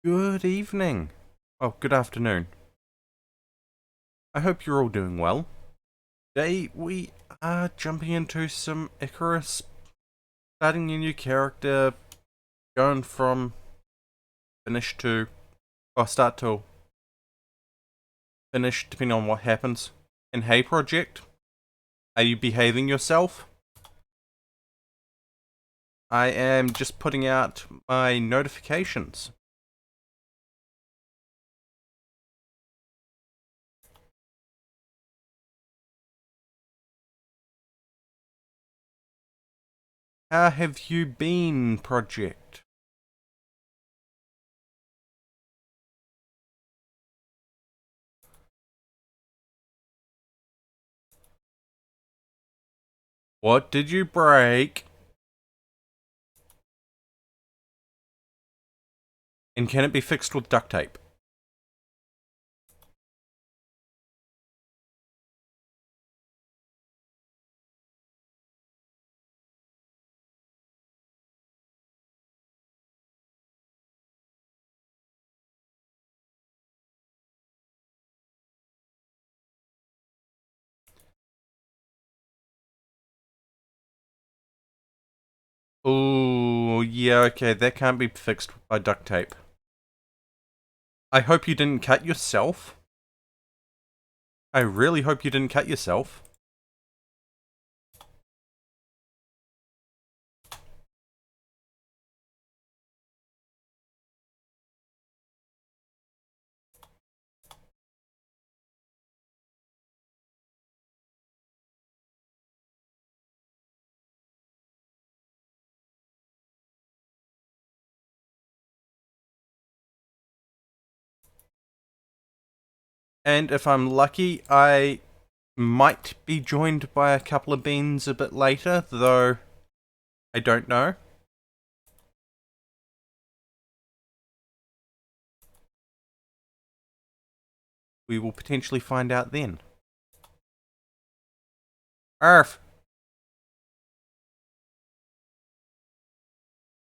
Good evening. Oh, good afternoon. I hope you're all doing well. Today we are jumping into some Icarus, starting a new character, going from finish to, or start to finish, depending on what happens. And hey project, are you behaving yourself? I am just putting out my notifications. How have you been, project? What did you break? And can it be fixed with duct tape? Oh, yeah, okay, that can't be fixed by duct tape. I hope you didn't cut yourself. I really hope you didn't cut yourself. And if I'm lucky, I might be joined by a couple of beans a bit later, though I don't know. We will potentially find out then. Arf!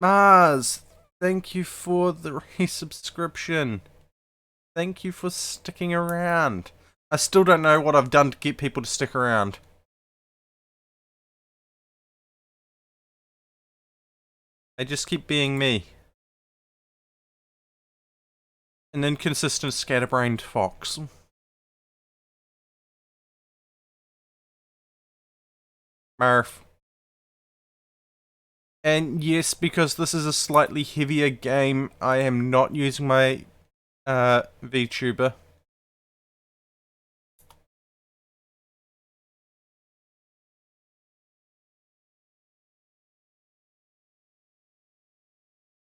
Mars! Thank you for the resubscription. Thank you for sticking around. I still don't know what I've done to get people to stick around. I just keep being me. An inconsistent, scatterbrained fox. Marf. And yes, because this is a slightly heavier game, I am not using my VTuber.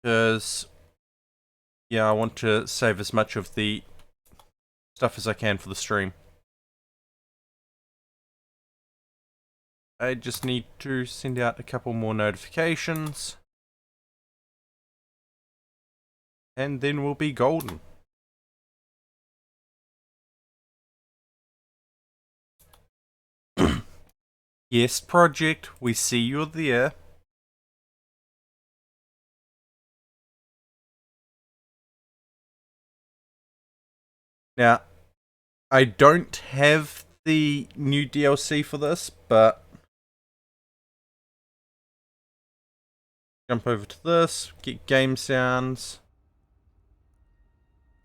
Because, yeah, I want to save as much of the stuff as I can for the stream. I just need to send out a couple more notifications. And then we'll be golden. Yes, project, we see you're there. Now, I don't have the new DLC for this, but jump over to this, get game sounds.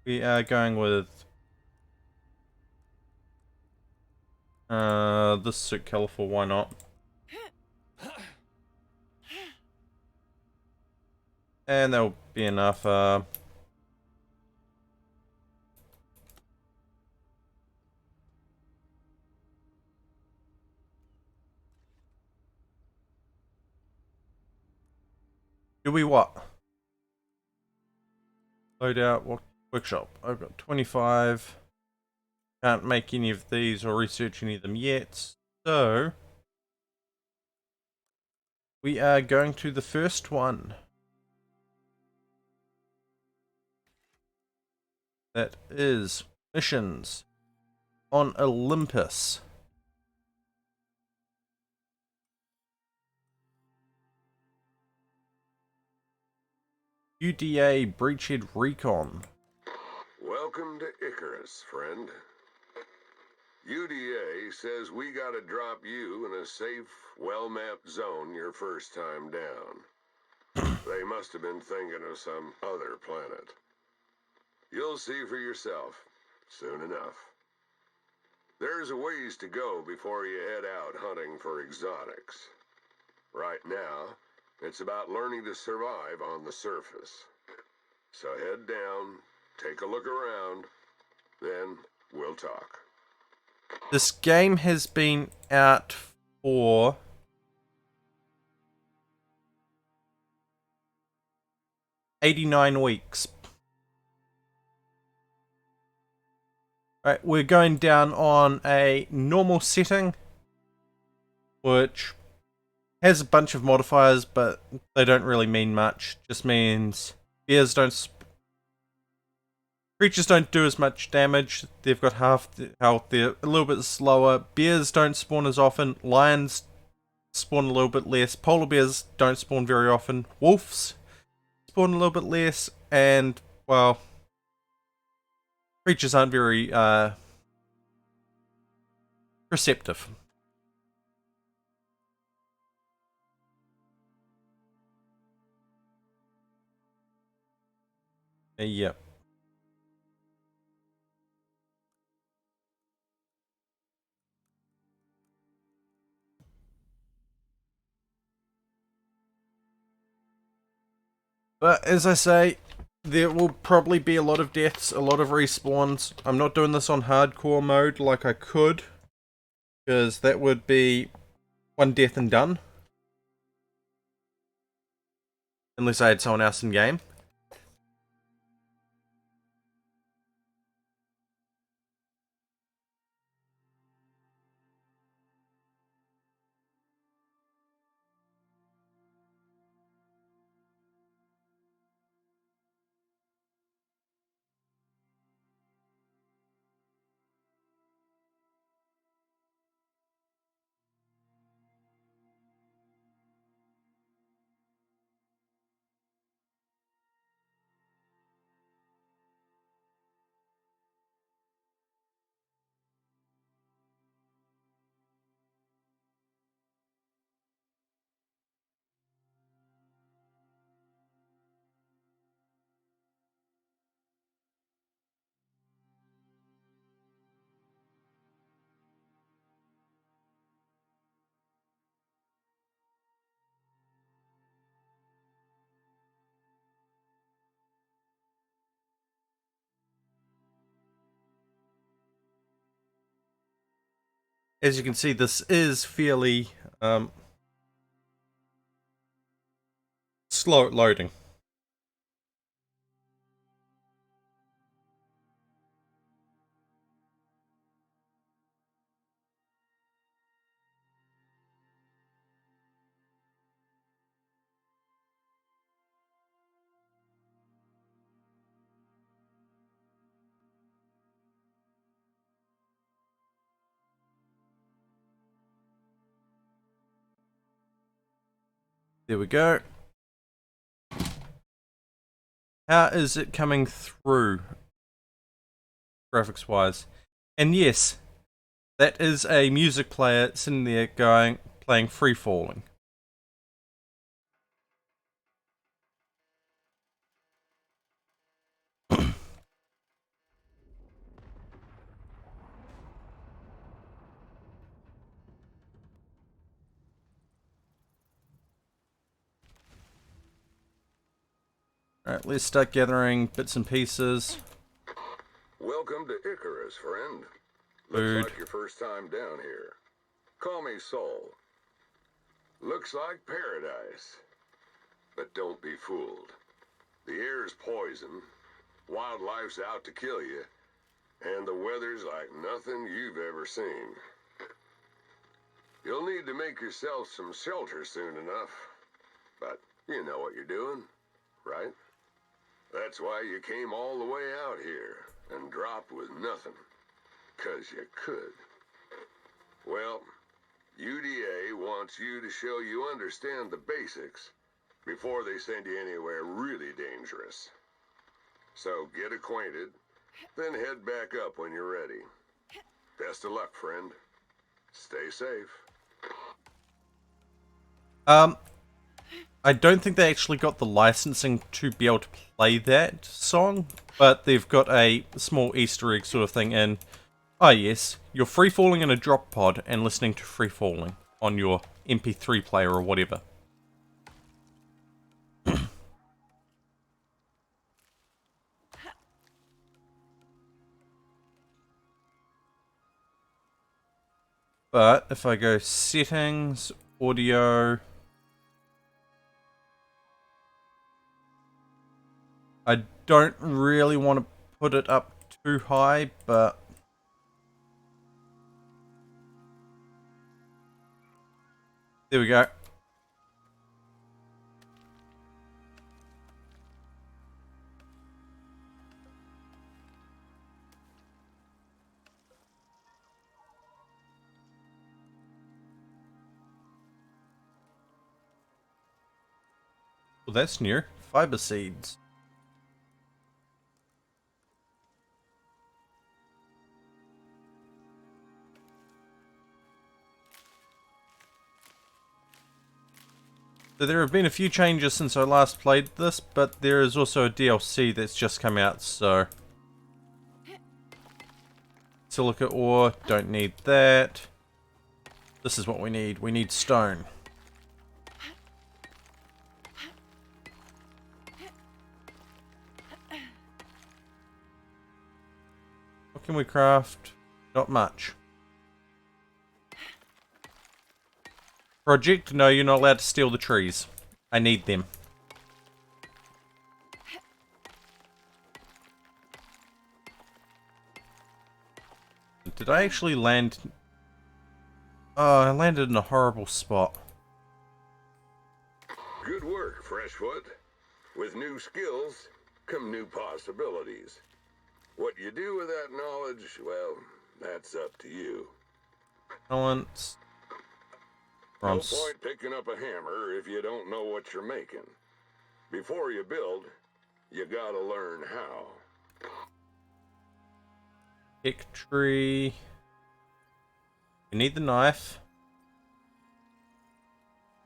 We are going with this suit colorful, why not? And that'll be enough. Do we what? Load out workshop. I've got 25. Can't make any of these or research any of them yet. So we are going to the first one. That is missions on Olympus. UDA Breached Recon. Welcome to Icarus, friend. UDA says we gotta drop you in a safe, well-mapped zone your first time down. They must have been thinking of some other planet. You'll see for yourself, soon enough. There's a ways to go before you head out hunting for exotics. Right now, it's about learning to survive on the surface. So head down, take a look around, then we'll talk. This game has been out for 89 weeks. Right, we're going down on a normal setting, which has a bunch of modifiers, but they don't really mean much. Just means creatures don't do as much damage. They've got half the health. They're a little bit slower. Bears don't spawn as often. Lions spawn a little bit less. Polar bears don't spawn very often. Wolves spawn a little bit less. And, well, creatures aren't very receptive. Yep. But as I say, there will probably be a lot of deaths, a lot of respawns. I'm not doing this on hardcore mode like I could, because that would be one death and done. Unless I had someone else in game. As you can see, this is fairly slow at loading. There we go. How is it coming through, graphics wise? And yes, that is a music player sitting there playing Free Falling. Alright, let's start gathering bits and pieces. Welcome to Icarus, friend. Food. Looks like your first time down here. Call me Soul. Looks like paradise. But don't be fooled. The air's poison, wildlife's out to kill you, and the weather's like nothing you've ever seen. You'll need to make yourself some shelter soon enough. But you know what you're doing, right? That's why you came all the way out here and dropped with nothing. 'Cause you could. Well, UDA wants you to show you understand the basics before they send you anywhere really dangerous. dangerous. So get acquainted, then head back up when you're ready. Best of luck, friend. Stay safe. I don't think they actually got the licensing to be able to play that song, but they've got a small Easter egg sort of thing in. Ah yes, you're free falling in a drop pod and listening to Free Falling on your MP3 player or whatever. But if I go settings, audio, I don't really want to put it up too high, but there we go. Well, that's new. Fiber seeds. So there have been a few changes since I last played this, but there is also a DLC that's just come out, so... Silica ore, don't need that. This is what we need. We need stone. What can we craft? Not much. Project? No, you're not allowed to steal the trees. I need them. Did I actually land... Oh, I landed in a horrible spot. Good work, Freshfoot. With new skills come new possibilities. What you do with that knowledge, well, that's up to you. Balance. No point picking up a hammer if you don't know what you're making. Before you build, you gotta learn how. Pick tree. You need the knife.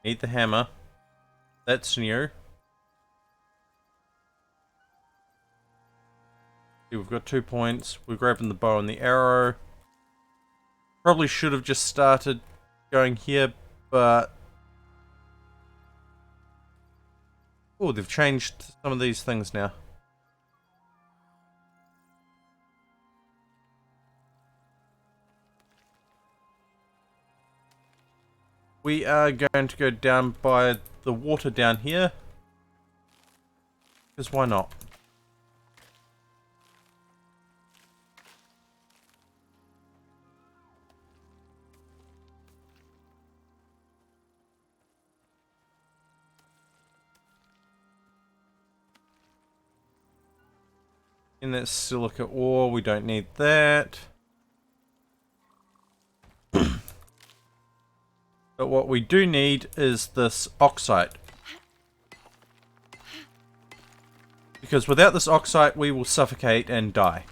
Need the hammer. That's new. See, we've got 2 points. We're grabbing the bow and the arrow. Probably should have just started going here, but... Oh, they've changed some of these things now. We are going to go down by the water down here. Because why not? And that's silica ore, we don't need that. But what we do need is this oxide. Because without this oxide we will suffocate and die.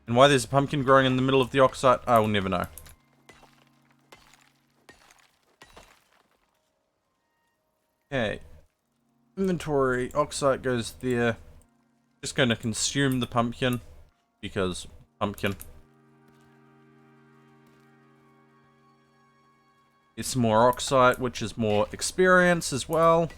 And why there's a pumpkin growing in the middle of the oxide, I will never know. Okay. Inventory, oxide goes there. Just going to consume the pumpkin. Because pumpkin. It's more oxide, which is more experience as well.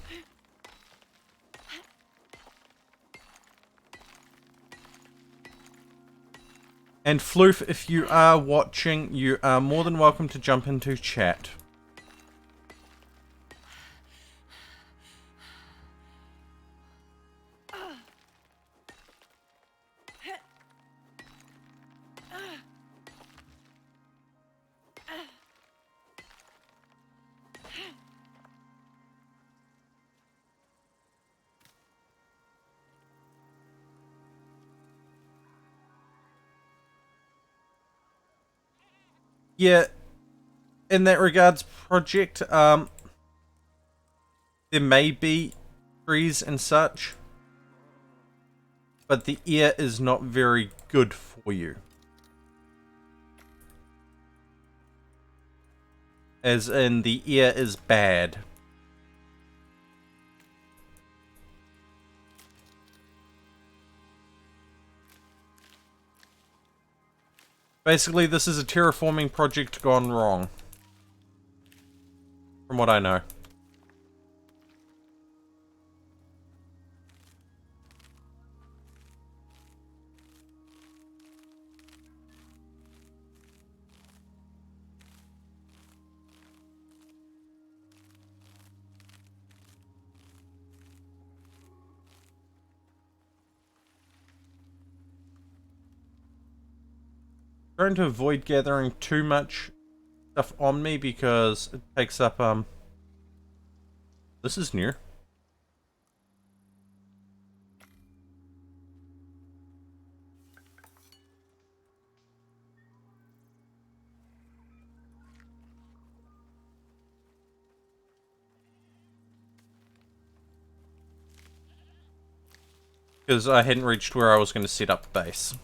And Floof, if you are watching, you are more than welcome to jump into chat. Yeah, in that regards, project, There may be trees and such, but the air is not very good for you. As in, the air is bad. Basically, this is a terraforming project gone wrong. From what I know. Trying to avoid gathering too much stuff on me because it takes up, this is new. Because I hadn't reached where I was going to set up base.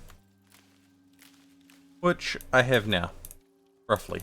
Which I have now, roughly.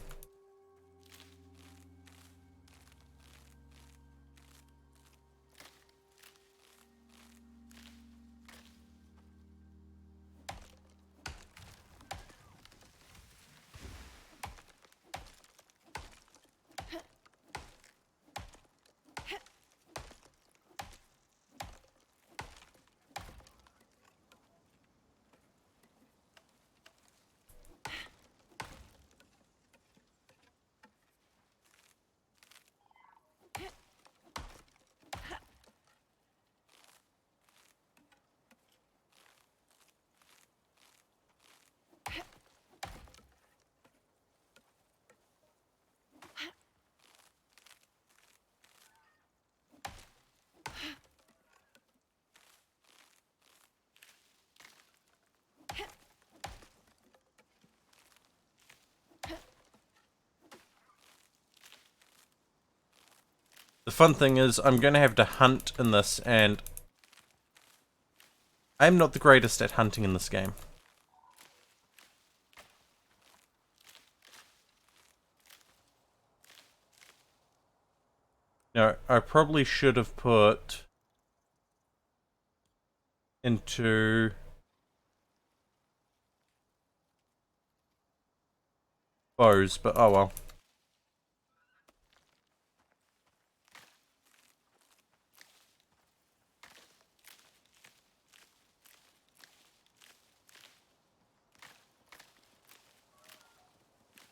The fun thing is, I'm going to have to hunt in this, and I'm not the greatest at hunting in this game. No, I probably should have put into bows, but oh well.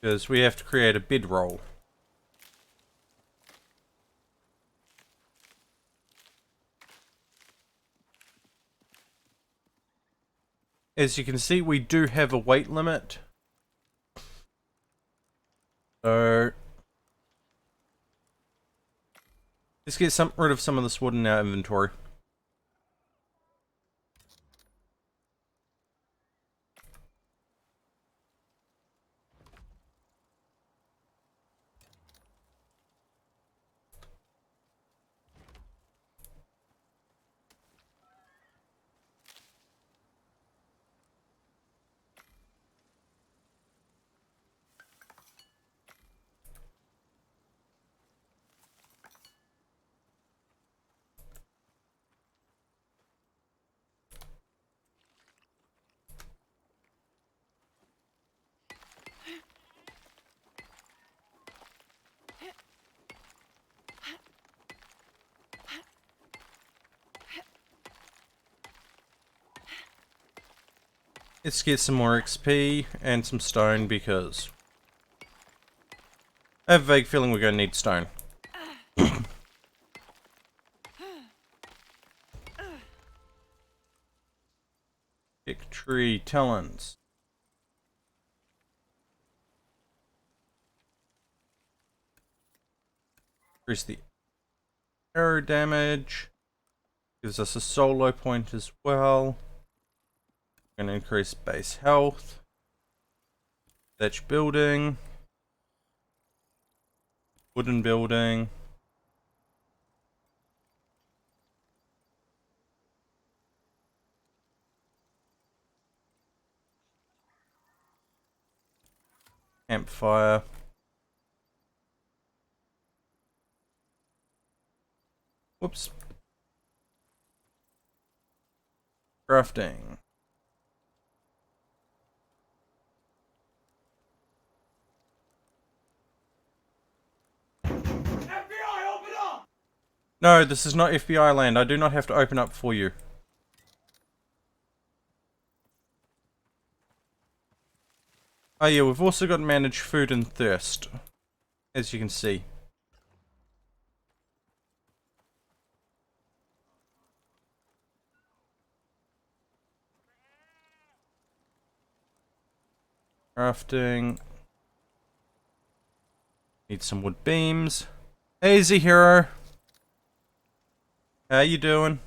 Because we have to create a bedroll. As you can see, we do have a weight limit. So let's get rid of some of this wood in our inventory. Let's get some more XP and some stone because I have a vague feeling we're going to need stone. Pick tree talons. Increase the arrow damage. Gives us a solo point as well. Going to increase base health. Thatch building. Wooden building. Campfire. Whoops. Crafting. FBI, open up! No, this is not FBI land. I do not have to open up for you. Oh yeah, we've also got manage food and thirst, as you can see. Crafting. Need some wood beams. Hey, Z-Hero. How you doing?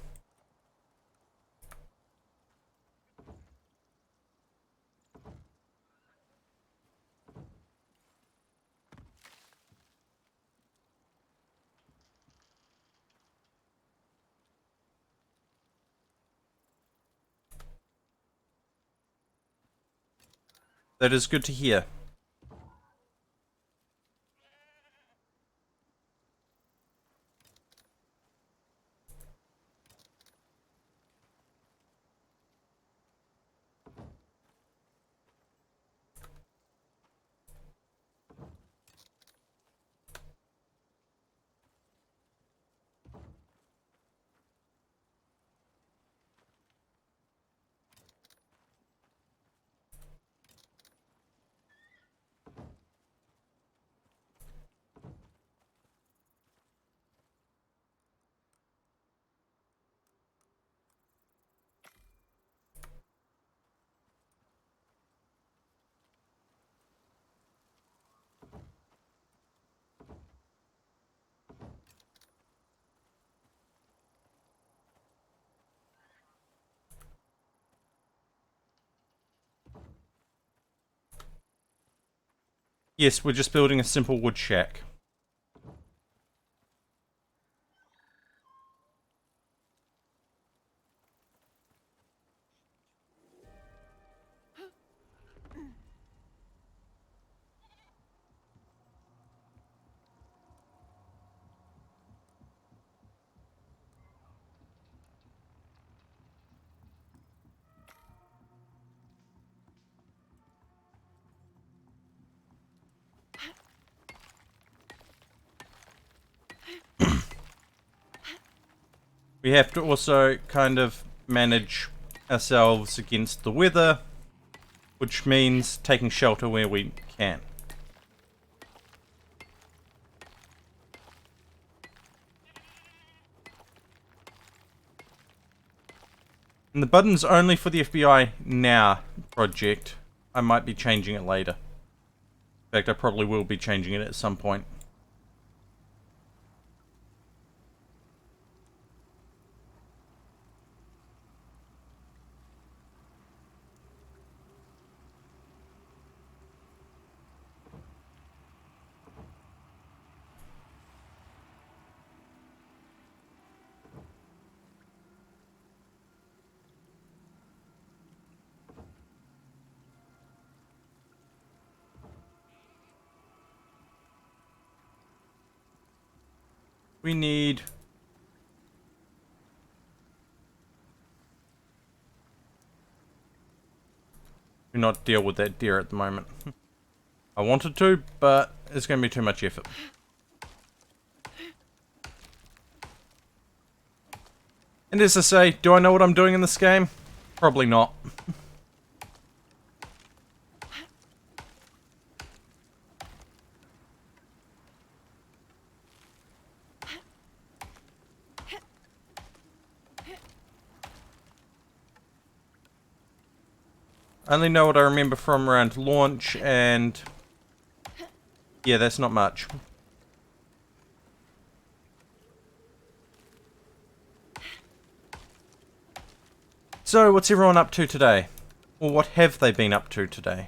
That is good to hear. Yes, we're just building a simple wood shack. We have to also kind of manage ourselves against the weather, which means taking shelter where we can. And the button's only for the FBI Now project. I might be changing it later. In fact, I probably will be changing it at some point. We need... do not deal with that deer at the moment. I wanted to, but it's going to be too much effort. And as I say, do I know what I'm doing in this game? Probably not. I only know what I remember from around launch, and yeah, that's not much. So, what's everyone up to today? Or what have they been up to today?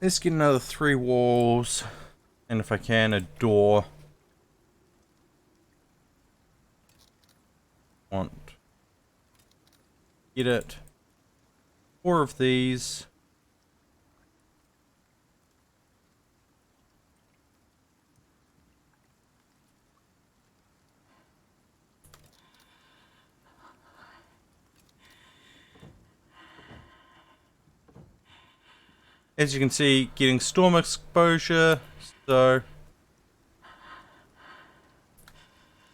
Let's get another 3 walls. And if I can, a door. Want. Get it. 4 of these. As you can see, getting storm exposure, so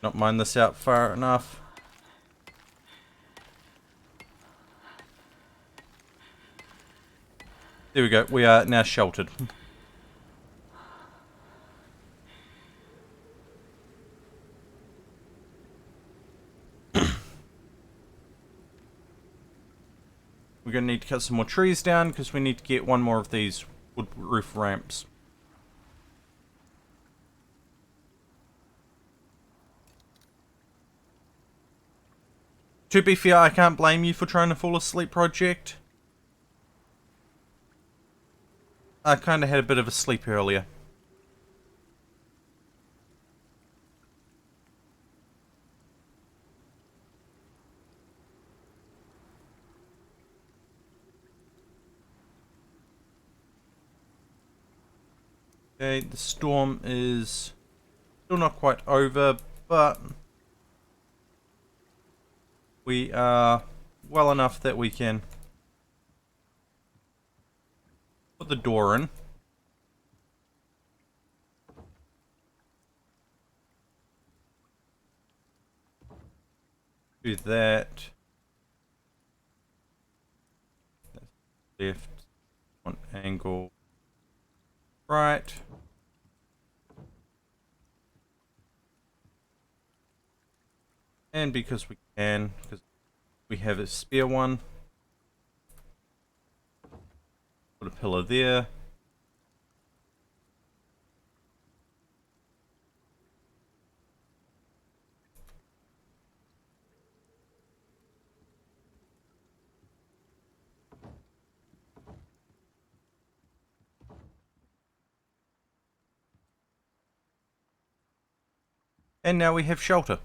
not mine this out far enough. There we go, we are now sheltered. We're going to need to cut some more trees down because we need to get 1 more of these wood roof ramps. To be fair, I can't blame you for trying to fall asleep, Project. I kind of had a bit of a sleep earlier. Okay, the storm is still not quite over, but we are well enough that we can put the door in. Do that. Left. One angle. Right. And because we can, because we have a spare one, put a pillar there. And now we have shelter.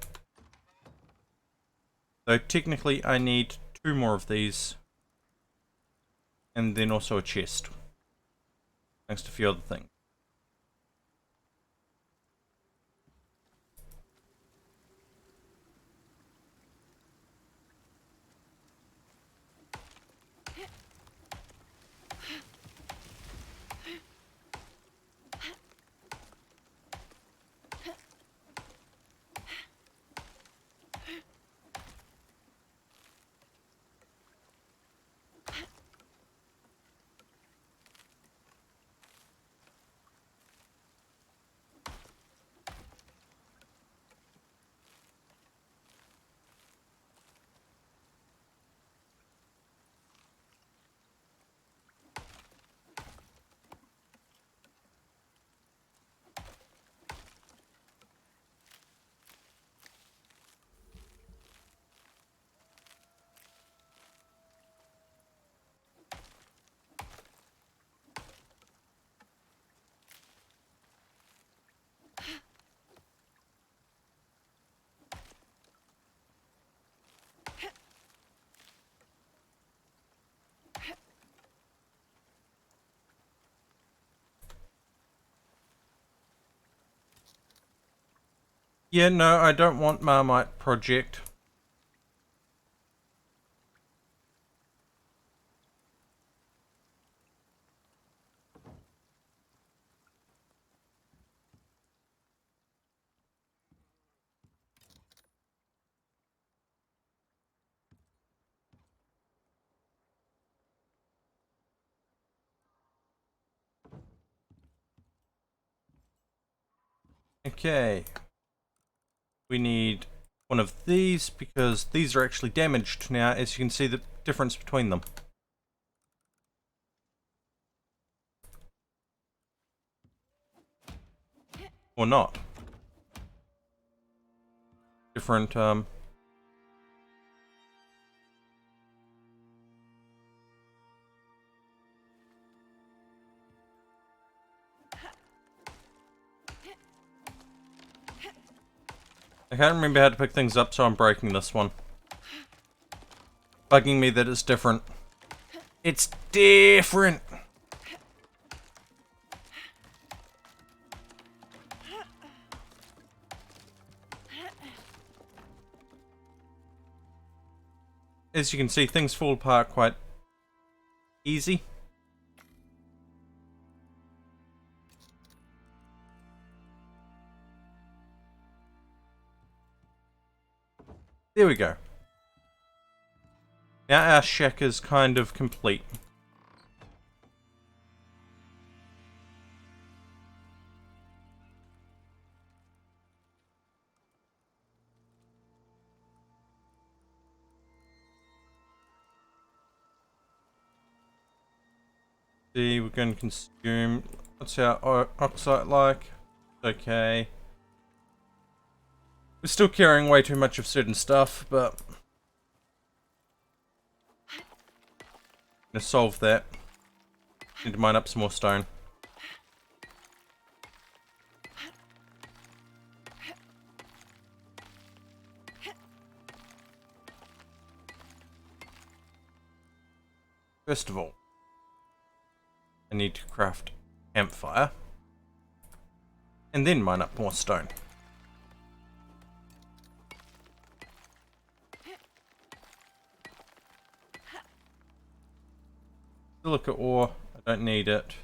So technically I need 2 more of these. And then also a chest. Thanks to a few other things. Yeah, no, I don't want Marmite Project. Okay. We need 1 of these because these are actually damaged now, as you can see the difference between them. Or not. Different, I can't remember how to pick things up, so I'm breaking this one. Bugging me that it's different. It's different! As you can see, things fall apart quite easy. There we go. Now our shack is kind of complete. See, we're going to consume. What's our oxide like? Okay. We're still carrying way too much of certain stuff, but I'm gonna solve that. Need to mine up some more stone. First of all, I need to craft a campfire, and then mine up more stone. Silica ore, I don't need it.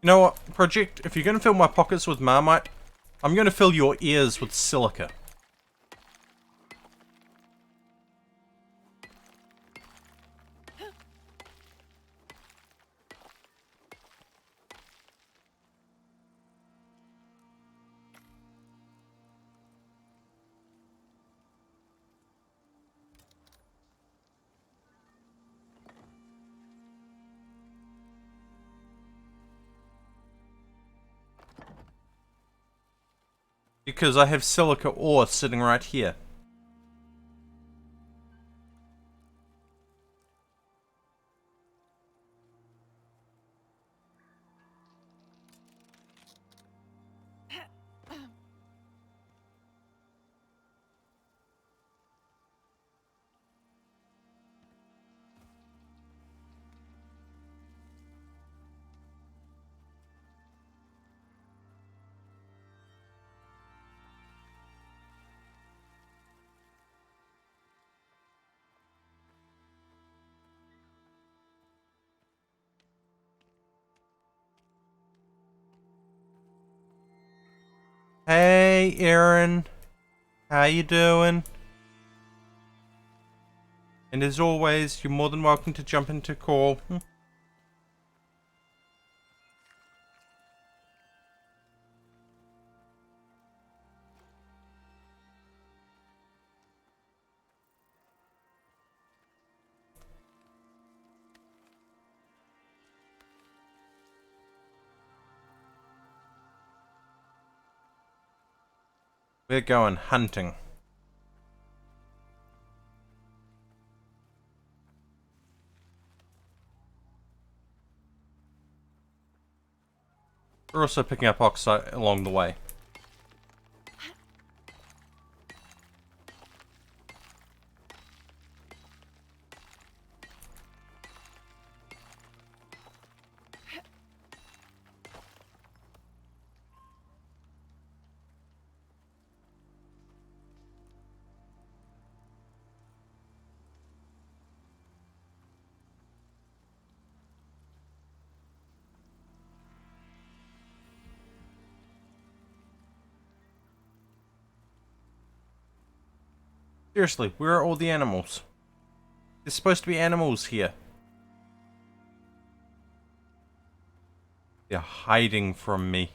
You know what, Project? If you're going to fill my pockets with Marmite, I'm going to fill your ears with silica. Because I have silica ore sitting right here. Hey, Aaron. How you doing? And as always, you're more than welcome to jump into call. We're going hunting. We're also picking up oxide along the way. Seriously, where are all the animals? There's supposed to be animals here. They're hiding from me.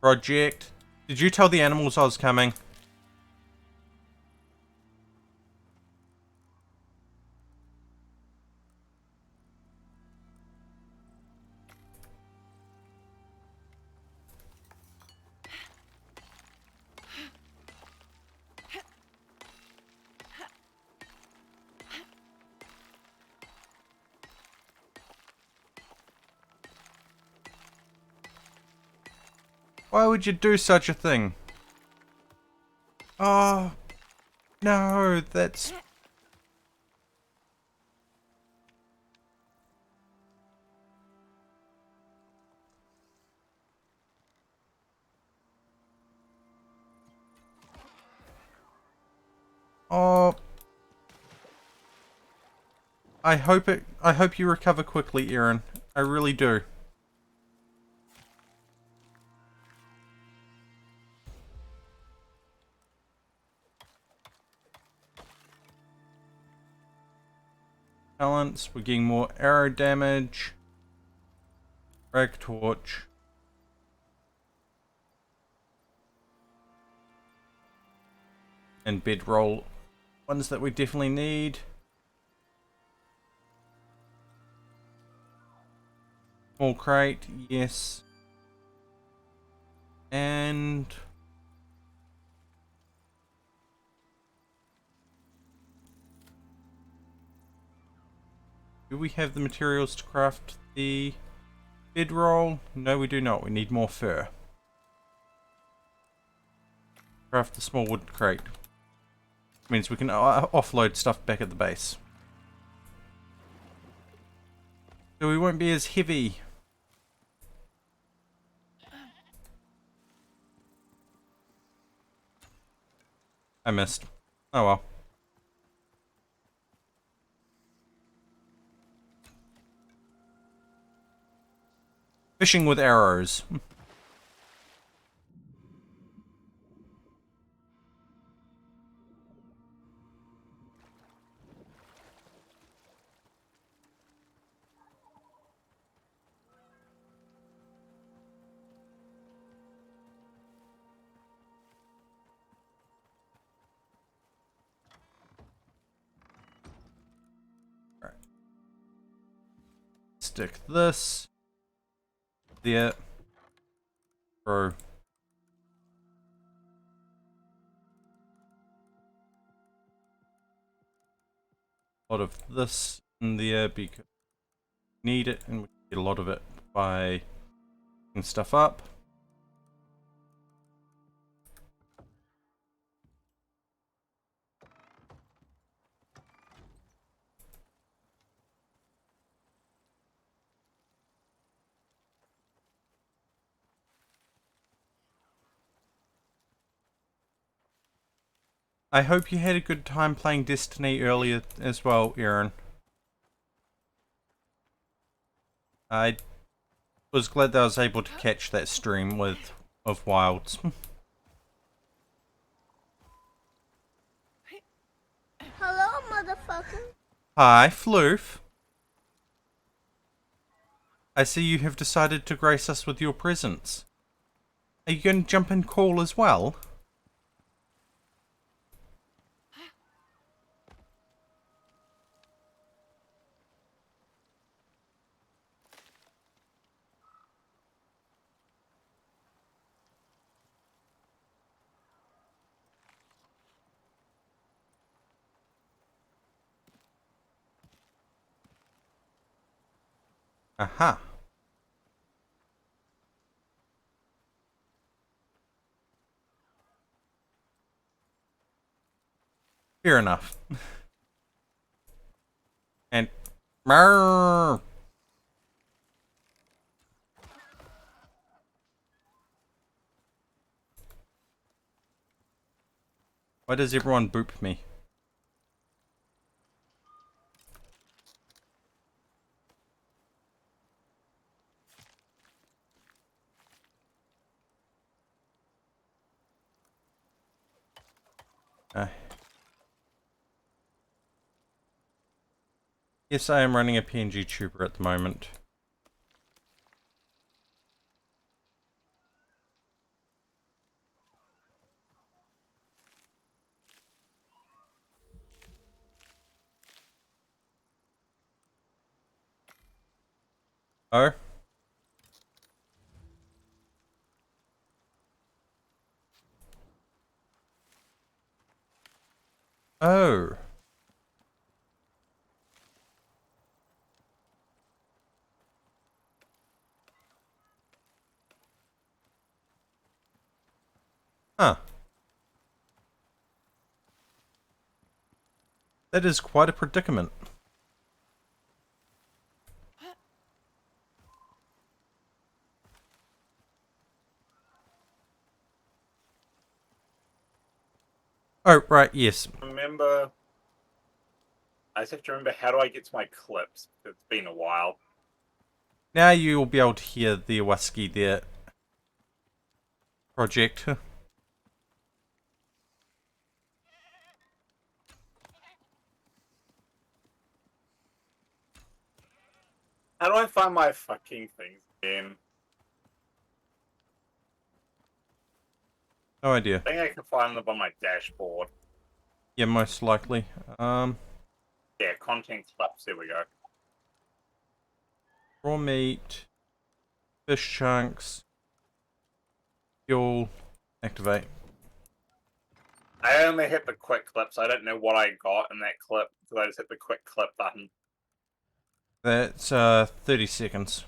Project, did you tell the animals I was coming? Why would you do such a thing? Oh, no, that's... Oh... I hope you recover quickly, Aaron. I really do. Talents, we're getting more arrow damage. Frag torch. And bedroll. Ones that we definitely need. Small crate, yes. And... do we have the materials to craft the bedroll? No, we do not. We need more fur. Craft the small wood crate. Means we can offload stuff back at the base. So we won't be as heavy. I missed. Oh well. Fishing with arrows. Right. Stick this there. Throw. A lot of this in there because we need it, and we get a lot of it by picking stuff up. I hope you had a good time playing Destiny earlier as well, Aaron. I was glad that I was able to catch that stream of Wilds. Hello, motherfucker. Hi, Floof. I see you have decided to grace us with your presence. Are you going to jump in call as well? Aha. Fair enough. And... Why does everyone boop me? Yes, I am running a PNGTuber at the moment. Oh? Oh. That is quite a predicament. Oh, right, yes. Remember, I just have to remember, how do I get to my clips? It's been a while. Now you'll be able to hear the Iwaski there. Project. How do I find my fucking things again? No idea. I think I can find them on my dashboard. Yeah, most likely. Yeah, content clips, there we go. Raw meat, fish chunks, fuel, activate. I only hit the quick clip, so I don't know what I got in that clip, because I just hit the quick clip button. That's 30 seconds.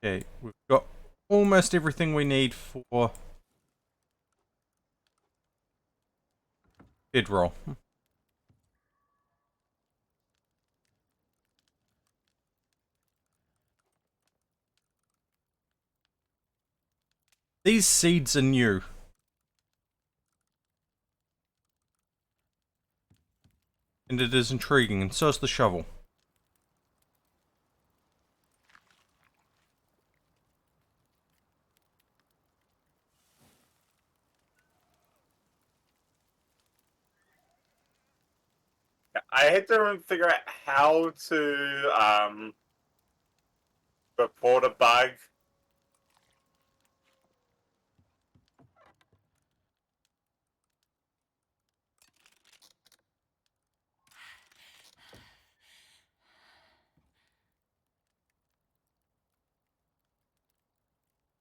Okay, we've got almost everything we need for bedroll. These seeds are new. And it is intriguing, and so is the shovel. I had to figure out how to report a bug.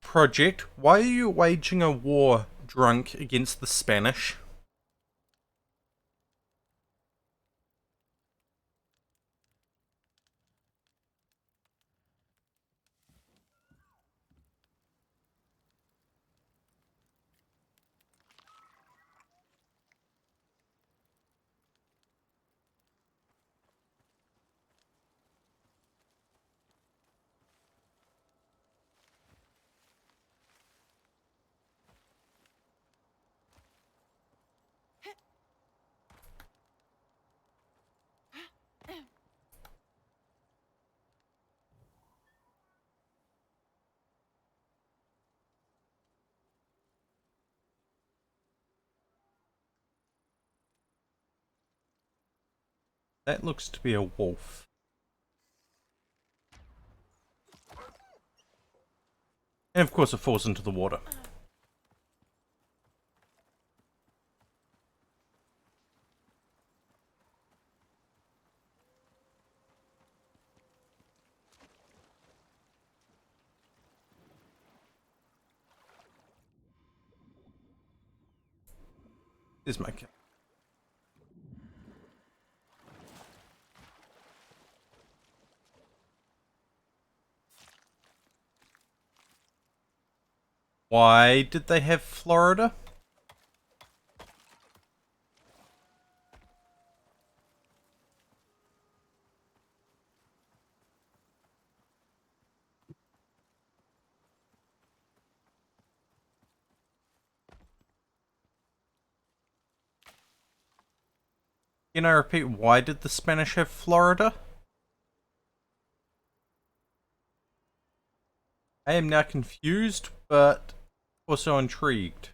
Project, why are you waging a war drunk against the Spanish? That looks to be a wolf. And of course it falls into the water. Here's my cat. Why did they have Florida? Can I repeat, why did the Spanish have Florida? I am now confused, but also intrigued.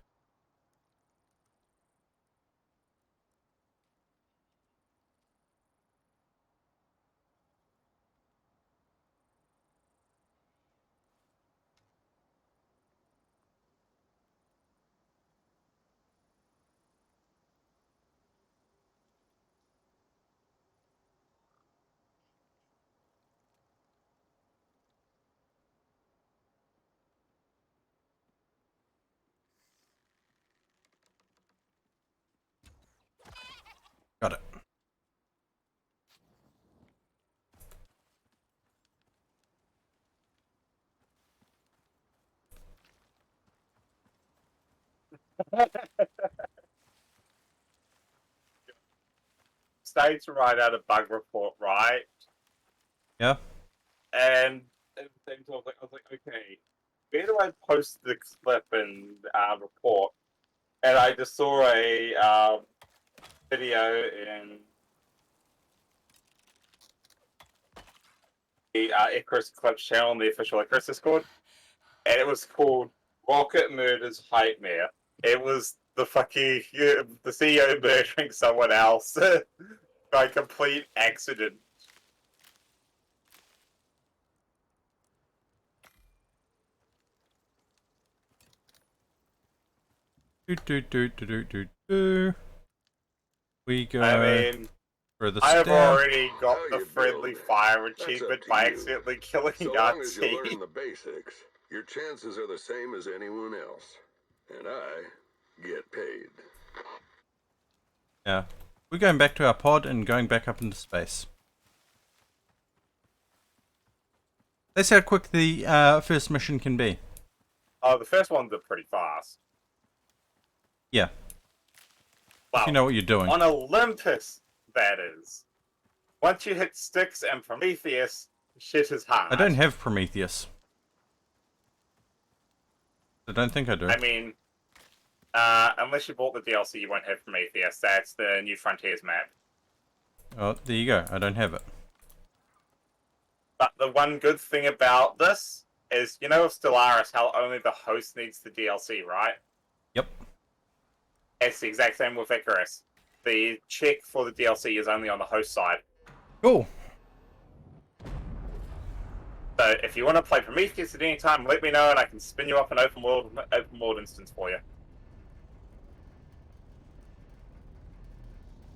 Stayed to write out a bug report, right? Yeah. And at the same time, I was like, okay, where do I post the clip and report? And I just saw a video in the Icarus Clips channel on the official Icarus Discord, and it was called Rocket Murders Nightmare. It was the fucking the CEO murdering someone else by complete accident. Do. We go I mean, for the I have staff. already got How the you friendly build it, fire that's up achievement to by you. accidentally killing So long as you Nazi. learn the basics, your chances are the same as anyone else. And I get paid. Yeah. We're going back to our pod and going back up into space. That's how quick the first mission can be. Oh, the first ones are pretty fast. Yeah. Wow. If you know what you're doing. On Olympus, that is. Once you hit Styx and Prometheus, shit is hard. I don't have Prometheus. I don't think I do. I mean, unless you bought the DLC, you won't have Prometheus. That's the New Frontiers map. Oh, there you go. I don't have it. But the one good thing about this is, you know, with Stellaris, how only the host needs the DLC, right? Yep. It's the exact same with Icarus. The check for the DLC is only on the host side. Cool. So if you want to play Prometheus at any time, let me know and I can spin you up an open world instance for you.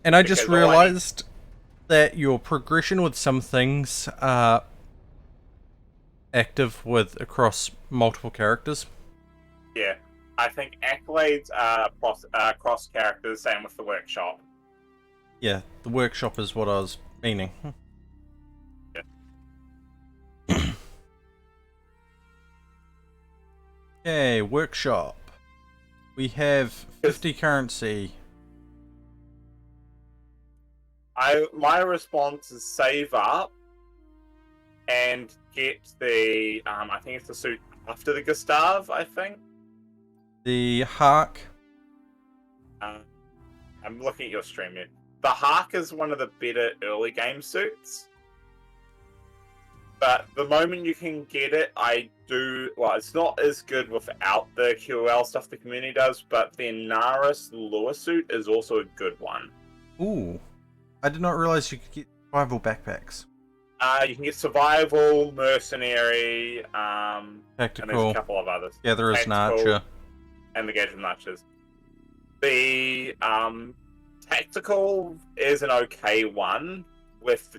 And I just Because all I need- realized that your progression with some things are active with across multiple characters. Yeah. I think accolades are cross characters, same with the workshop. Yeah, the workshop is what I was meaning. Yeah. Okay, workshop. We have 50 currency. My response is save up and get the I think it's the suit after the Gustav, I think. The Hark. I'm looking at your stream here. The Hark is one of the better early game suits. But the moment you can get it, well, it's not as good without the QL stuff the community does, but the Naris Lure suit is also a good one. Ooh. I did not realize you could get survival backpacks. You can get Survival, Mercenary, and there's Tactical. a couple of others. Yeah, there is an Tactical. archer. And the Gauge of Notches. The Tactical is an okay one with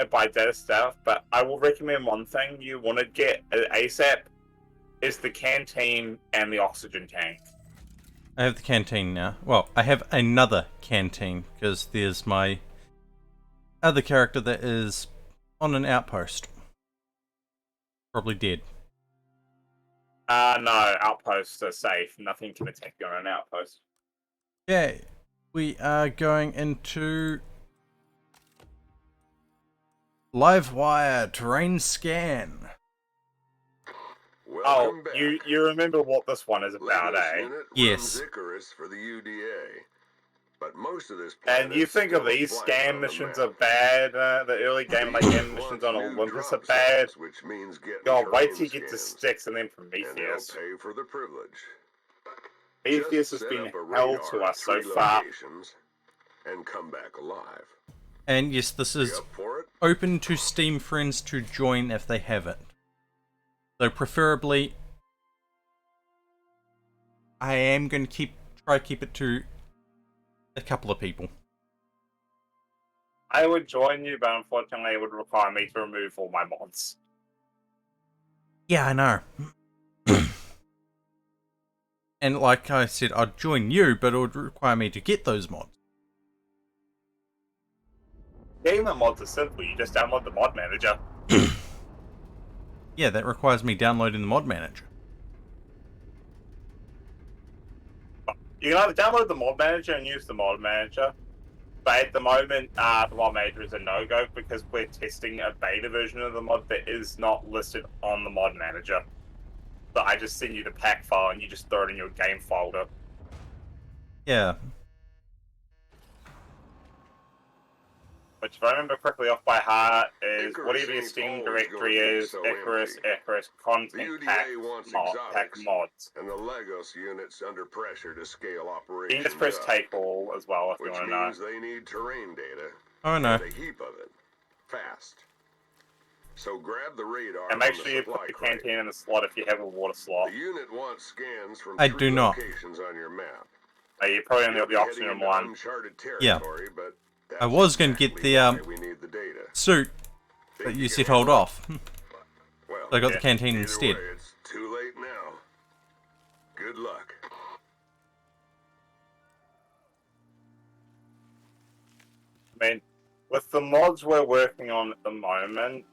by data stuff, but I will recommend one thing you want to get ASAP is the canteen and the oxygen tank. I have the canteen now. Well, I have another canteen because there's my other character that is on an outpost. Probably dead. No, outposts are safe. Nothing can attack you on an outpost. Okay, we are going into Livewire terrain scan. Welcome back. You remember what this one is about, Latest eh? unit Yes. runs Icarus for the UDA. But most of this And you planet's think of still these blank scan on the missions map. are bad, the early game like These missions want on new Olympus drop are bad. zones, which means getting God, wait terrain till you get to scans, Styx and then and they'll Prometheus. pay for the privilege. Prometheus Just has set been up a hell radar to at us so 3 far. locations and come back alive. And yes, this You is up for it? open to Steam friends to join if they have it. So preferably, I am going to try keep it to a couple of people. I would join you, but unfortunately it would require me to remove all my mods. Yeah, I know. And like I said, I'd join you, but it would require me to get those mods. Getting the mods is simple, you just download the mod manager. Yeah, that requires me downloading the mod manager. You can either download the mod manager and use the mod manager, but at the moment, the mod manager is a no-go because we're testing a beta version of the mod that is not listed on the mod manager. So I just send you the pack file and you just throw it in your game folder. Yeah. Which, if I remember correctly off by heart, is Icarus whatever your ain't Steam always directory gonna be is, so Icarus, empty. Icarus, The content UDA pack, wants pack exotics, mods. and the Legos unit's under pressure to scale You operations can just press up, take all as well if you which want to know. means they need terrain data, Oh no. and a heap of it, fast. So grab the radar And make from sure the you put supply the crate. canteen in the slot if you have a water slot. The unit wants scans from I 3 do not. locations on your map. You probably only You'll got be the heading option of into one. uncharted Yeah. territory, but that's I was going to get exactly the why we need the data. suit, Think but you can said hold handle it? off. Well, So I got the Yeah. canteen either instead. way, it's too late now. Good luck. I mean, with the mods we're working on at the moment,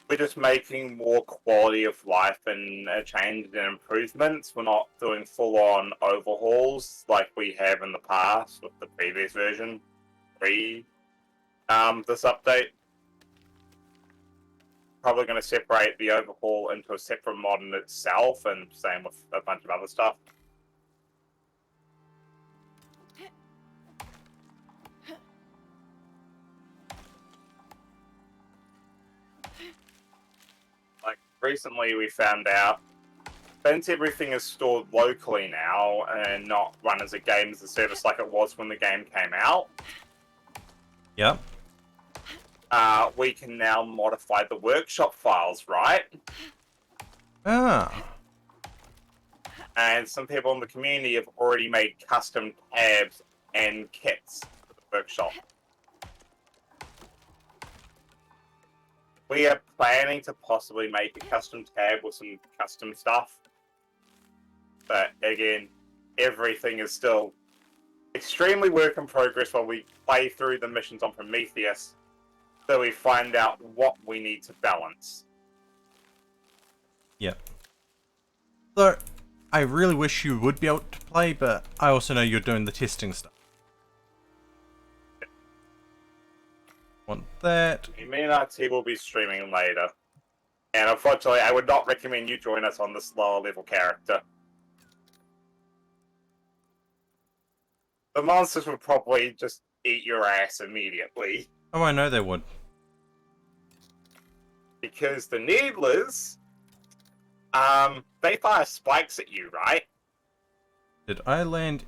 we're just making more quality of life and changes and improvements. We're not doing full-on overhauls like we have in the past with the previous version, pre this update. Probably going to separate the overhaul into a separate mod in itself, and same with a bunch of other stuff. Like, recently we found out, since everything is stored locally now and not run as a game as a service like it was when the game came out, Yep. we can now modify the workshop files, right? Ah. And some people in the community have already made custom tabs and kits for the workshop. We are planning to possibly make a custom tab with some custom stuff. But again, everything is still extremely work in progress while we play through the missions on Prometheus, so we find out what we need to balance. Yep. So, I really wish you would be able to play, but I also know you're doing the testing stuff. Want that. Me and RT will be streaming later. And unfortunately, I would not recommend you join us on this lower level character. The monsters would probably just eat your ass immediately. Oh, I know they would. Because the Needlers, they fire spikes at you, right? Did I land?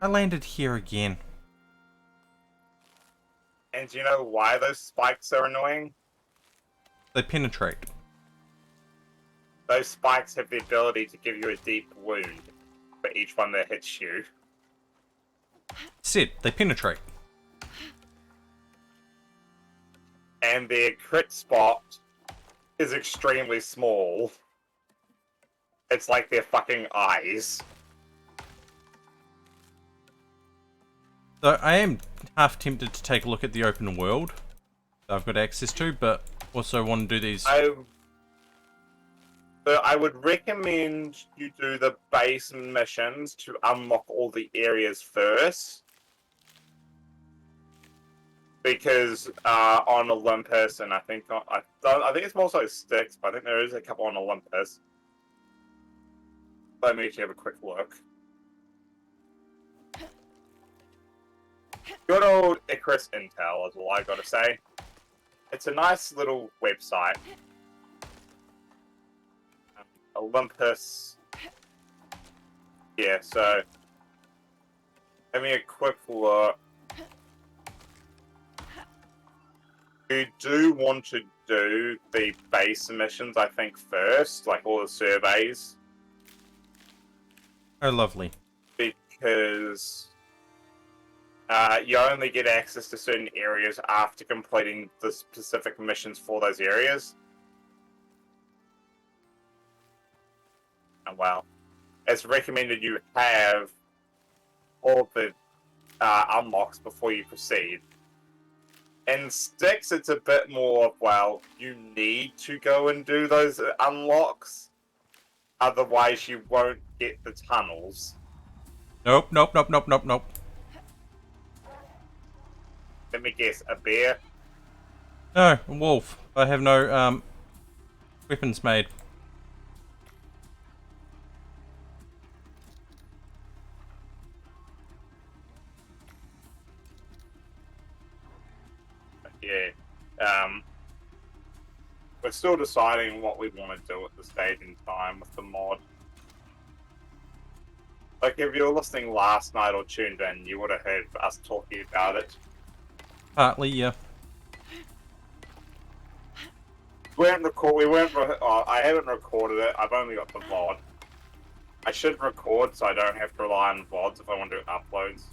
I landed here again. And do you know why those spikes are annoying? They penetrate. Those spikes have the ability to give you a deep wound for each one that hits you. Said, they penetrate. And their crit spot is extremely small. It's like their fucking eyes. So I am half tempted to take a look at the open world that I've got access to, but also want to do these. So I would recommend you do the base missions to unlock all the areas first. Because on Olympus, and I think it's more so Styx, but I think there is a couple on Olympus. Let me actually have a quick look. Good old Icarus Intel is all I gotta say. It's a nice little website. Olympus. Yeah, so give me a quick look. You do want to do the base missions, I think, first, like all the surveys, Oh, lovely. because you only get access to certain areas after completing the specific missions for those areas. And well, it's recommended you have all the unlocks before you proceed. In Styx, it's a bit more of, well, you need to go and do those unlocks. Otherwise, you won't get the tunnels. Nope, nope, nope, nope, nope, nope. Let me guess, a bear? No, a wolf. I have no, weapons made. Yeah. We're still deciding what we want to do at this stage in time with the mod. Like, if you were listening last night or tuned in, you would have heard us talking about it. Partly, yeah. We weren't. I haven't recorded it. I've only got the VOD. I should record so I don't have to rely on VODs if I want to do uploads.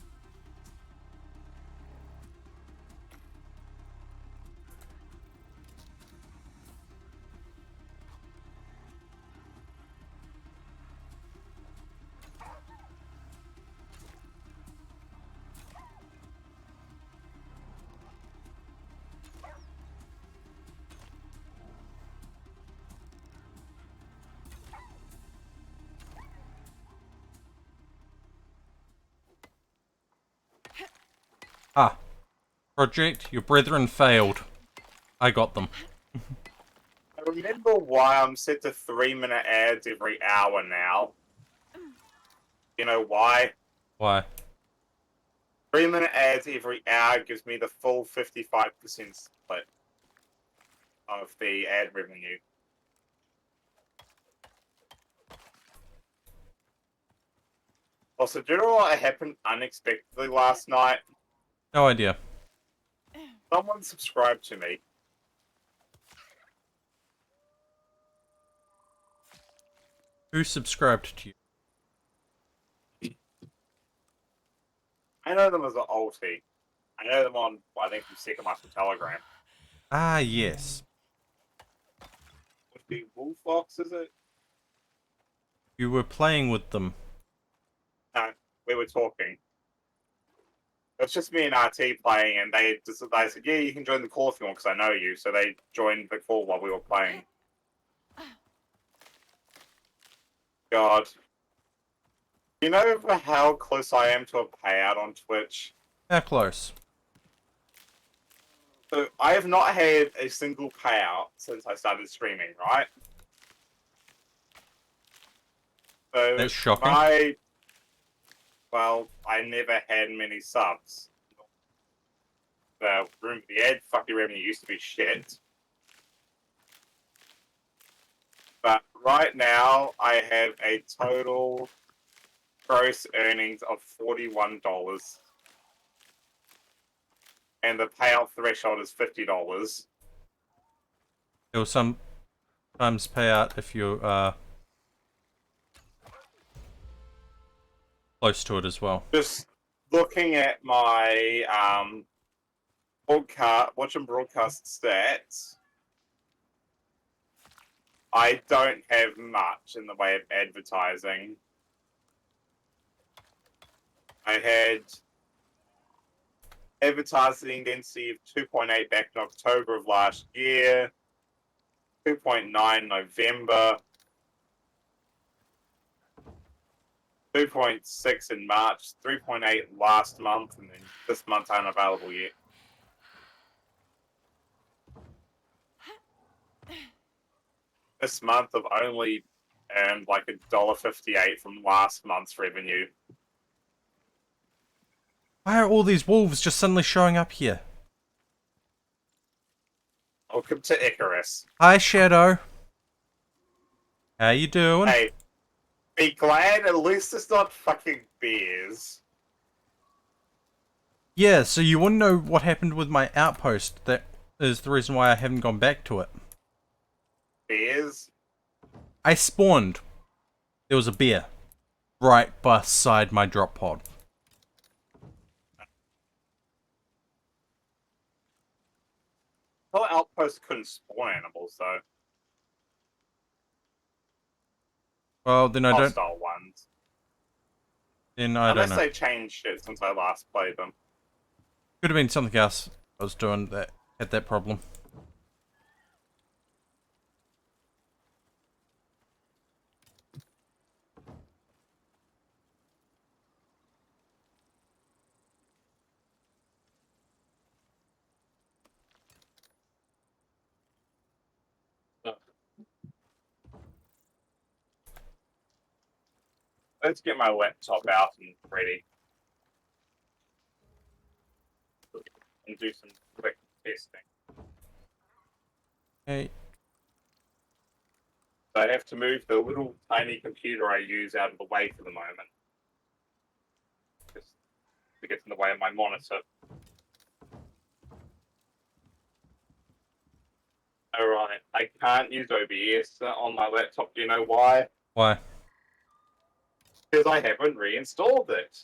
Ah. Project, your brethren failed. I got them. I remember why I'm set to 3-minute ads every hour now. You know why? Why? 3-minute ads every hour gives me the full 55% split of the ad revenue. Also, do you know what happened unexpectedly last night? No idea. Someone subscribed to me. Who subscribed to you? I know them as an ulti. I know them on, I think, from Second Master Telegram. Ah, yes. Would be Wolfbox, is it? You were playing with them. No, we were talking. It was just me and RT playing, and they said, yeah, you can join the call if you want, because I know you. So they joined the call while we were playing. God. You know how close I am to a payout on Twitch? How close? So I have not had a single payout since I started streaming, right? So That's shocking. well, I never had many subs. The ad fucking revenue used to be shit. But right now, I have a total gross earnings of $41. And the payout threshold is $50. There will sometimes pay out if you are close to it as well. Just looking at my watching broadcast stats, I don't have much in the way of advertising. I had advertising density of 2.8 back in October of last year, 2.9 November, 2.6 in March, 3.8 last month, and then this month unavailable yet. This month I've only earned like $1.58 from last month's revenue. Why are all these wolves just suddenly showing up here? Welcome to Icarus. Hi, Shadow. How you doing? Hey, be glad at least it's not fucking bears. Yeah, so you want to know what happened with my outpost? That is the reason why I haven't gone back to it. Bears? I spawned. There was a bear right beside my drop pod. Well, outposts couldn't spawn animals though. Well, then I don't. Hostile ones. Then I don't Unless know. they changed shit since I last played them. Could have been something else I was doing that had that problem. let's get my laptop out and ready. And do some quick testing. Hey. So I have to move the little tiny computer I use out of the way for the moment. Just it gets in the way of my monitor. Alright, I can't use OBS on my laptop. Do you know why? Why? Because I haven't reinstalled it.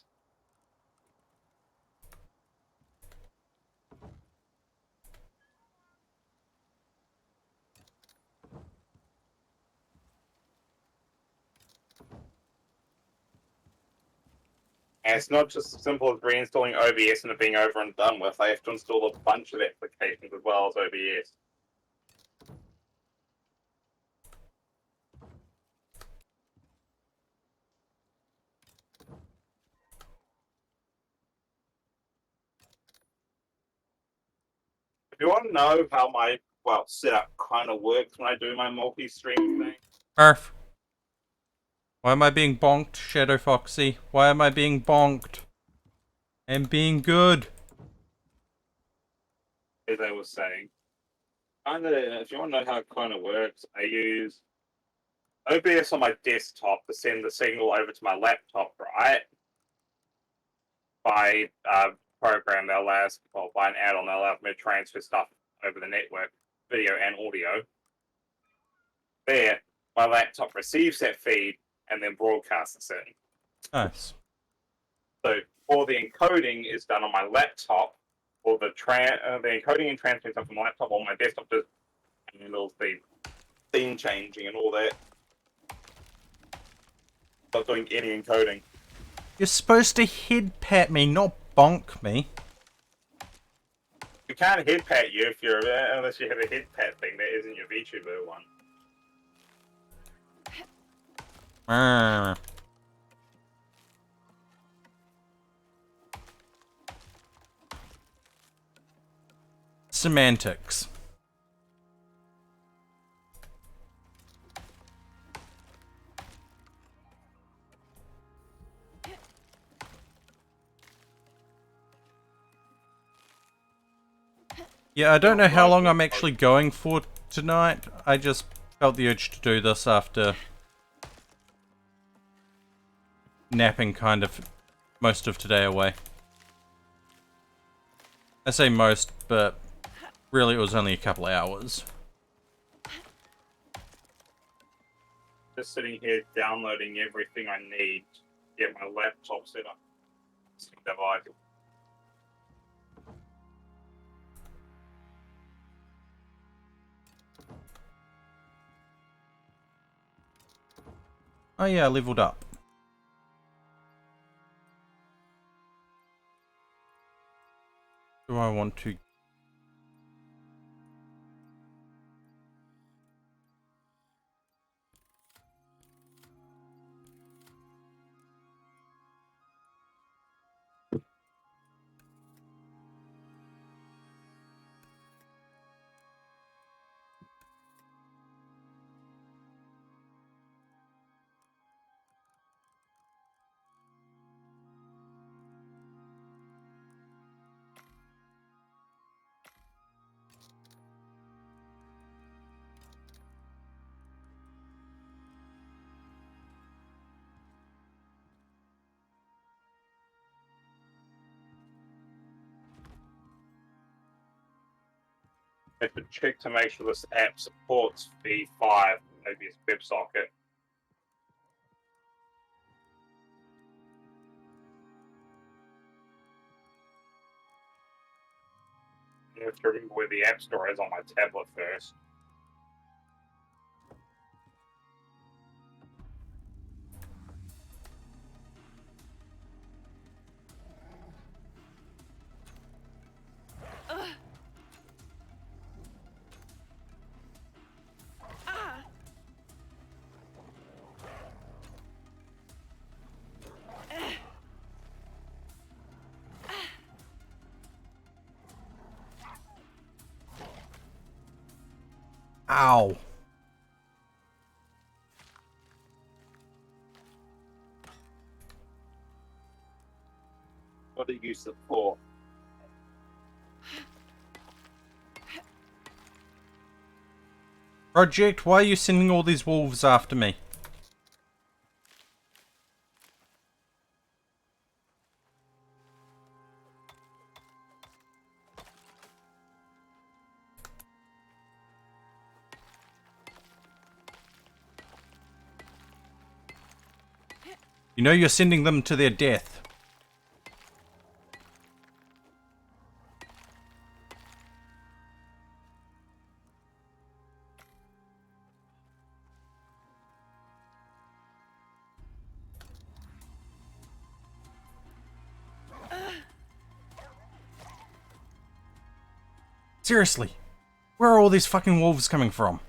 And it's not just as simple as reinstalling OBS and it being over and done with. I have to install a bunch of applications as well as OBS. If you want to know how my setup kind of works when I do my multi-stream thing, Earth. Why am I being bonked, Shadow Foxy? Why am I being bonked? I'm being good. as I was saying, if you want to know how it kind of works, I use OBS on my desktop to send the signal over to my laptop, right? By program that allows, well, by an add-on that allows me to transfer stuff over the network, video and audio. There, my laptop receives that feed and then broadcasts it. Nice. So all the encoding is done on my laptop, or the encoding and transmitting stuff from my laptop on my desktop just handles the theme changing and all that. Not doing any encoding. You're supposed to head pat me, not bonk me. We can't head pat you if you're unless you have a head pat thing that isn't your VTuber one. Arrgh. Semantics. Yeah, I don't know how long I'm actually going for tonight. I just felt the urge to do this after napping kind of most of today away. I say most, but really it was only a couple of hours. Just sitting here downloading everything I need to get my laptop set up. Device. Oh yeah, I leveled up. Do I want to... I have to check to make sure this app supports V5, maybe it's WebSocket. I have to remember where the App Store is on my tablet first. Ow. What do you use it for? Project, why are you sending all these wolves after me? You know you're sending them to their death. Seriously, where are all these fucking wolves coming from?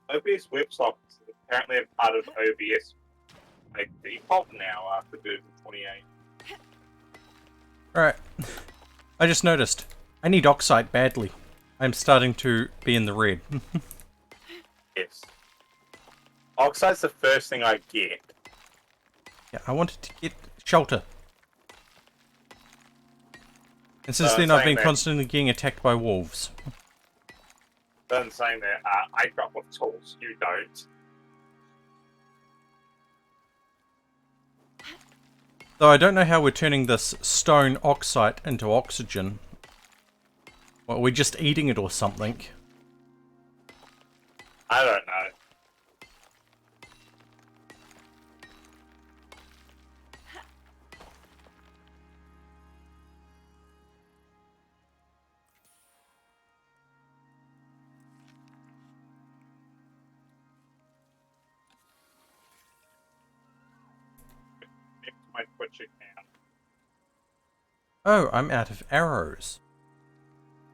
OBS WebSockets is apparently a part of OBS by default now after version 28. Alright. I just noticed. I need oxide badly. I'm starting to be in the red. Yes. Oxide's the first thing I get. Yeah, I wanted to get shelter. And since So then I'm I've saying been that- constantly getting attacked by wolves. Then saying that I drop with tools, you don't. Though I don't know how we're turning this stone oxide into oxygen. Well, we're just eating it or something. I don't know. It's my Twitch account. Oh, I'm out of arrows.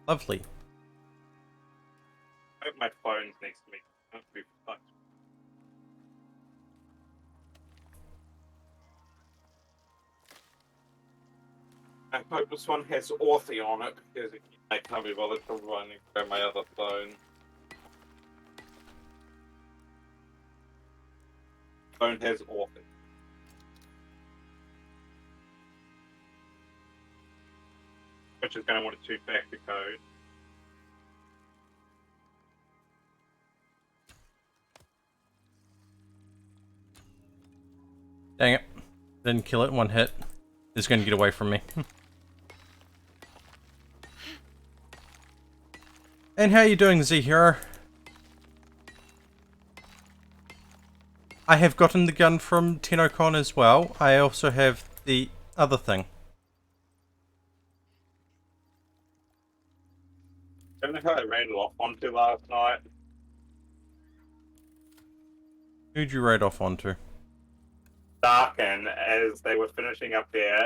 Lovely. I hope my phone's next to me. Don't be fucked. I hope this one has Authy on it because I can't be bothered to run and grab my other phone. Phone has Authy. Which is going to want a two-factor code. Dang it. Didn't kill it in one hit. It's going to get away from me. And how you doing, Z-Hero? I have gotten the gun from Tenocon as well. I also have the other thing. Don't know who I ran it off onto last night. Who'd you raid off onto? Darken as they were finishing up their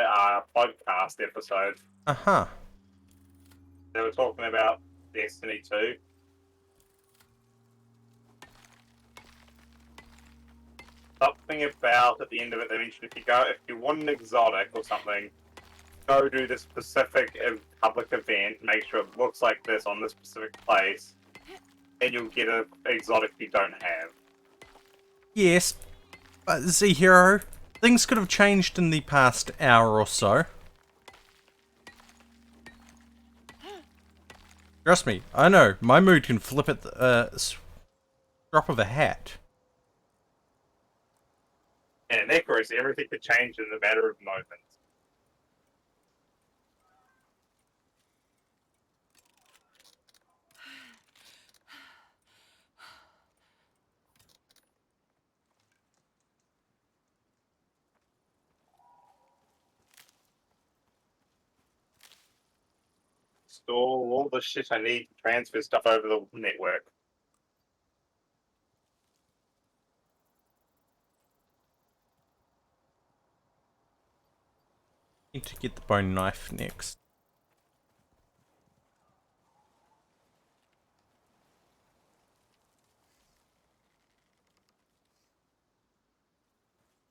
podcast episode. Uh-huh. They were talking about Destiny 2. Something about at the end of it, they mentioned if you want an exotic or something, go do this specific public event, make sure it looks like this on this specific place, and you'll get an exotic you don't have. Yes, but Z-Hero, things could have changed in the past hour or so. Trust me, I know. My mood can flip at the drop of a hat. And in Icarus, everything could change in a matter of moments. Store all the shit I need to transfer stuff over the network. Need to get the bone knife next.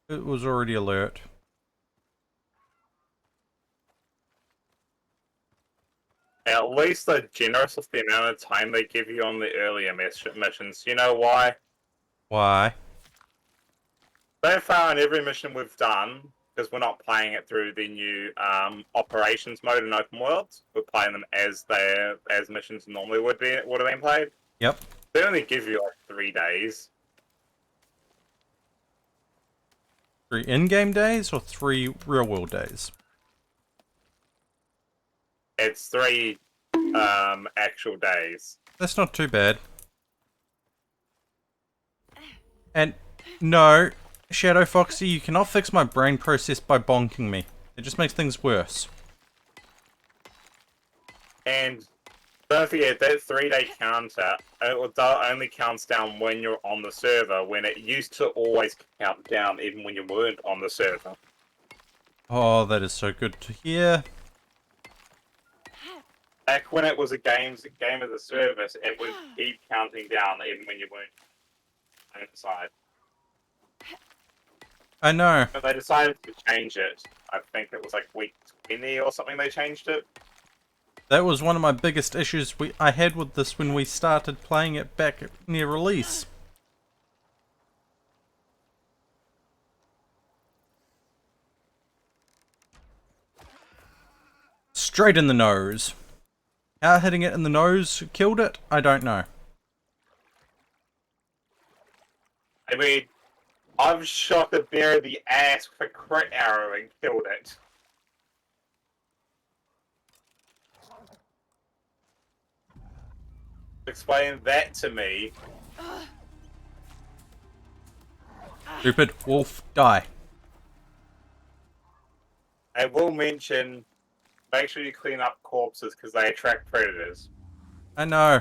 It was already alert. At least they're generous with the amount of time they give you on the earlier missions. You know why? Why? So far in every mission we've done, because we're not playing it through the new operations mode in open worlds, we're playing them as missions normally would have been played. Yep. They only give you like 3 days. 3 in-game days or 3 real-world days? It's 3 actual days. That's not too bad. And no, Shadow Foxy, you cannot fix my brain process by bonking me. It just makes things worse. And don't forget that 3-day counter only counts down when you're on the server, when it used to always count down even when you weren't on the server. Oh, that is so good to hear. Back when it was a game as a service, it would keep counting down even when you weren't inside. I know. But they decided to change it. I think it was like week 20 or something they changed it. That was one of my biggest issues I had with this when we started playing it back near release. Straight in the nose. How hitting it in the nose killed it? I don't know. I mean, I've shot the bear in the ass with a crit arrow and killed it. Explain that to me. Stupid wolf, die. I will mention, make sure you clean up corpses because they attract predators. I know.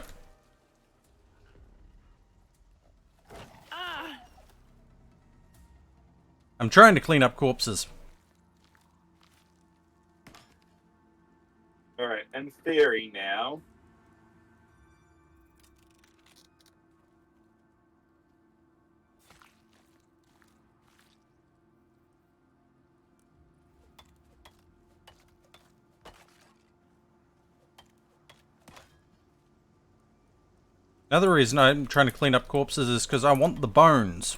I'm trying to clean up corpses. Alright, in theory now. Another reason I'm trying to clean up corpses is because I want the bones.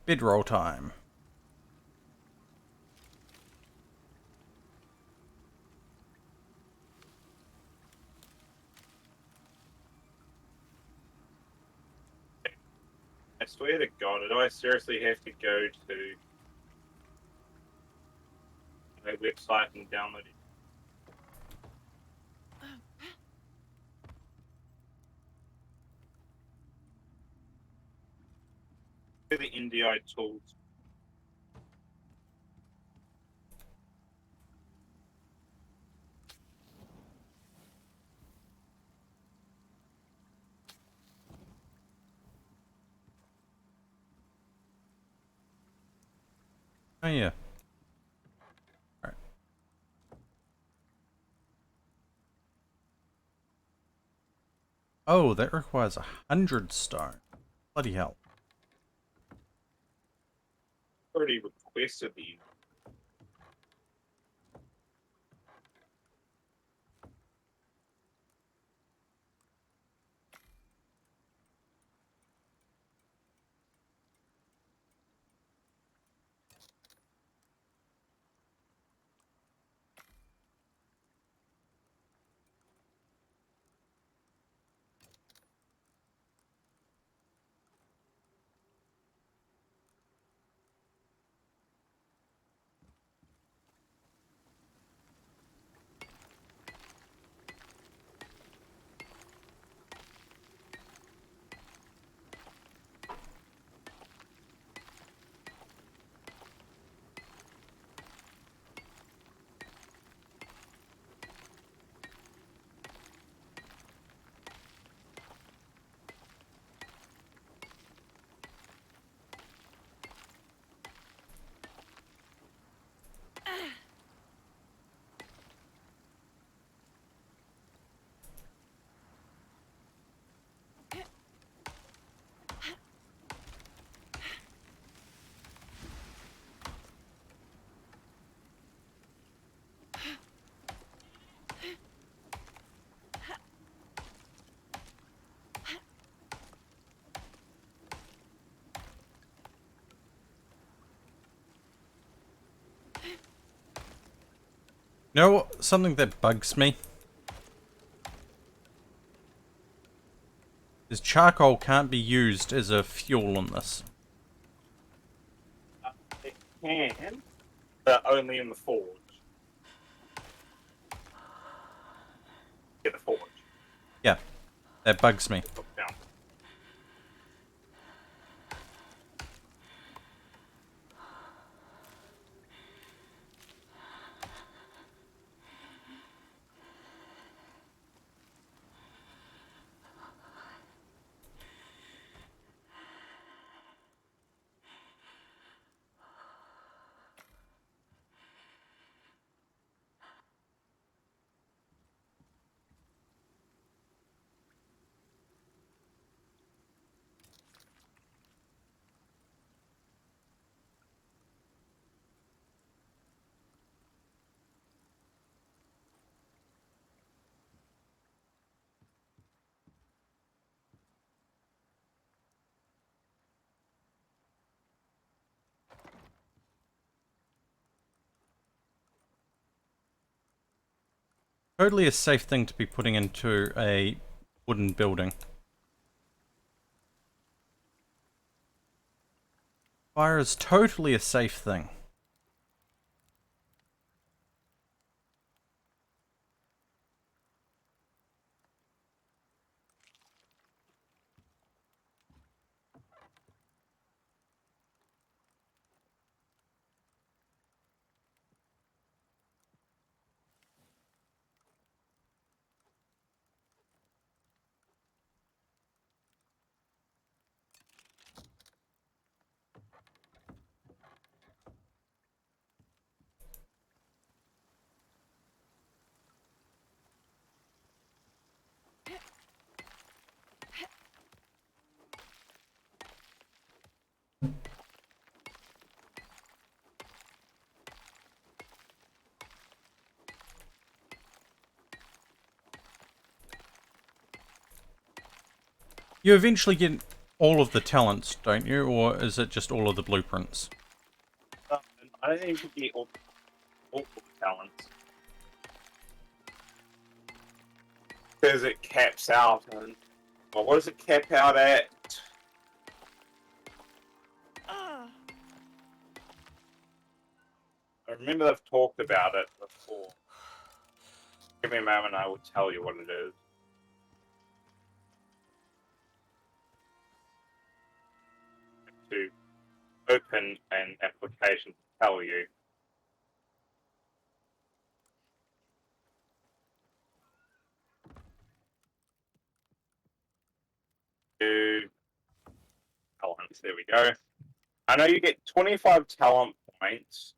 Bedroll time. I swear to God, do I seriously have to go to a website and download it? The NDI tools. Oh yeah. Alright. Oh, that requires 100 stone. Bloody hell. Already requested the. You know what? Something that bugs me is charcoal can't be used as a fuel in this. It can, but only in the forge. Yeah, the forge. Yeah, that bugs me. Look down. Totally a safe thing to be putting into a wooden building. Fire is totally a safe thing. You eventually get all of the talents, don't you? Or is it just all of the blueprints? I don't think you can get all the talents. Because it caps out and... Well, what does it cap out at? I remember they've talked about it before. Give me a moment and I will tell you what it is. To open an application to tell you. Talents, there we go. I know you get 25 talent points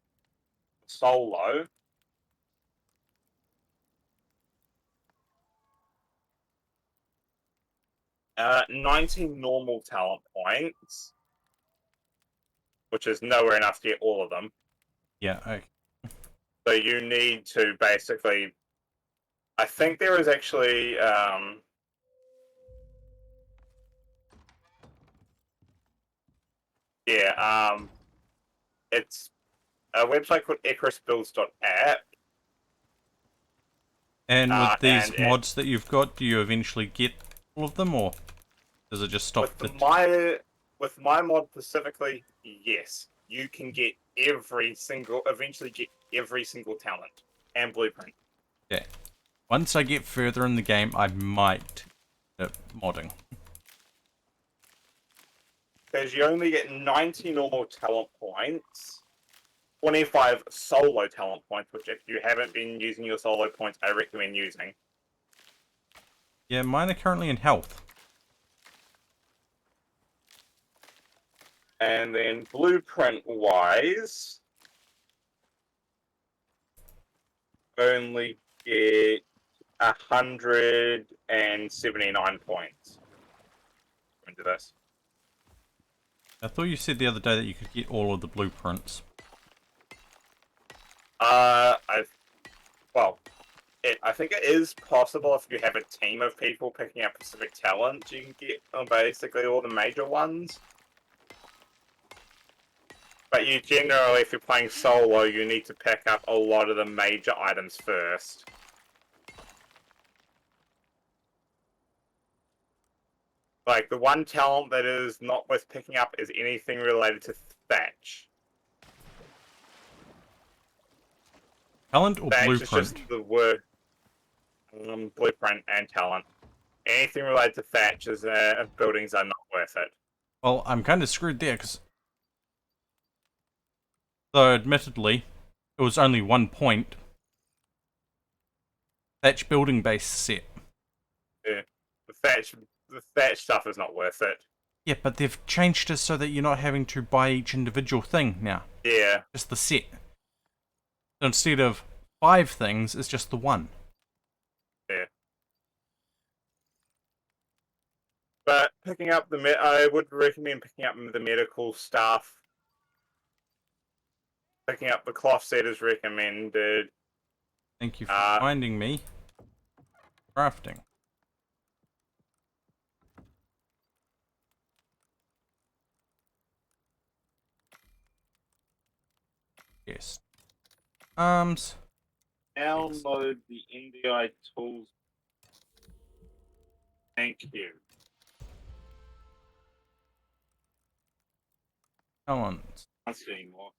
solo. 19 normal talent points, which is nowhere enough to get all of them. Yeah, okay. So you need to basically... I think there is actually... it's a website called icarusbuilds.app. And with these and mods that you've got, do you eventually get all of them, or does it just stop with my mod specifically, yes, you can get eventually get every single talent and blueprint. Yeah. Once I get further in the game, I might modding. Because you only get 90 normal talent points, 25 solo talent points, which if you haven't been using your solo points, I recommend using. Yeah, mine are currently in health. And then blueprint-wise, only get 179 points into this. I thought you said the other day that you could get all of the blueprints. I think it is possible if you have a team of people picking up specific talents, you can get basically all the major ones. But you generally, if you're playing solo, you need to pick up a lot of the major items first. Like, the one talent that is not worth picking up is anything related to Thatch. Talent or Thatch blueprint? is just the word. Blueprint and talent. Anything related to Thatch is, buildings are not worth it. Well, I'm kind of screwed there, because... Though, admittedly, it was only 1 point. Thatch building base set. Yeah. The Thatch stuff is not worth it. Yeah, but they've changed it so that you're not having to buy each individual thing now. Yeah. Just the set. So instead of 5 things, it's just the 1. Yeah. But picking up I would recommend picking up the medical stuff. Picking up the cloth set is recommended. Thank you for finding me. Crafting. Yes. Arms. Download the NDI tools. Thank you. Talents. Can't see anymore.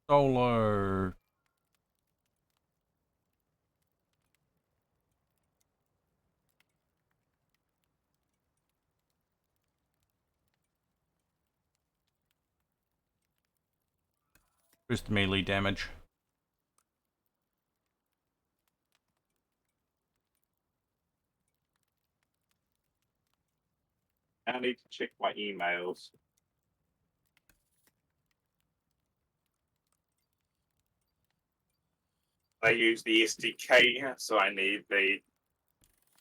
Solo. Boost melee damage. I need to check my emails. I use the SDK, so I need the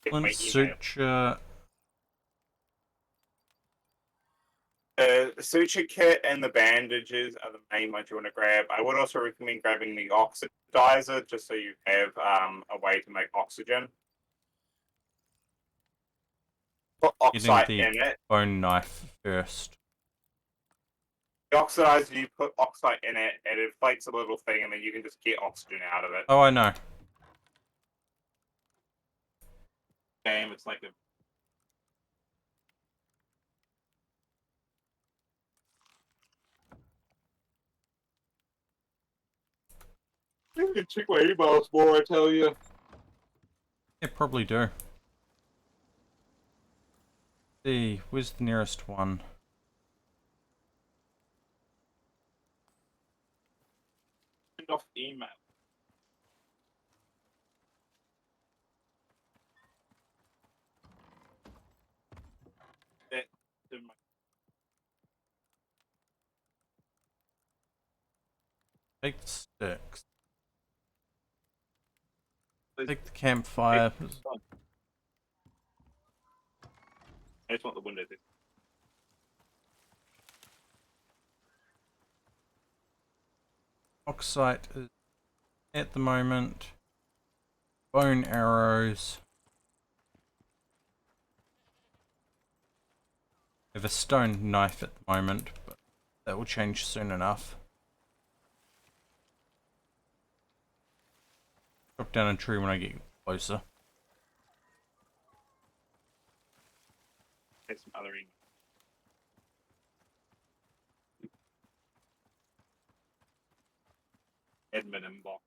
check my Flint email. suture. The suture kit and the bandages are the main ones you want to grab. I would also recommend grabbing the oxidizer, just so you have a way to make oxygen. Put oxide Getting in the it. bone knife first. The oxidizer, you put oxide in it, and it inflates a little thing, and then you can just get oxygen out of it. Oh, I know. Game, it's like a... You can check my emails more, I tell you. Yeah, probably do. See, where's the nearest one? Send off email. That to my... Take the sticks. Take the campfire. I just want the window to... Oxide is at the moment. Bone arrows. I have a stone knife at the moment, but that will change soon enough. Chop down a tree when I get closer. Get some other email. Admin inbox.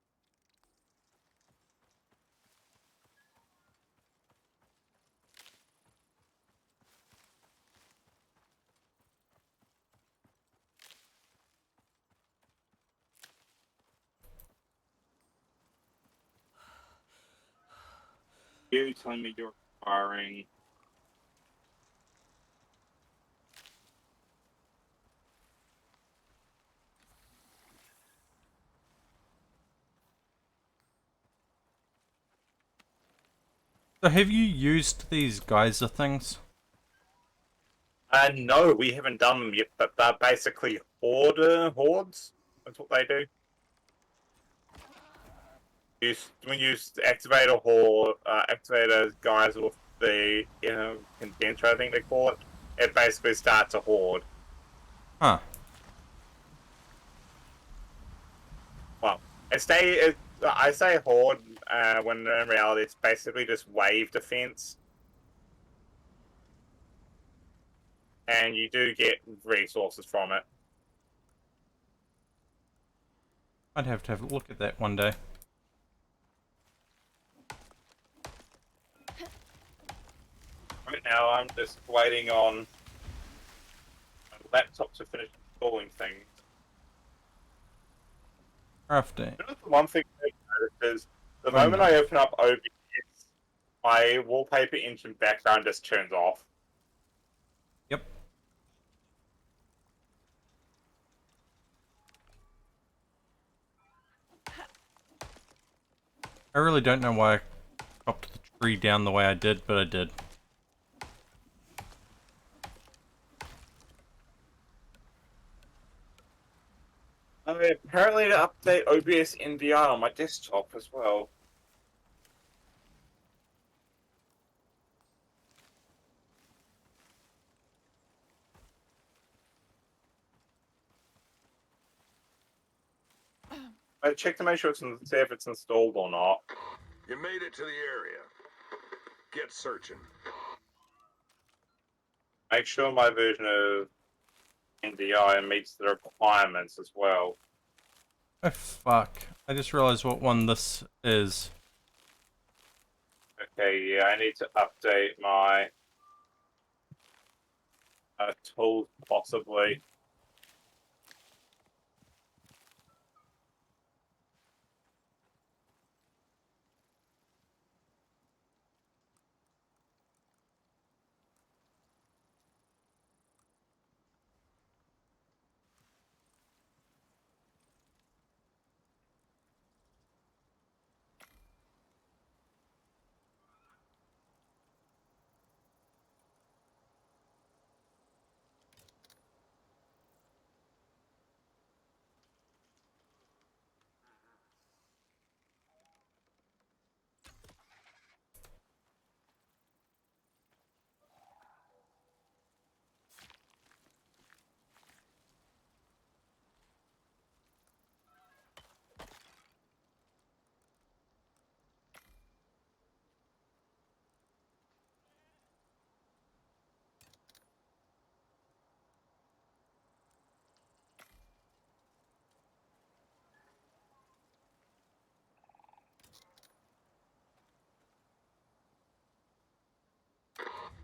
You telling me you're firing. So have you used these geyser things? No, we haven't done them yet, but they're basically hordes. That's what they do. When you activate a horde, activate a geyser with the condenser, I think they call it. it basically starts a horde. Huh. Well, I say horde when in reality it's basically just wave defense, and you do get resources from it. I'd have to have a look at that one day. Right now, I'm just waiting on my laptop to finish installing things. Crafting. You know, the one thing I noticed is the Bone moment I knife. open up OBS, my wallpaper engine background just turns off. Yep. I really don't know why I chopped the tree down the way I did, but I did. Apparently, to update OBS NDI on my desktop as well. I checked to make sure see if it's installed or not. You made it to the area. Get searching. Make sure my version of NDI meets the requirements as well. Oh fuck. I just realized what one this is. Okay, yeah, I need to update my tools possibly.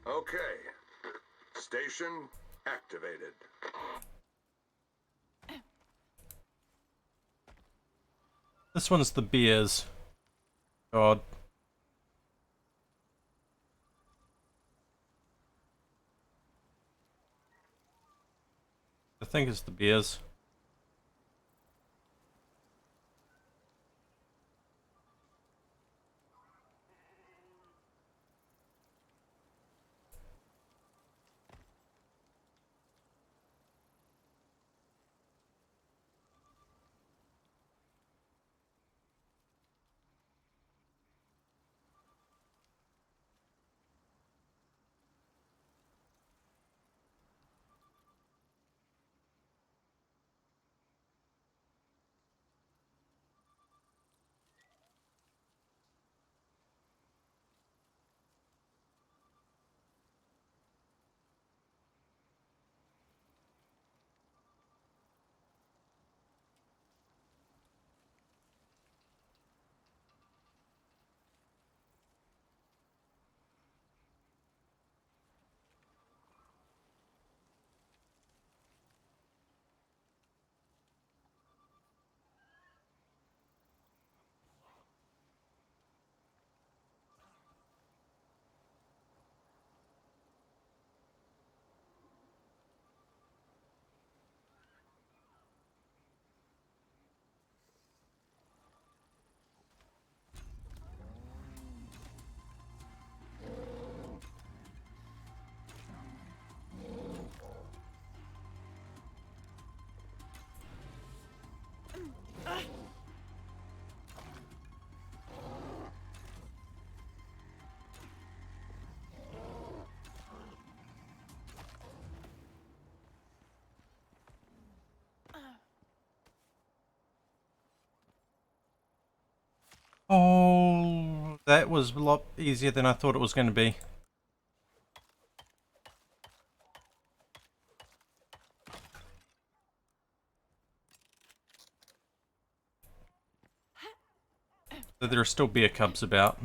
Okay. Station activated. This one's the beers. God. I think it's the beers. Oh, that was a lot easier than I thought it was going to be. So there are still bear cubs about.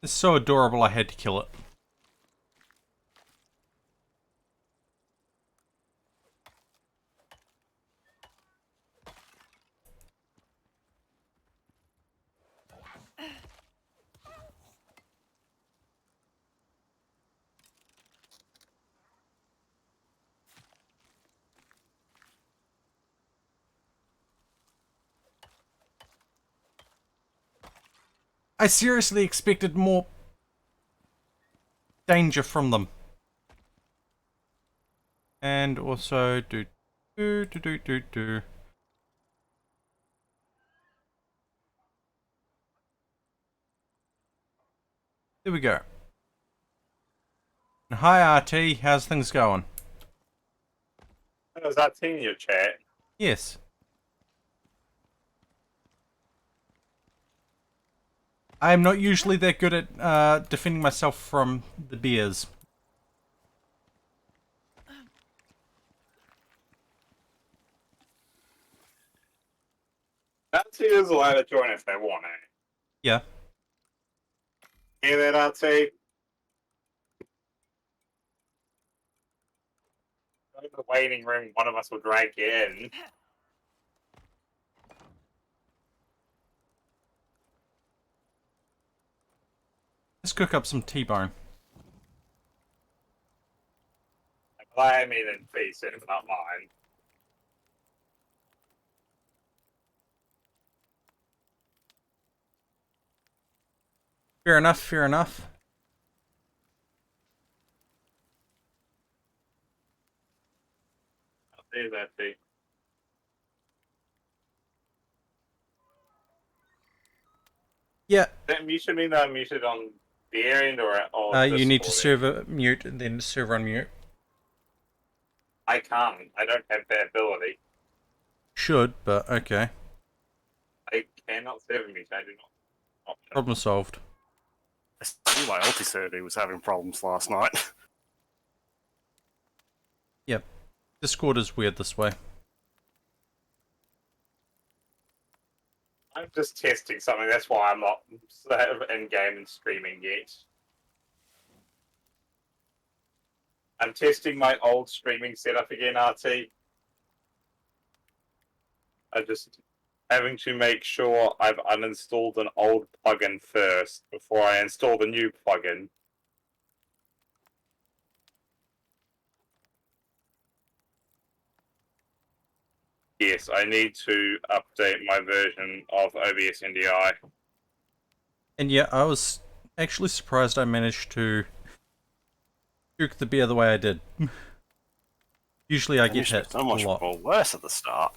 It's so adorable I had to kill it. I seriously expected more danger from them. And also do. There we go. Hi RT, how's things going? Was that in your chat? Yes. I am not usually that good at defending myself from the bears. RT is allowed to join if they want it. Yeah. Hear that, RT? Go in the waiting room, one of us will drag you in. Let's cook up some T-bone. Blame me then face it, not mine. Fair enough, fair enough. There's RT. Yeah. Is that muted mean that I'm muted on their end or You need to Discord end? server mute and then server unmute. I can't. I don't have that ability. Should, but okay. I cannot server mute. I do not. Option. Problem solved. I see my Ulti was having problems last night. Yep. Discord is weird this way. I'm just testing something. That's why I'm not in game and streaming yet. I'm testing my old streaming setup again, RT. I'm just having to make sure I've uninstalled an old plugin first before I install the new plugin. Yes, I need to update my version of OBS NDI. And yeah, I was actually surprised I managed to juke the bear the way I did. Usually I get hit so much a lot. more worse at the start.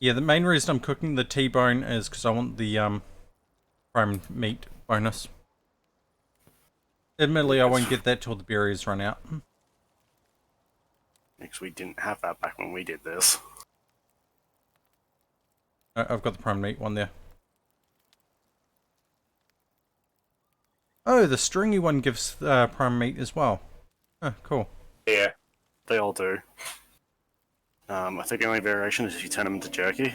Yeah, the main reason I'm cooking the T-bone is because I want the prime meat bonus. Admittedly, I won't get that till the berries run out. Because we didn't have that back when we did this. I've got the prime meat one there. Oh, the stringy one gives prime meat as well. Oh, cool. Yeah. They all do. I think the only variation is if you turn them into jerky.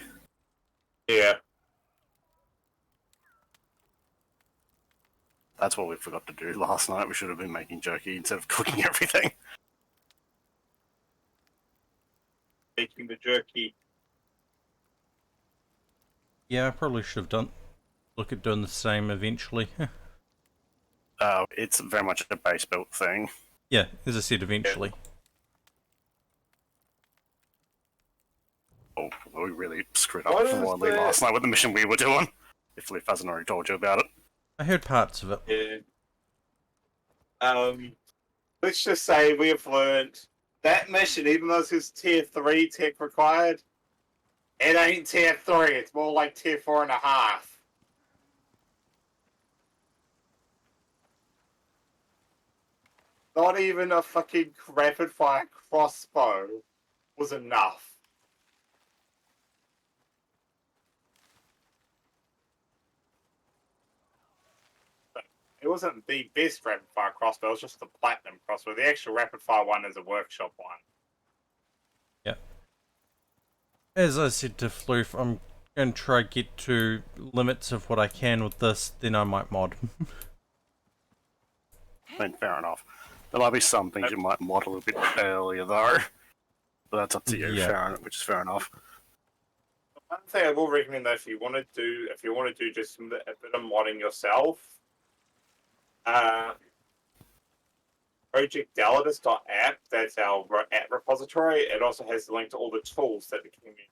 Yeah. That's what we forgot to do last night. We should have been making jerky instead of cooking everything. Making the jerky. Yeah, I probably should have look at doing the same eventually. It's very much a base built thing. Yeah, as I said, eventually. Oh, we really screwed up What is royally the- last night with the mission we were doing. If Liv hasn't already told you about it. I heard parts of it. Yeah. Let's just say we have learned that mission, even though it says tier 3 tech required, it ain't tier 3, it's more like tier 4.5. Not even a fucking rapid fire crossbow was enough. It wasn't the best rapid fire crossbow, it was just the platinum crossbow. The actual rapid fire one is a workshop one. Yeah. As I said to Floof, I'm going to try get to limits of what I can with this, then I might mod. I mean, fair enough. There might be some things you might mod a little bit earlier, though. But that's up to you, Yeah. which is fair enough. One thing I will recommend though, if you want to do just a bit of modding yourself, projectdalidus.app, that's our app repository. It also has the link to all the tools that the community.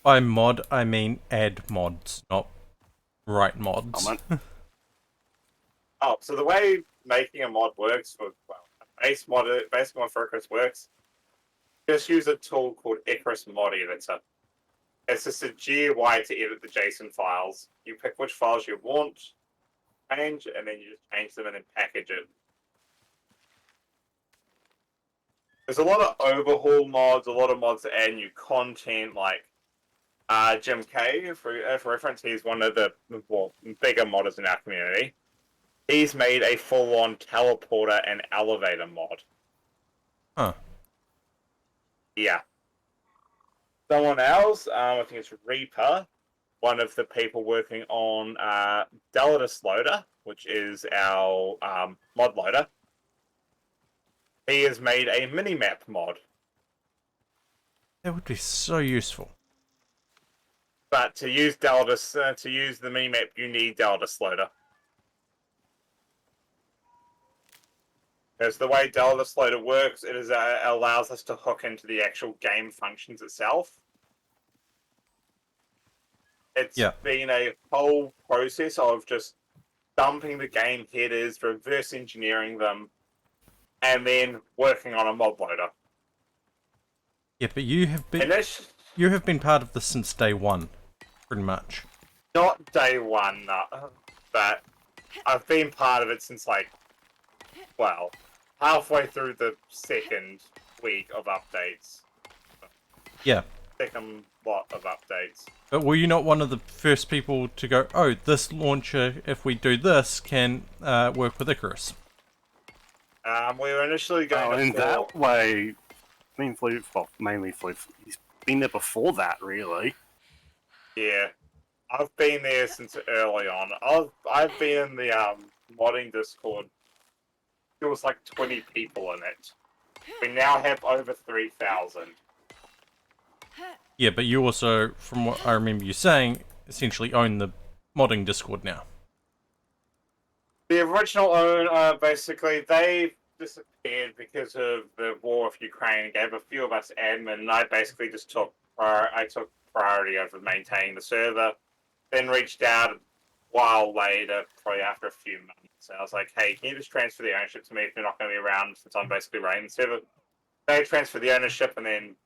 By mod, I mean add mods, not write mods. Oh, so the way making a mod works for basic mod for Icarus works, just use a tool called Icarus Mod Editor. It's just a GUI to edit the JSON files. You pick which files you want, change, and then you just change them and then package it. There's a lot of overhaul mods, a lot of mods that add new content, like Jim K, for reference, he's one of the bigger modders in our community. He's made a full-on teleporter and elevator mod. Huh. Yeah. Someone else, I think it's Reaper, one of the people working on Dalidus Loader, which is our mod loader. He has made a minimap mod. That would be so useful. But to use Dalidus, to use the minimap, you need Dalidus Loader. Because the way Dalidus Loader works, it is allows us to hook into the actual game functions itself. It's been a whole process of just dumping the game headers, reverse engineering them, and then working on a mod loader. Yeah, but you have been part of this since day one, pretty much. Not day one, but I've been part of it since halfway through the second week of updates. Yeah. Second lot of updates. But were you not one of the first people to go, oh, this launcher, if we do this, can work with Icarus? We were initially going to... in that way, I mean, mainly Floof, he's been there before that, really. Yeah. I've been there since early on. I've been in the modding Discord. There was like 20 people in it. We now have over 3,000. Yeah, but you also, from what I remember you saying, essentially own the modding Discord now. The original owner, basically, they disappeared because of the war with Ukraine and gave a few of us admin, and I basically just took priority over maintaining the server. Then reached out a while later, probably after a few months. And I was like, hey, can you just transfer the ownership to me if you're not going to be around since I'm basically running the server? They transferred the ownership and then,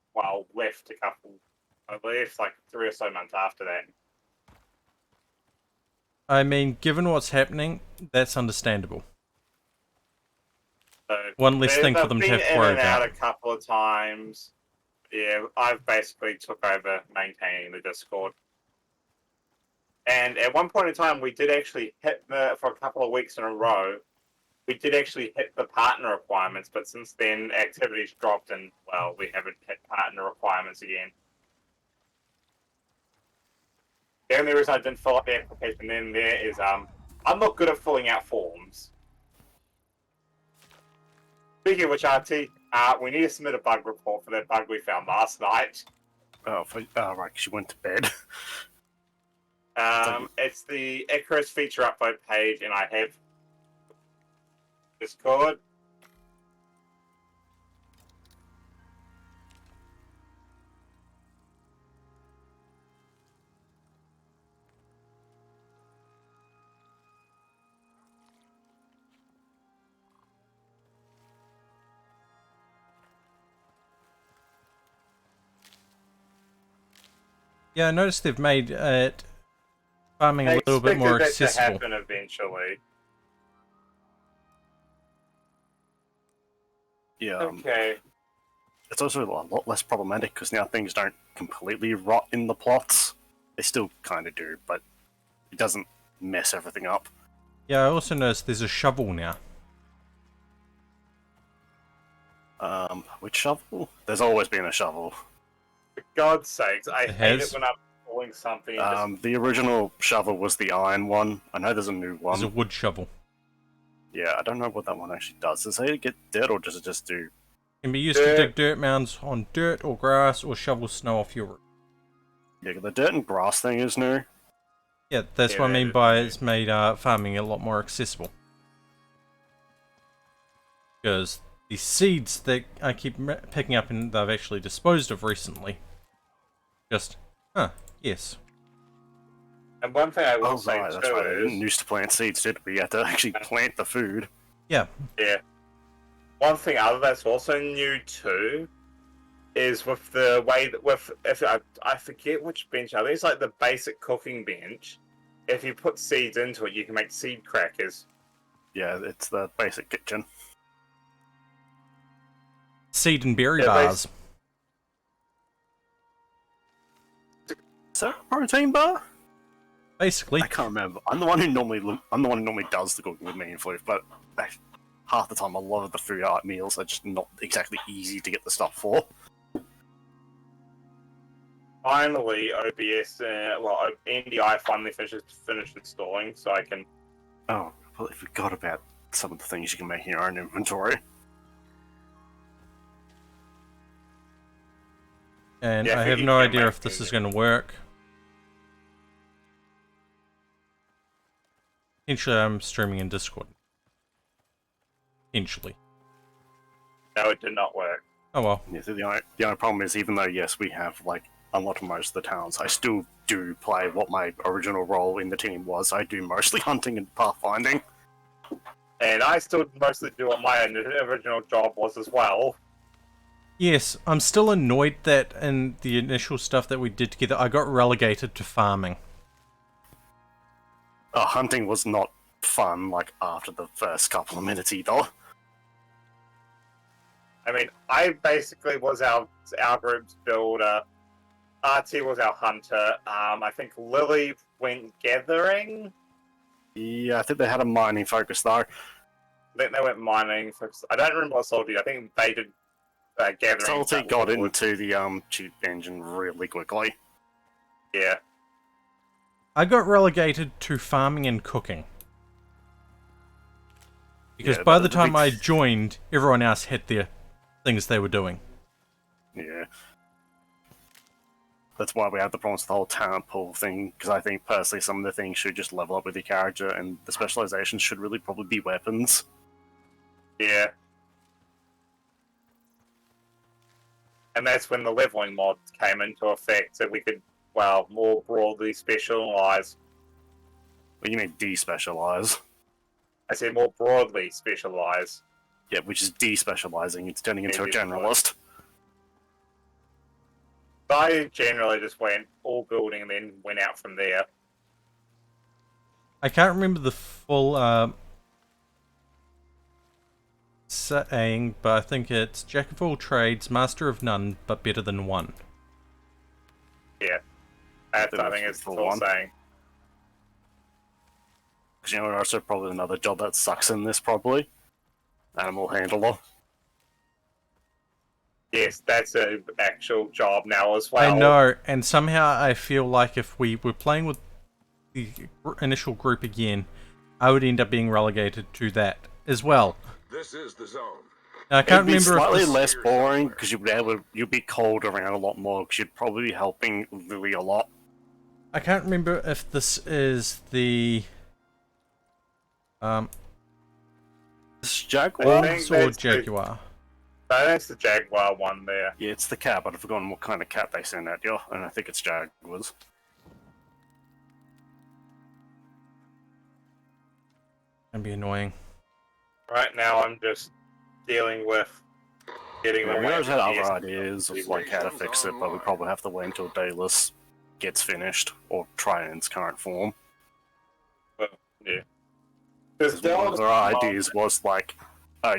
left I left like 3 or so months after that. I mean, given what's happening, that's understandable. So One less thing for them to have to worry I've been in and out about. a couple of times. Yeah, I've basically took over maintaining the Discord. And at one point in time, we did actually hit for a couple of weeks in a row, we did actually hit the partner requirements, but since then, activities dropped and, we haven't hit partner requirements again. The only reason I didn't fill out the application in there is I'm not good at filling out forms. Speaking of which, RT, we need to submit a bug report for that bug we found last night. Oh, right, because you went to bed. It's the Icarus feature upload page, and I have Discord. Yeah, I noticed they've made it farming a little bit more that accessible. to happen eventually. Yeah. Okay. It's also a lot less problematic because now things don't completely rot in the plots. They still kind of do, but it doesn't mess everything up. Yeah, I also noticed there's a shovel now. Which shovel? There's always been a shovel. For God's sakes, I It hate has? it when I'm pulling something. And The original shovel was the iron one. I know there's a new one. There's a wood shovel. Yeah, I don't know what that one actually does. Does it get dirt or does it just do... Can be used to dig dirt mounds on dirt or grass or shovel snow off your roof. Yeah, the dirt and grass thing is new. Yeah, that's Yeah, what I that mean is by new. it's made farming a lot more accessible. Because the seeds that I keep picking up and they've actually disposed of recently. Just, yes. and one thing I will Oh, say right, that's too right. We is, didn't used to plant seeds, did we? You had to actually plant the food. Yeah, yeah, one thing other that's also new too is with the way that I forget which bench. I think it's like the basic cooking bench. If you put seeds into it, you can make seed crackers. Yeah, it's the basic kitchen. seed and berry Yeah, bars. Is that a protein bar? Basically, I can't remember. I'm the one who normally does the cooking with me and Floof, but half the time a lot of the food art meals are just not exactly easy to get the stuff for. Finally, OBS, NDI finally finished installing, so I can. Oh, I completely forgot about some of the things you can make in your own inventory. and Yeah, I have you no can idea make if this things. is going to work. Potentially, I'm streaming in Discord. Potentially. No, it did not work. Oh well. Yeah, so the only problem is, even though, yes, we have, like, unlocked most of the towns, I still do play what my original role in the team was. I do mostly hunting and pathfinding. And I still mostly do what my original job was as well. Yes, I'm still annoyed that in the initial stuff that we did together, I got relegated to farming. Hunting was not fun, like, after the first couple of minutes either. I mean, I basically was our group's builder. RT was our hunter. I think Lily went gathering. Yeah, I think they had a mining focus, though. I think they went mining. I don't remember what Soul did. I think they did gathering. Salty got into the cheap engine really quickly. Yeah. I got relegated to farming and cooking. Because Yeah, by the the time big- I joined, everyone else had their things they were doing. Yeah. That's why we have the problems with the whole talent pool thing, because I think personally some of the things should just level up with your character, and the specializations should really probably be weapons. Yeah. And that's when the leveling mod came into effect, so we could, well, more broadly specialize. What do you mean despecialize? I said more broadly specialize. Yeah, which is despecializing, it's turning into a Maybe it's not. generalist. But I generally just went all building and then went out from there. I can't remember the full saying, but I think it's Jack of all trades, master of none, but better than one. Yeah. That's, think I that's think it's the the full one. saying. Because you know, also probably another job that sucks in this, probably. Animal handler. Yes, that's an actual job now as well. I know, and somehow I feel like if we were playing with the initial group again, I would end up being relegated to that as well. This is the zone. Now, I can't It'd be remember if slightly this... less boring, because you'd be called around a lot more, because you'd probably be helping Lily a lot. I can't remember if this is the It's Jaguar? I think Wolves or that's the- Jaguar. So that's the Jaguar one there. Yeah, it's the cat, but I've forgotten what kind of cat they send at you, and I think it's Jaguars. Can be annoying. Right now, I'm just dealing with getting Yeah, the we always had Wayne other PS. ideas of like how to fix it, but we probably have to wait until Daedalus gets finished, or try in its current form. Yeah. Because Because one of our ideas was like,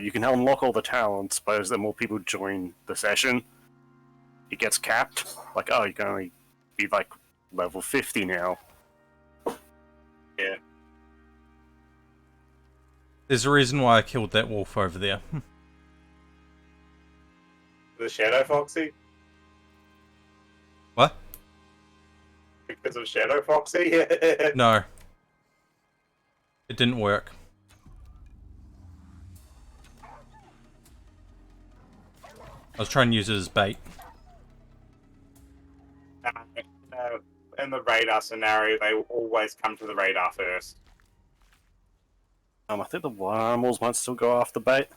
you can unlock all the talents, but as the more people join the session, it gets capped. Like, oh, you can only be like level 50 now. Yeah. There's a reason why I killed that wolf over there. The Shadow Foxy? What? Because of Shadow Foxy? No. It didn't work. I was trying to use it as bait. No, in the radar scenario, they always come to the radar first. I think the wild animals might still go after bait.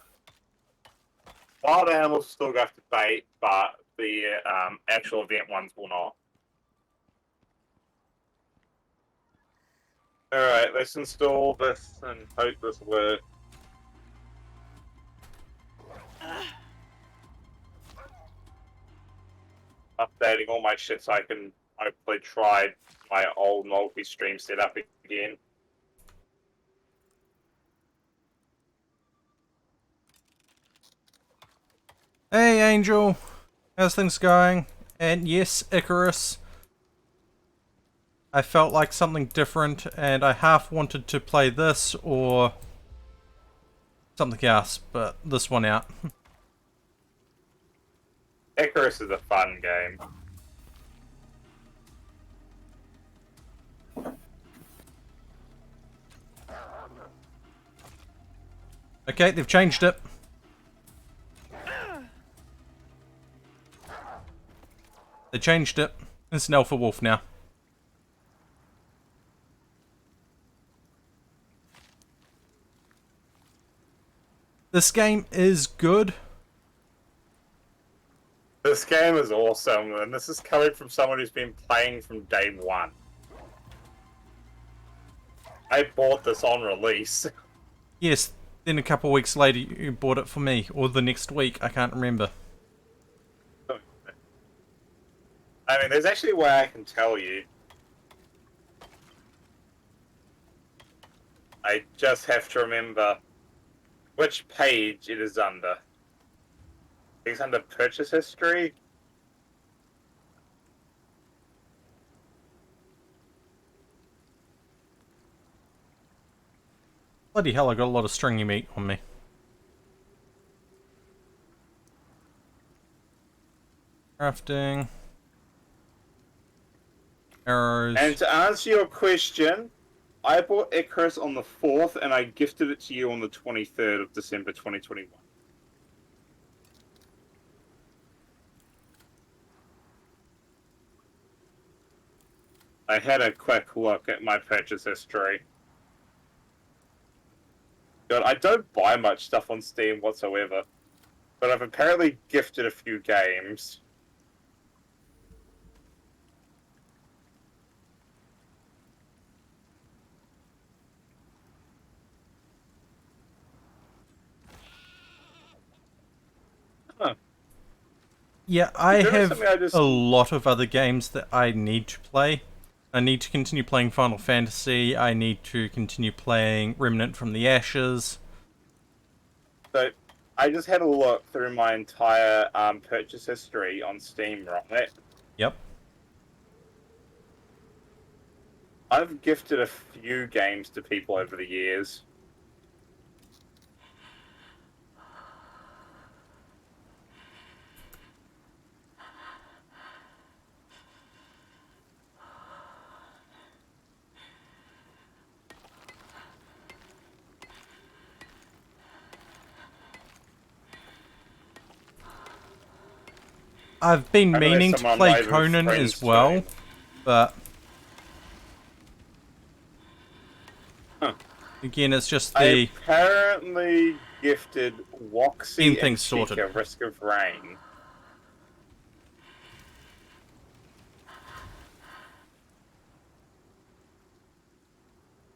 Wild animals still go after bait, but the actual event ones will not. Alright, let's install this and hope this works. Updating all my shit so I can hopefully try my old multi-stream setup again. Hey, Angel. How's things going? And yes, Icarus. I felt like something different, and I half wanted to play this or something else, but this one out. Icarus is a fun game. Okay, they've changed it. They changed it. It's an alpha wolf now. This game is good. This game is awesome, and this is coming from someone who's been playing from day one. I bought this on release. Yes, then a couple of weeks later you bought it for me, or the next week, I can't remember. I mean, there's actually a way I can tell you. I just have to remember which page it is under. It's under purchase history. Bloody hell, I got a lot of stringy meat on me. Crafting. Arrows. And to answer your question, I bought Icarus on the 4th and I gifted it to you on the 23rd of December 2021. I had a quick look at my purchase history. God, I don't buy much stuff on Steam whatsoever, but I've apparently gifted a few games. Huh. Yeah, I There is have something I just- a lot of other games that I need to play. I need to continue playing Final Fantasy. I need to continue playing Remnant from the Ashes. So, I just had a look through my entire purchase history on Steam, right? Yep. I've gifted a few games to people over the years. I've been I know meaning to someone play might have Conan friends as well, doing- but Again, it's just I the apparently gifted Woxy Getting and things sorted. Chica Risk of Rain.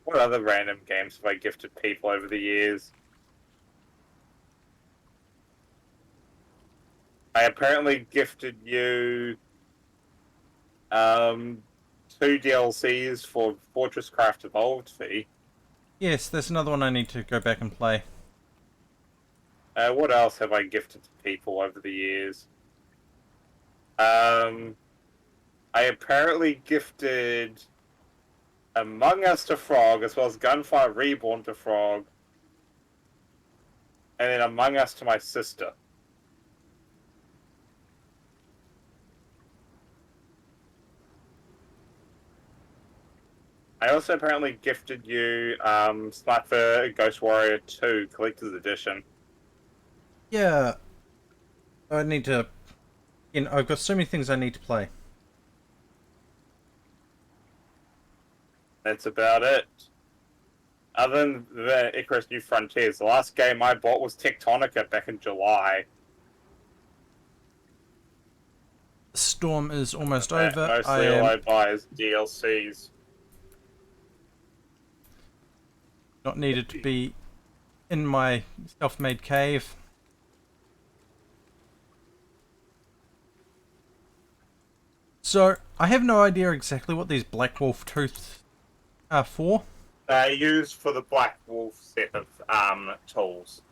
What other random games have I gifted people over the years? I apparently gifted you 2 DLCs for Fortress Craft Evolved fee. yes. There's another one I need to go back and play. What else have I gifted to people over the years? I apparently gifted Among Us to Frog, as well as Gunfire Reborn to Frog, and then Among Us to my sister. I also apparently gifted you Sniper Ghost Warrior 2 Collector's Edition. Yeah. I need to... I've got so many things I need to play. That's about it. Other than the Icarus New Frontiers, the last game I bought was Tectonica back in July. Storm is almost Yeah, over. mostly all I buy is DLCs. Not needed to be in my self-made cave. So, I have no idea exactly what these Black Wolf Tooths are for. They're used for the Black Wolf set of tools.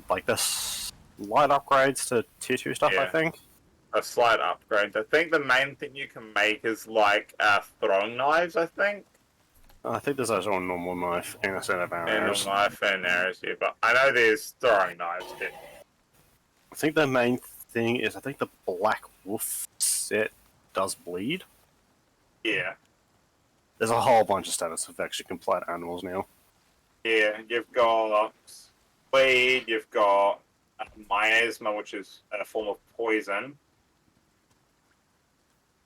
Like this light upgrades to tier 2 stuff, I Yeah. think. A slight upgrade. I think the main thing you can make is like throwing knives, I think. I think there's also a normal knife and a set of And a arrows. knife and arrows here, but I know there's throwing knives here. I think the main thing is I think the Black Wolf set does bleed. Yeah. There's a whole bunch of status effects you can apply to animals now. Yeah, you've got bleed, you've got miasma, which is a form of poison.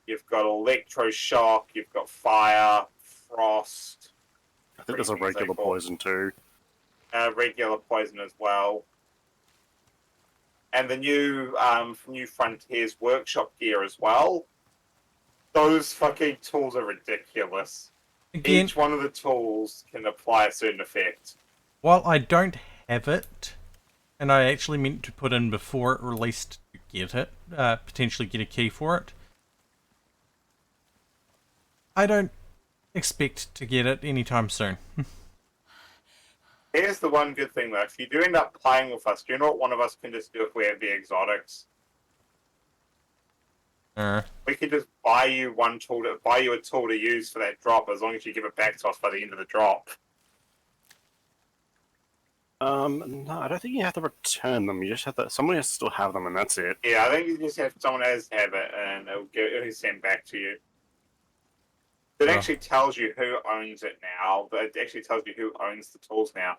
You've got electroshock, you've got fire, frost, I think there's a regular poison too. regular poison as well. And the new New Frontiers workshop gear as well. Those fucking tools are ridiculous. Again, Each one of the tools can apply a certain effect. while I don't have it, and I actually meant to put in before it released to get it, potentially get a key for it, I don't expect to get it anytime soon. Here's the one good thing though, if you do end up playing with us, do you know what one of us can just do if we have the exotics? We can just buy you a tool to use for that drop, as long as you give it back to us by the end of the drop. No, I don't think you have to return them. You just have to. Someone has to still have them, and that's it. Yeah, I think you just have someone has to have it, and it'll be sent back to you. It actually tells you who owns it now, but it actually tells you who owns the tools now.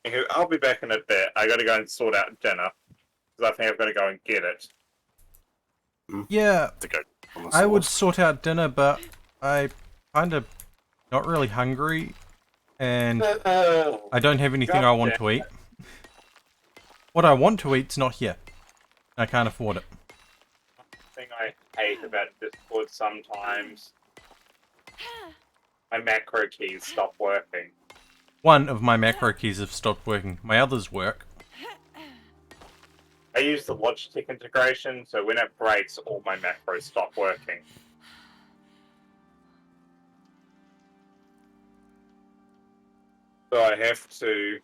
Anywho, I'll be back in a bit. I gotta go and sort out dinner, because I think I've got to go and get it. Yeah, To go on the I would source. sort out dinner, but I kind of not really hungry, and I don't have anything I want to eat. What I want to eat's not here. I can't afford it. Thing I hate about Discord sometimes. My macro keys stop working. One of my macro keys have stopped working. My others work. I use the Logitech integration, so when it breaks, all my macros stop working. So I have to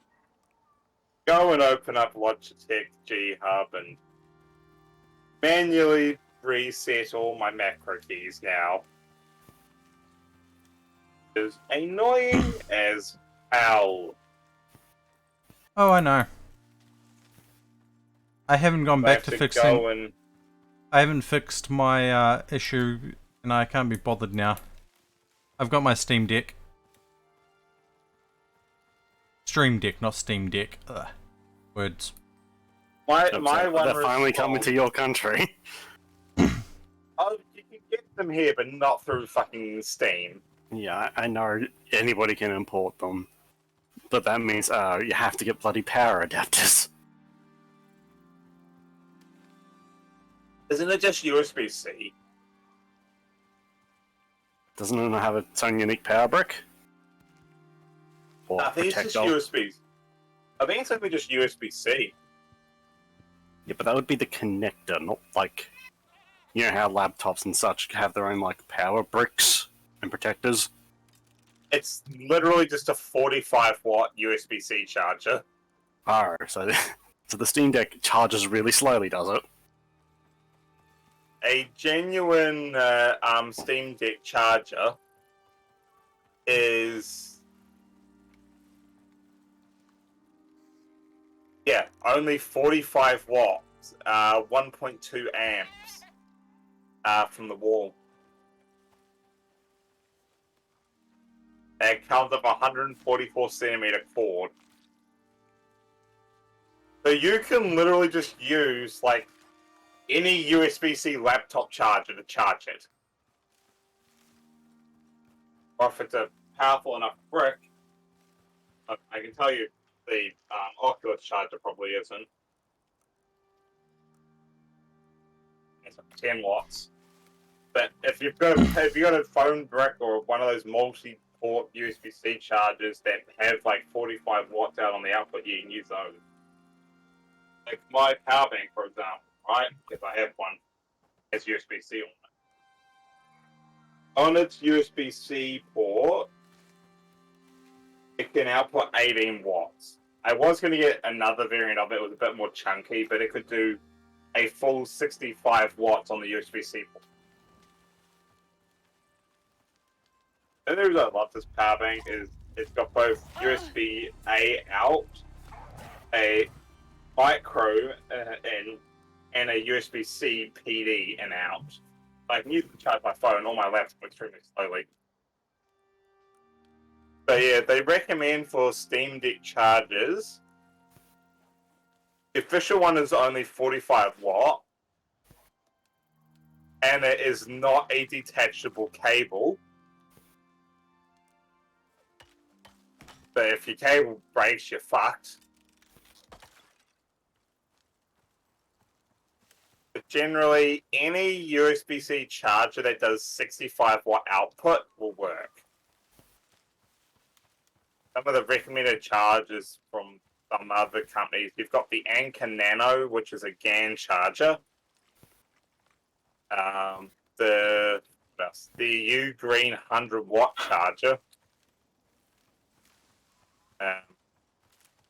go and open up Logitech G Hub and manually reset all my macro keys now. It's annoying as hell. Oh, I know. I haven't gone I back have to to fixing. go and I haven't fixed my issue, and I can't be bothered now. I've got my Steam Deck. Stream Deck, not Steam Deck. Ugh. Words. my So one they're finally coming response- to your country. Oh, you can get them here, but not through fucking Steam. Yeah, I know anybody can import them, but that means you have to get bloody power adapters. Isn't it just USB-C? Doesn't it have its own unique power brick? Or I think it's just protector? USB. I think it's simply just USB-C. Yeah, but that would be the connector, not like... You know how laptops and such have their own, like, power bricks and protectors? It's literally just a 45-watt USB-C charger. Oh, so, so the Steam Deck charges really slowly, does it? A genuine Steam Deck charger is... Yeah, only 45 watts, 1.2 amps from the wall. It comes with a 144 centimeter cord. So you can literally just use, like, any USB-C laptop charger to charge it. Or if it's a powerful enough brick, I can tell you the Oculus charger probably isn't. It's 10 watts. But if you've got a phone brick or one of those multi-port USB-C chargers that have like 45 watts out on the output, you can use those. Like my power bank, for example, right? If I have one, has USB-C on it. On its USB-C port, it can output 18 watts. I was going to get another variant of it. It was a bit more chunky, but it could do a full 65 watts on the USB-C port. The reason I love this power bank is it's got both USB-A out, a micro in, and a USB-C PD in out. I can use it to charge my phone or my laptop extremely slowly. So yeah, they recommend for Steam Deck chargers. The official one is only 45 watt, and it is not a detachable cable. So if your cable breaks, you're fucked. But generally, any USB-C charger that does 65 watt output will work. Some of the recommended chargers from some other companies, you've got the Anker Nano, which is a GAN charger. The U Green 100 watt charger.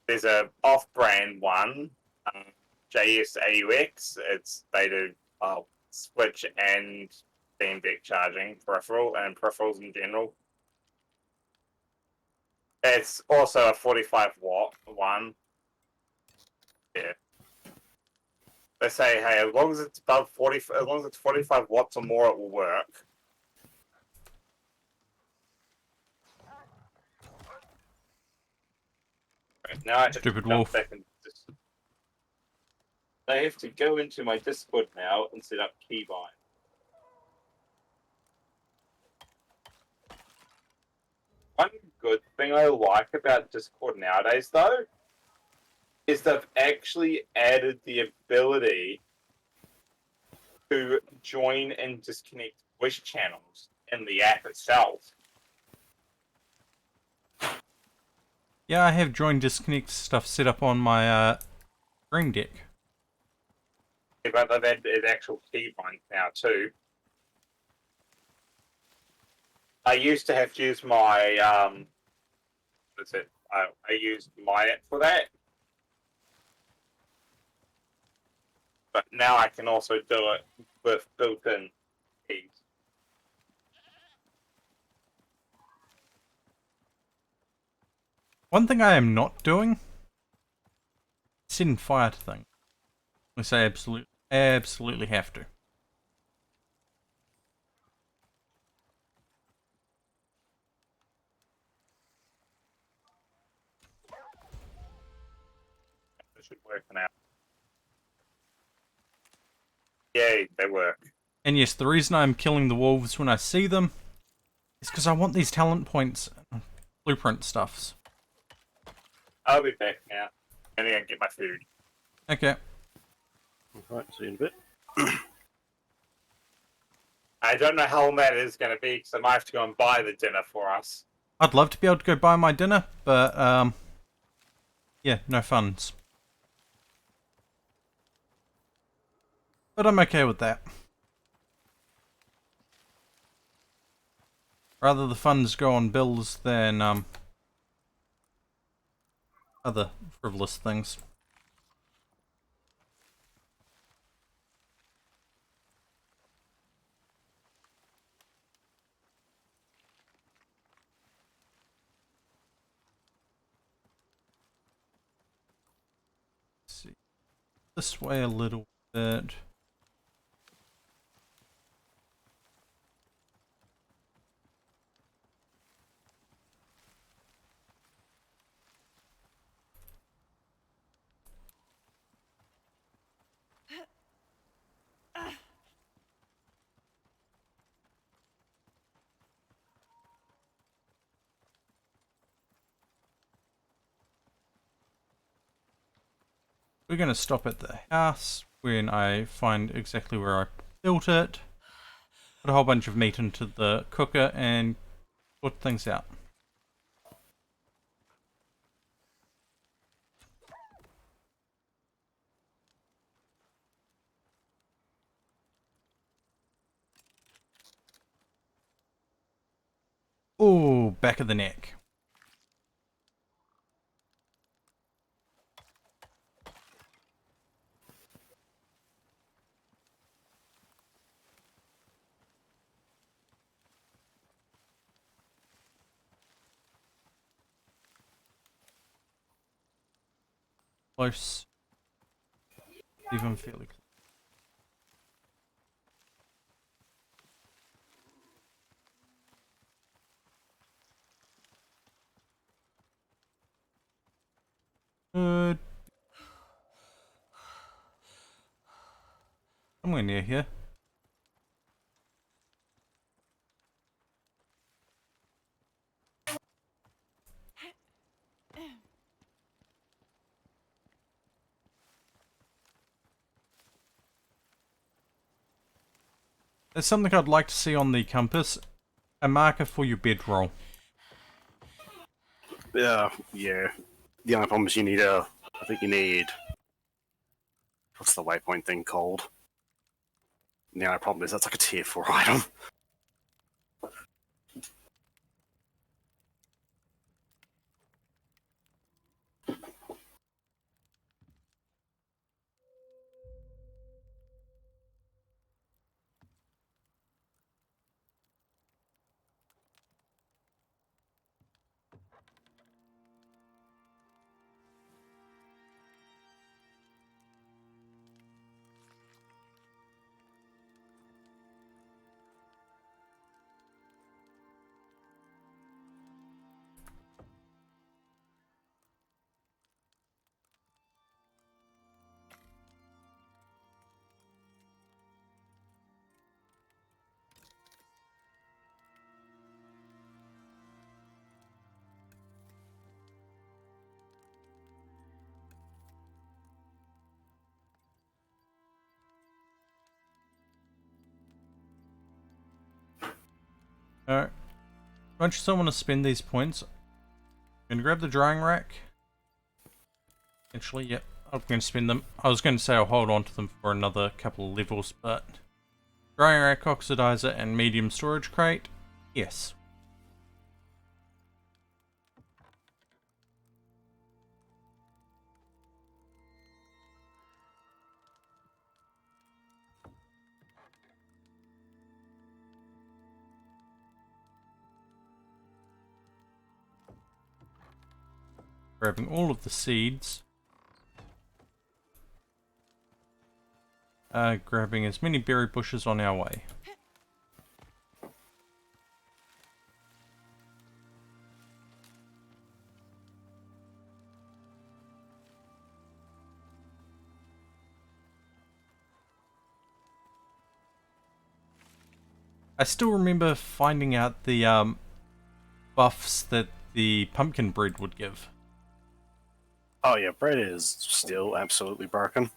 There's a off-brand one, JSAUX. They do switch and Steam Deck charging peripheral and peripherals in general. It's also a 45 watt one. Yeah. They say, hey, as long as it's above 40, as long as it's 45 watts or more, it will work. Right, now I have Stupid to wolf. jump back and I have to go into my Discord now and set up keybind. One good thing I like about Discord nowadays, though, is they've actually added the ability to join and disconnect voice channels in the app itself. Yeah, I have join disconnect stuff set up on my Green Deck. Yeah, but they've added actual keybinds now too. I used to have to use my what's it? I used my app for that, but now I can also do it with built-in keys. One thing I am not doing, setting fire to things. Unless I absolutely have to. It should work now. Yay, they work. And yes, the reason I'm killing the wolves when I see them is because I want these talent points, blueprint stuffs. I'll be back now. I'm gonna get my food. Okay. Right, see you in a bit. I don't know how long that is gonna be because I might have to go and buy the dinner for us. I'd love to be able to go buy my dinner, but, yeah, no funds. But I'm okay with that. Rather the funds go on bills than, other frivolous things. Let's see. This way a little bit. We're going to stop at the house when I find exactly where I built it. Put a whole bunch of meat into the cooker and put things out. Ooh, back of the neck. Close. Even fairly close. Good. Somewhere near here. There's something I'd like to see on the compass. A marker for your bedroll. Yeah. The only problem is you need I think you need... What's the waypoint thing called? The only problem is that's like a tier 4 item. Alright. Don't you still want to spend these points? I'm gonna grab the drying rack. Actually, yep. I'm gonna spend them. I was gonna say I'll hold on to them for another couple of levels, but... Drying rack, oxidizer, and medium storage crate? Yes. Grabbing all of the seeds. Grabbing as many berry bushes on our way. I still remember finding out the buffs that the pumpkin bread would give. Oh yeah, bread is still absolutely broken.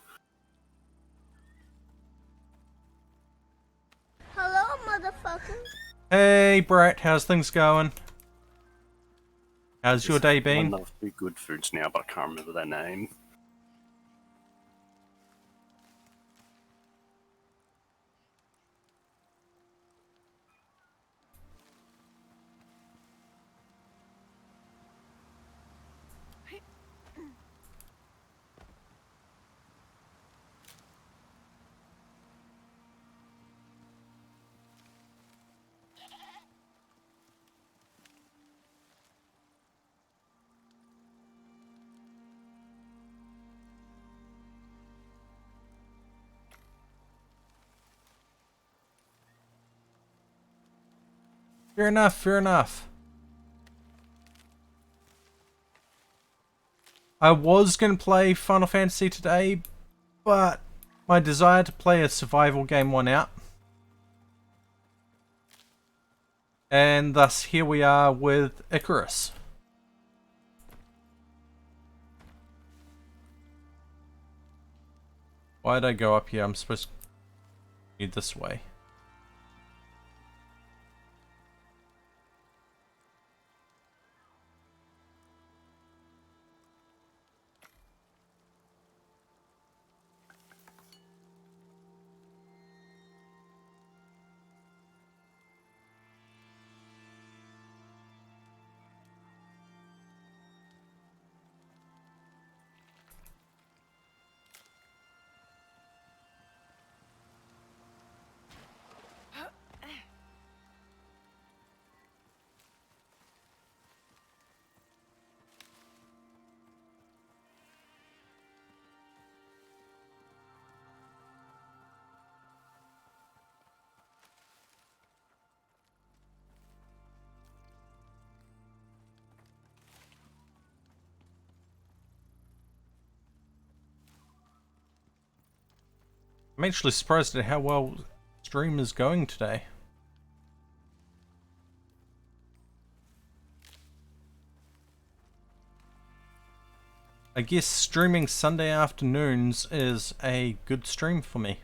Hello, motherfucker. Hey Brett, how's things going? How's your day been? One of the good foods now, but I can't remember their name. Fair enough, fair enough. I was going to play Final Fantasy today, but my desire to play a survival game won out. And thus here we are with Icarus. Why did I go up here? I'm supposed to go this way. I'm actually surprised at how well stream is going today. I guess streaming Sunday afternoons is a good stream for me.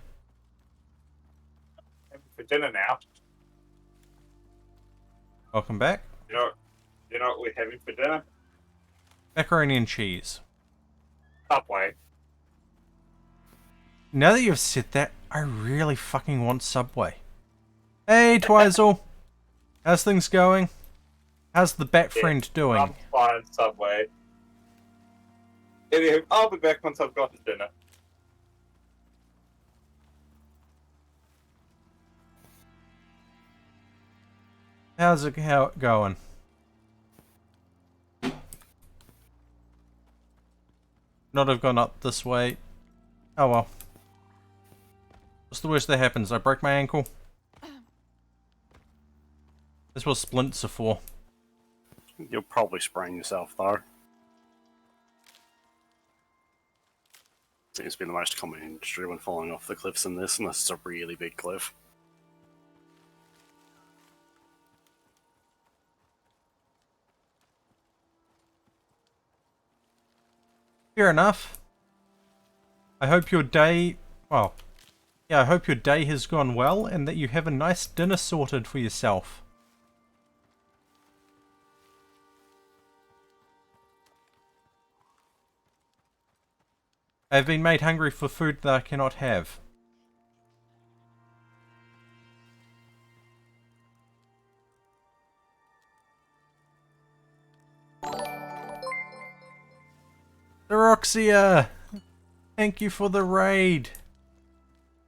For dinner now. Welcome back. You know what we're having for dinner? Macaroni and cheese. Subway. Now that you've said that, I really fucking want Subway. Hey Twizel! How's things going? How's the bat friend doing? I'm fine, Subway. Anywho, I'll be back once I've gotten dinner. How's it going? Not have gone up this way. Oh well. What's the worst that happens? I break my ankle. That's what splints are for. You'll probably sprain yourself though. Seems to be the most common injury when falling off the cliffs in this, unless it's a really big cliff. Fair enough. I hope your day... Well, yeah, I hope your day has gone well and that you have a nice dinner sorted for yourself. I have been made hungry for food that I cannot have. Roxia! Thank you for the raid.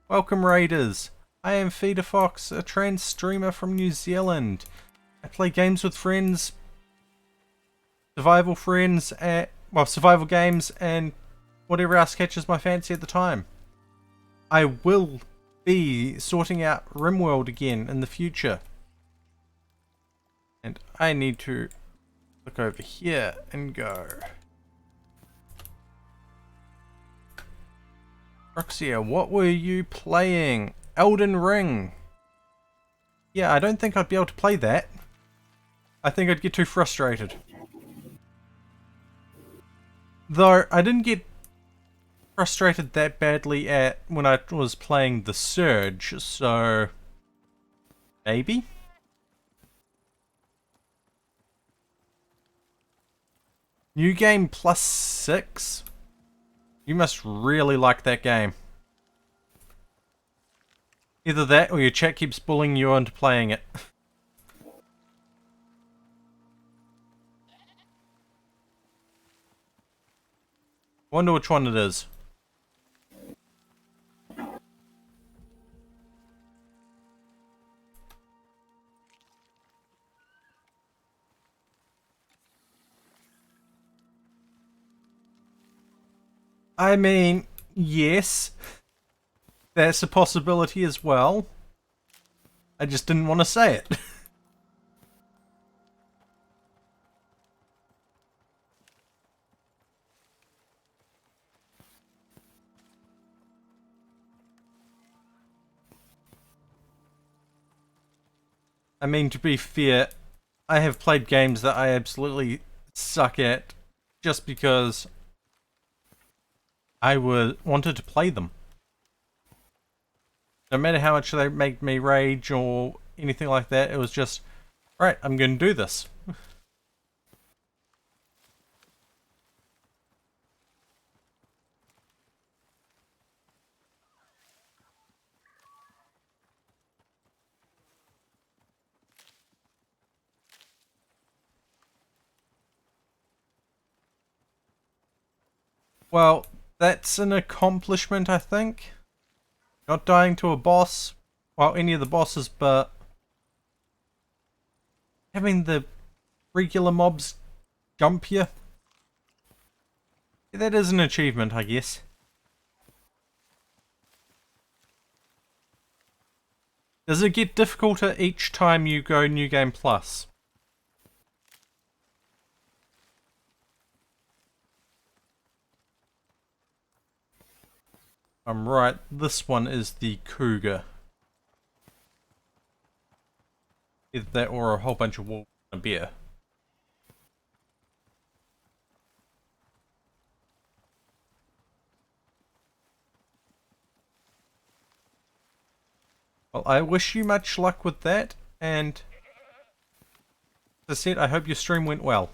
Welcome raiders. I am Feeder Fox, a trans streamer from New Zealand. I play games with friends, survival games and whatever else catches my fancy at the time. I will be sorting out RimWorld again in the future. And I need to look over here and go. Roxia, what were you playing? Elden Ring. Yeah, I don't think I'd be able to play that. I think I'd get too frustrated. Though, I didn't get frustrated that badly at when I was playing The Surge, so... maybe? New game +6? You must really like that game. Either that or your chat keeps bullying you into playing it. Wonder which one it is. I mean, yes. That's a possibility as well. I just didn't want to say it. I mean, to be fair, I have played games that I absolutely suck at just because I wanted to play them. No matter how much they made me rage or anything like that, it was just, right, I'm going to do this. Well, that's an accomplishment, I think. Not dying to a boss, well, any of the bosses, but having the regular mobs jump you. Yeah, that is an achievement, I guess. Does it get difficulter each time you go New Game Plus? I'm right, this one is the Cougar. Either that or a whole bunch of wolves and a bear. Well, I wish you much luck with that, and as I said, I hope your stream went well.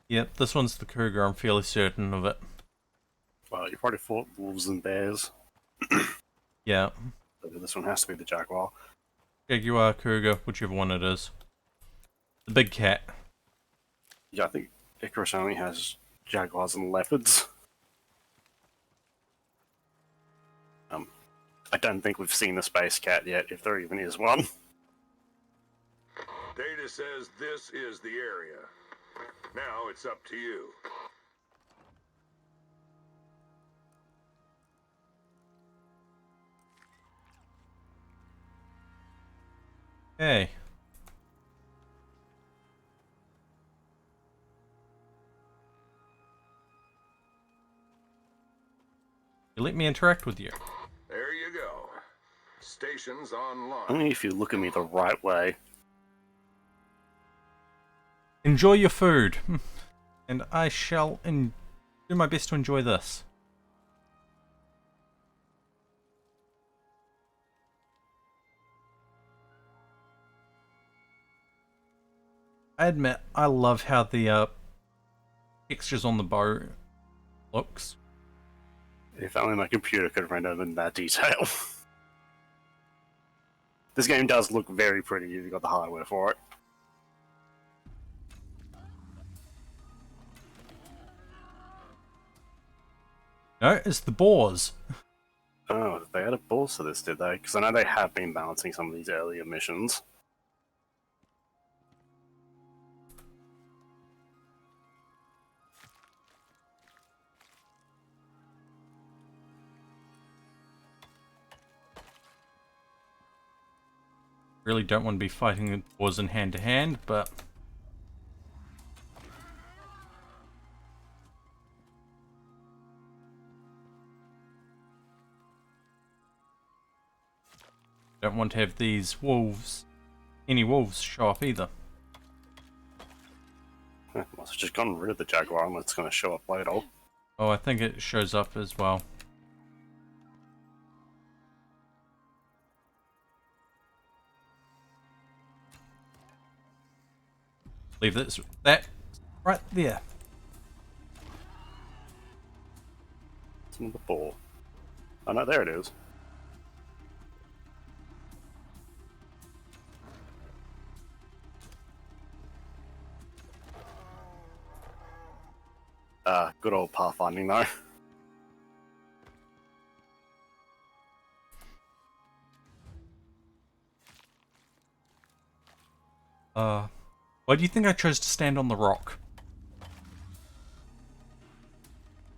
Yep, this one's the Cougar, I'm fairly certain of it. Well, you probably fought wolves and bears. Yeah. So this one has to be the jaguar. Jaguar, Cougar, whichever one it is. The big cat. Yeah, I think Icarus only has jaguars and leopards. I don't think we've seen the space cat yet, if there even is one. Data says this is the area. Now it's up to you. Hey. You let me interact with you. There you go. Stations online. Only if you look at me the right way. Enjoy your food. And I shall do my best to enjoy this. I admit, I love how the textures on the bow looks. If only my computer could render them in that detail. This game does look very pretty if you've got the hardware for it. No, it's the boars. Oh, they had a balls to this, did they? Because I know they have been balancing some of these earlier missions. Really don't want to be fighting wars in hand to hand, but don't want to have these wolves, any wolves show up either. Must have just gotten rid of the Jaguar and it's going to show up later. Oh, I think it shows up as well. Leave that right there. It's number 4. Oh no, there it is. Good old pathfinding though. Why do you think I chose to stand on the rock?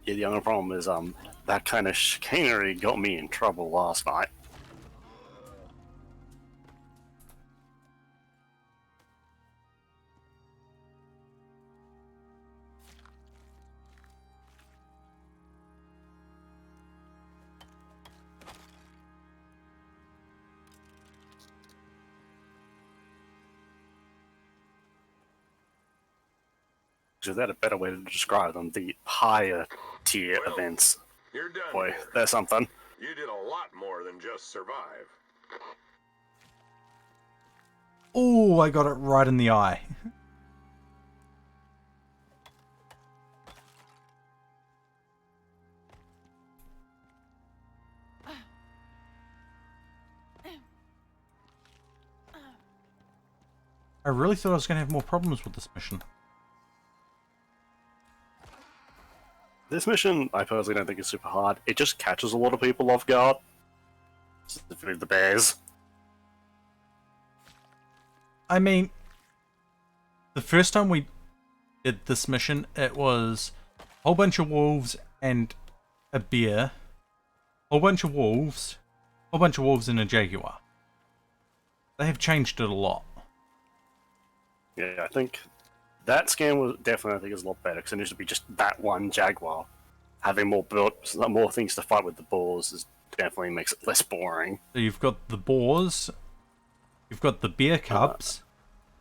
Yeah, the only problem is that kind of chicanery got me in trouble last night. Is that a better way to describe them? The higher tier Well, events. You're done Boy, here. there's something. You did a lot more than just survive. Oh, I got it right in the eye. I really thought I was going to have more problems with this mission. This mission, I personally don't think is super hard. It just catches a lot of people off guard. Specifically the bears. I mean, the first time we did this mission, it was a whole bunch of wolves and a bear. Whole bunch of wolves and a jaguar. They have changed it a lot. Yeah, I think that scan was definitely, I think, is a lot better because it used to be just that one jaguar. Having more things to fight with the boars definitely makes it less boring. So you've got the boars, you've got the bear cubs,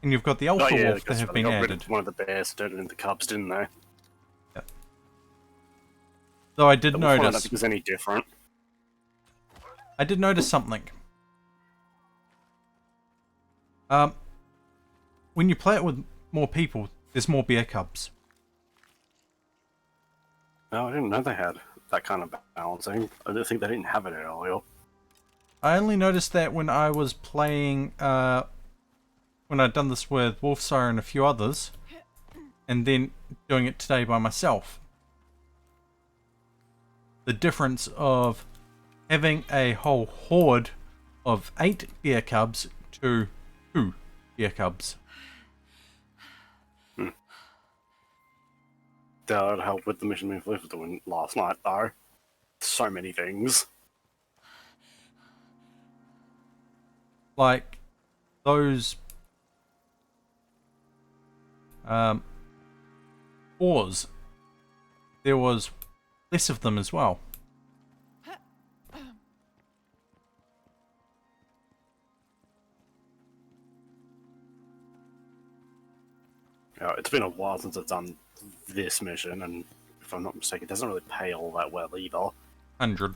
and you've got the alpha wolf that have they been got rid added. of one of the bears, turned it into cubs, didn't they? Though I did But which one I don't notice, think was any different. I did notice something. When you play it with more people, there's more bear cubs. No, I didn't know they had that kind of balancing. I didn't think they didn't have it earlier. I only noticed that when I was playing, when I'd done this with Wolfsire and a few others, and then doing it today by myself. The difference of having a whole horde of 8 bear cubs to 2 bear cubs. That would help with the mission we were doing last night, though. So many things. Like those boars, there was less of them as well. It's been a while since I've done this mission, and if I'm not mistaken, it doesn't really pay all that well either. 100.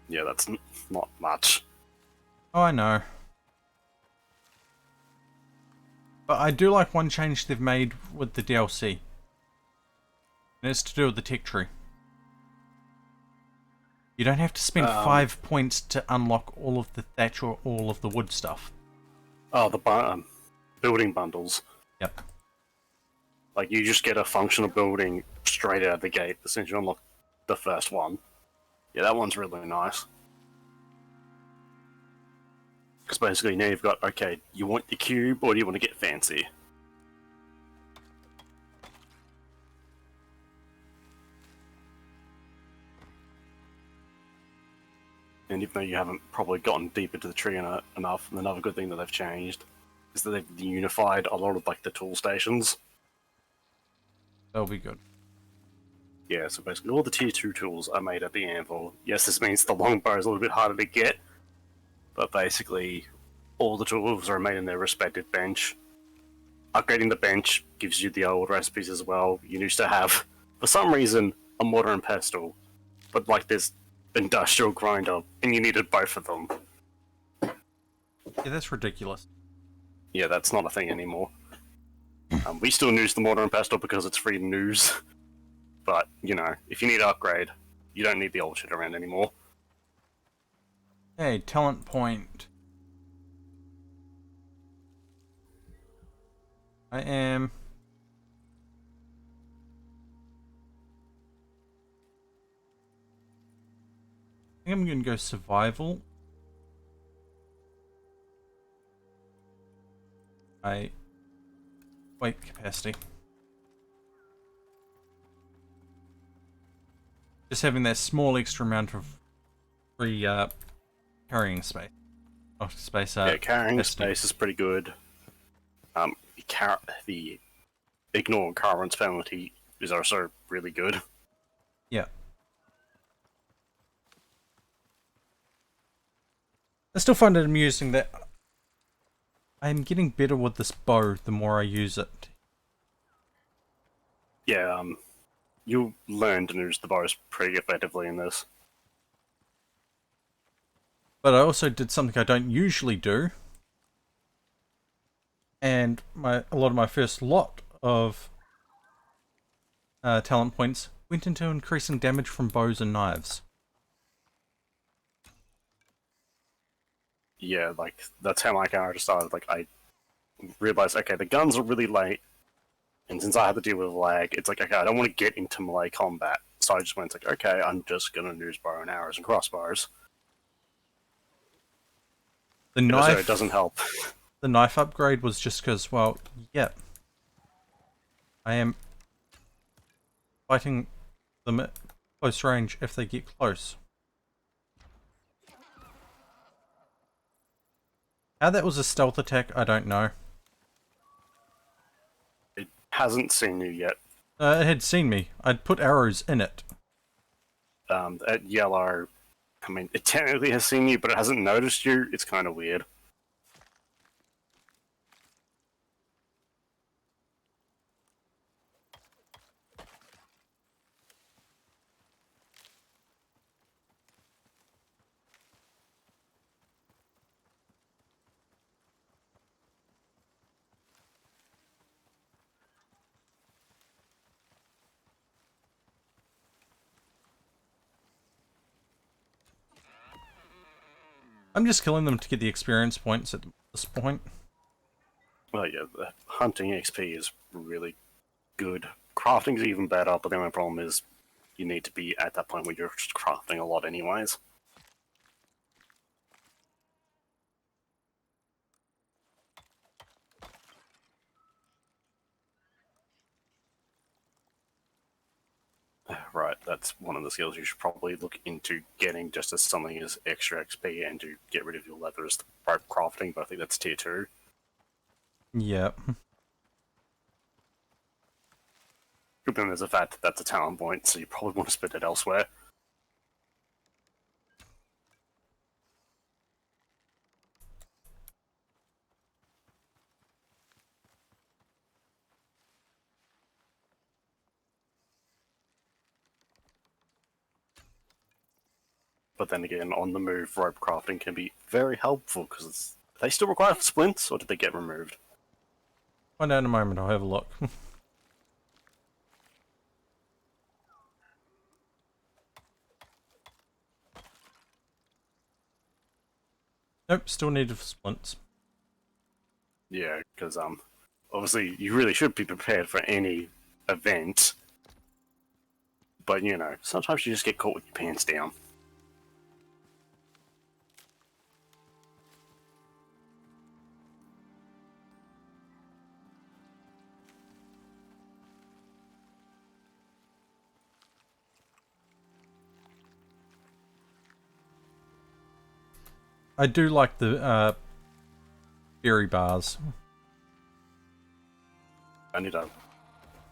Yeah, that's not much. Oh, I know. But I do like one change they've made with the DLC. And it's to do with the tech tree. You don't have to spend 5 points to unlock all of the thatch or all of the wood stuff. Oh, the building bundles. Yep. Like, you just get a functional building straight out of the gate as soon as you unlock the first one. Yeah, that one's really nice. Because basically now you've got, okay, you want the cube or do you want to get fancy? And and even though you haven't probably gotten deep into the tree enough, and another good thing that they've changed is that they've unified a lot of like the tool stations. That'll be good. Yeah, so basically all the tier 2 tools are made at the anvil. Yes, this means the longbow is a little bit harder to get, but basically all the tools are made in their respective bench. Upgrading the bench gives you the old recipes as well. You used to have, for some reason, a mortar and pestle, but like this industrial grinder, and you needed both of them. Yeah, that's ridiculous. Yeah, that's not a thing anymore. We still use the mortar and pestle because it's free to use. But, you know, if you need to upgrade, you don't need the old shit around anymore. Hey, talent point. I am... I think I'm gonna go survival. Weight capacity. Just having that small extra amount of free carrying space. Oh, space. Yeah, carrying capacity. space is pretty good. The ignore currents penalty is also really good. Yeah. I still find it amusing that I'm getting better with this bow the more I use it. Yeah, you learn to use the bows pretty effectively in this. But I also did something I don't usually do. And a lot of my first lot of talent points went into increasing damage from bows and knives. Yeah, like, that's how my character started. Like, I realized, okay, the guns are really late, and since I had to deal with lag, it's like, okay, I don't want to get into melee combat. So I just went, like, okay, I'm just gonna use bow and arrows and crossbows. The So knife it doesn't help. The knife upgrade was just because, well, yeah, I am fighting them at close range if they get close. How that was a stealth attack, I don't know. It hasn't seen you yet. It had seen me. I'd put arrows in it. At yellow, I mean, it technically has seen you, but it hasn't noticed you. It's kind of weird. I'm just killing them to get the experience points at this point. Well, yeah, the hunting XP is really good. Crafting's even better, but the only problem is you need to be at that point where you're just crafting a lot anyways. Right, that's one of the skills you should probably look into getting just as something as extra XP and to get rid of your leathers, the rope crafting, but I think that's tier 2. Yep. Good thing there's a fact that that's a talent point, so you probably want to spend it elsewhere. But then again, on the move, rope crafting can be very helpful because they still require splints, or did they get removed? Find out in a moment, I'll have a look. Nope, still need splints. Yeah, because obviously you really should be prepared for any event. But you know, sometimes you just get caught with your pants down. I do like the berry bars. I need to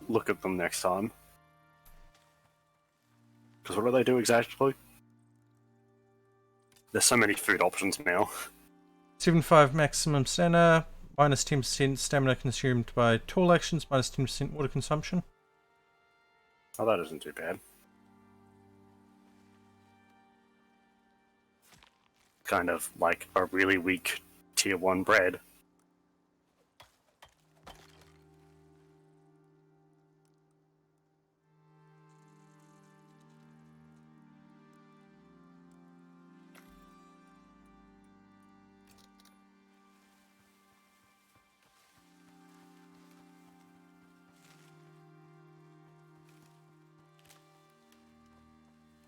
look at them next time. Because what do they do exactly? There's so many food options now. 75 maximum stamina, minus 10% stamina consumed by tool actions, minus 10% water consumption. Oh, that isn't too bad. Kind of like a really weak tier 1 bread.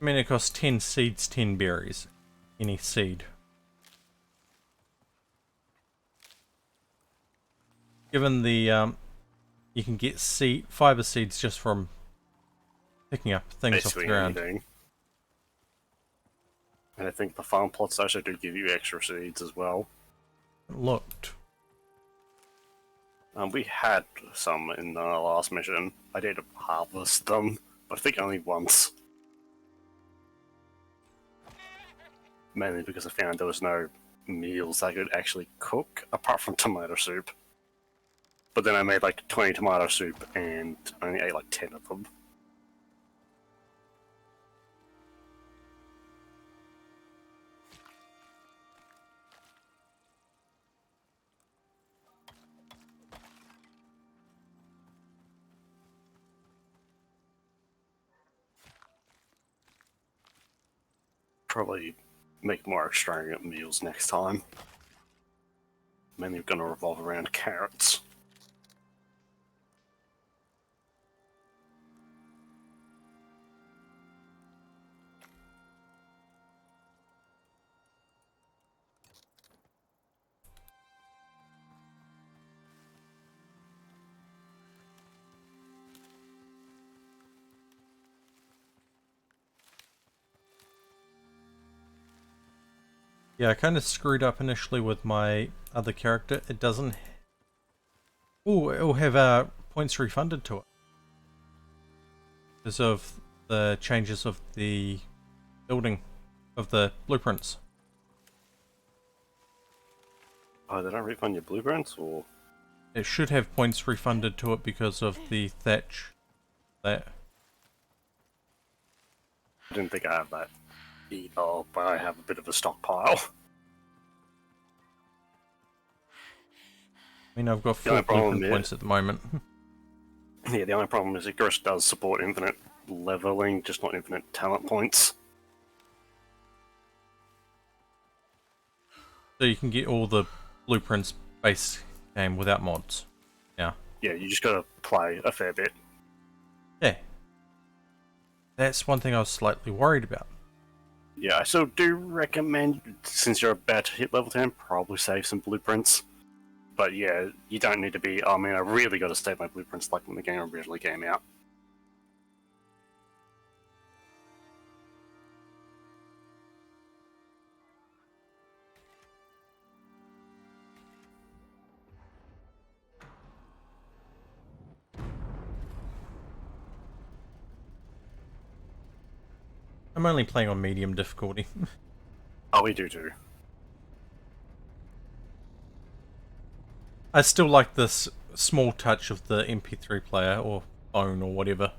I mean, it costs 10 seeds, 10 berries. Any seed. Given the, you can get fiber seeds just from picking up things Basically off the ground. anything. And I think the farm plots actually do give you extra seeds as well. It looked. We had some in the last mission. I did harvest them, but I think only once. Mainly because I found there was no meals I could actually cook, apart from tomato soup. But then I made like 20 tomato soup and only ate like 10 of them. Probably make more extravagant meals next time. Mainly gonna revolve around carrots. Yeah, I kind of screwed up initially with my other character. It doesn't... Oh, it'll have points refunded to it. Because of the changes of the building, of the blueprints. Oh, they don't refund your blueprints, or...? It should have points refunded to it because of the thatch. That. I didn't think I have that either, but I have a bit of a stockpile. I mean, I've got The only 4 problem blueprint is- points at the moment. Yeah, the only problem is Icarus does support infinite leveling, just not infinite talent points. So you can get all the blueprints base game without mods. Yeah. Yeah, you just gotta play a fair bit. Yeah. That's one thing I was slightly worried about. Yeah, I still do recommend, since you're about to hit level 10, probably save some blueprints. But yeah, you don't need to be, oh man, I really gotta save my blueprints like when the game originally came out. I'm only playing on medium difficulty. Oh, we do too. I still like this small touch of the MP3 player or phone or whatever.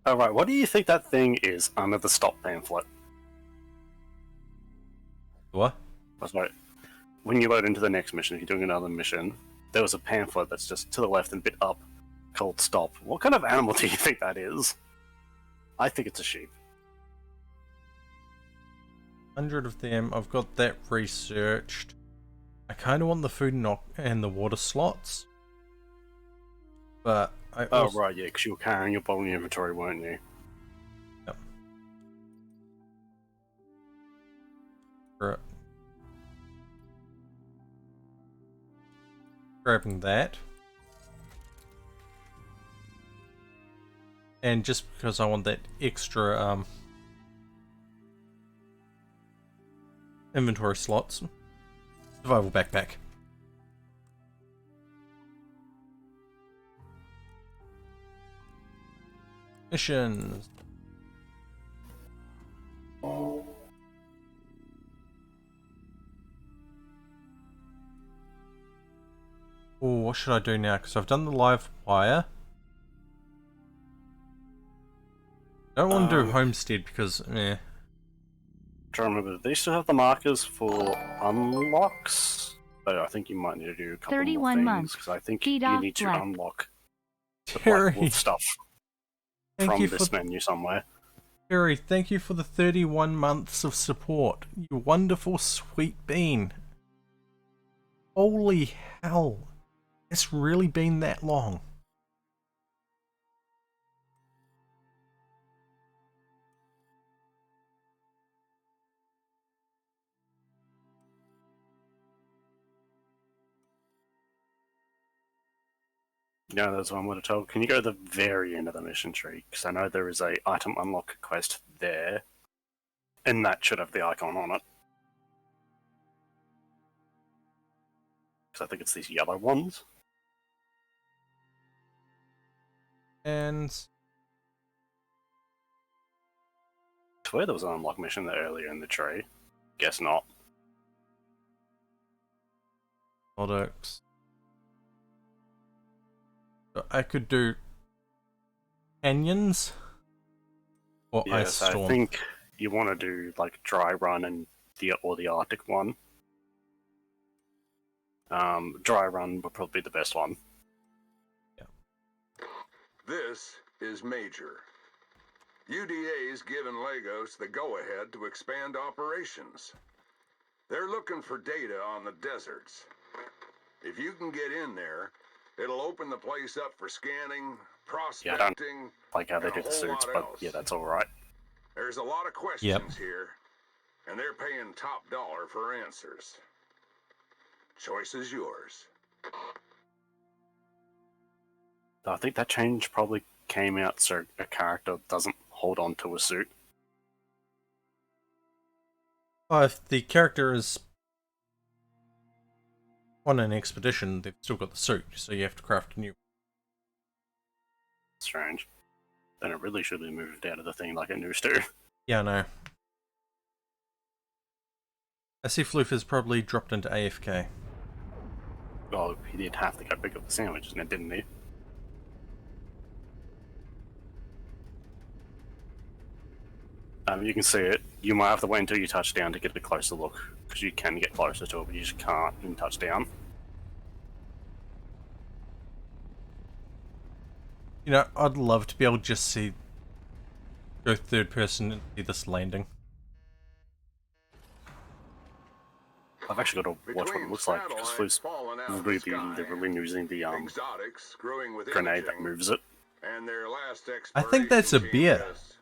Alright, what do you think that thing is under the stop pamphlet? What? That's right. When you load into the next mission, if you're doing another mission, there was a pamphlet that's just to the left and a bit up called stop. What kind of animal do you think that is? I think it's a sheep. 100 of them. I've got that researched. I kind of want the food and the water slots. But I Oh, also... right, yeah, because you were carrying your bottle in your inventory, weren't you? Yep. Right. Grabbing that. And just because I want that extra inventory slots. Survival backpack. Missions. Oh, what should I do now? Because I've done the live wire. I don't want to do homestead because, eh. Trying to remember, they still have the markers for unlocks, but I think you might need to do a couple more 31 things months. because I think Feed you off need to black. unlock the Terry, Black Wolf stuff thank from you this for menu somewhere. Terry, thank you for the 31 months of support. You wonderful sweet bean. Holy hell. It's really been that long. Yeah, that's what I'm going to tell. Can you go to the very end of the mission tree? Because I know there is a item unlock quest there, and that should have the icon on it. Because I think it's these yellow ones. And I swear there was an unlock mission there earlier in the tree. Guess not. products. So I could do canyons or ice Yes, I storm. think you want to do like dry run and the Arctic one. Dry run would probably be the best one. This is Major. UDA's given Lagos the go-ahead to expand operations. They're looking for data on the deserts. If you can get in there, it'll open the place up for scanning, Yeah, I don't prospecting, like how they and do a the whole suits, lot but else. yeah, that's alright. There's a lot of questions here, and they're paying top dollar for answers. Choice is yours. I think that change probably came out so a character doesn't hold on to a suit. Oh, if the character is on an expedition, they've still got the suit, so you have to craft a new. Strange. Then it really should be moved out of the thing like it used to. Yeah, I know. I see Floof has probably dropped into AFK. Oh, he did have to go pick up the sandwiches, didn't he? You can see it. You might have to wait until you touch down to get a closer look, because you can get closer to it, but you just can't in touchdown. You know, I'd love to be able to just see, go third person and see this landing. I've actually got to watch what it looks like, because Flu's literally using the exotics growing with grenade that imaging, moves it. and their last I think that's a exploration team beer. is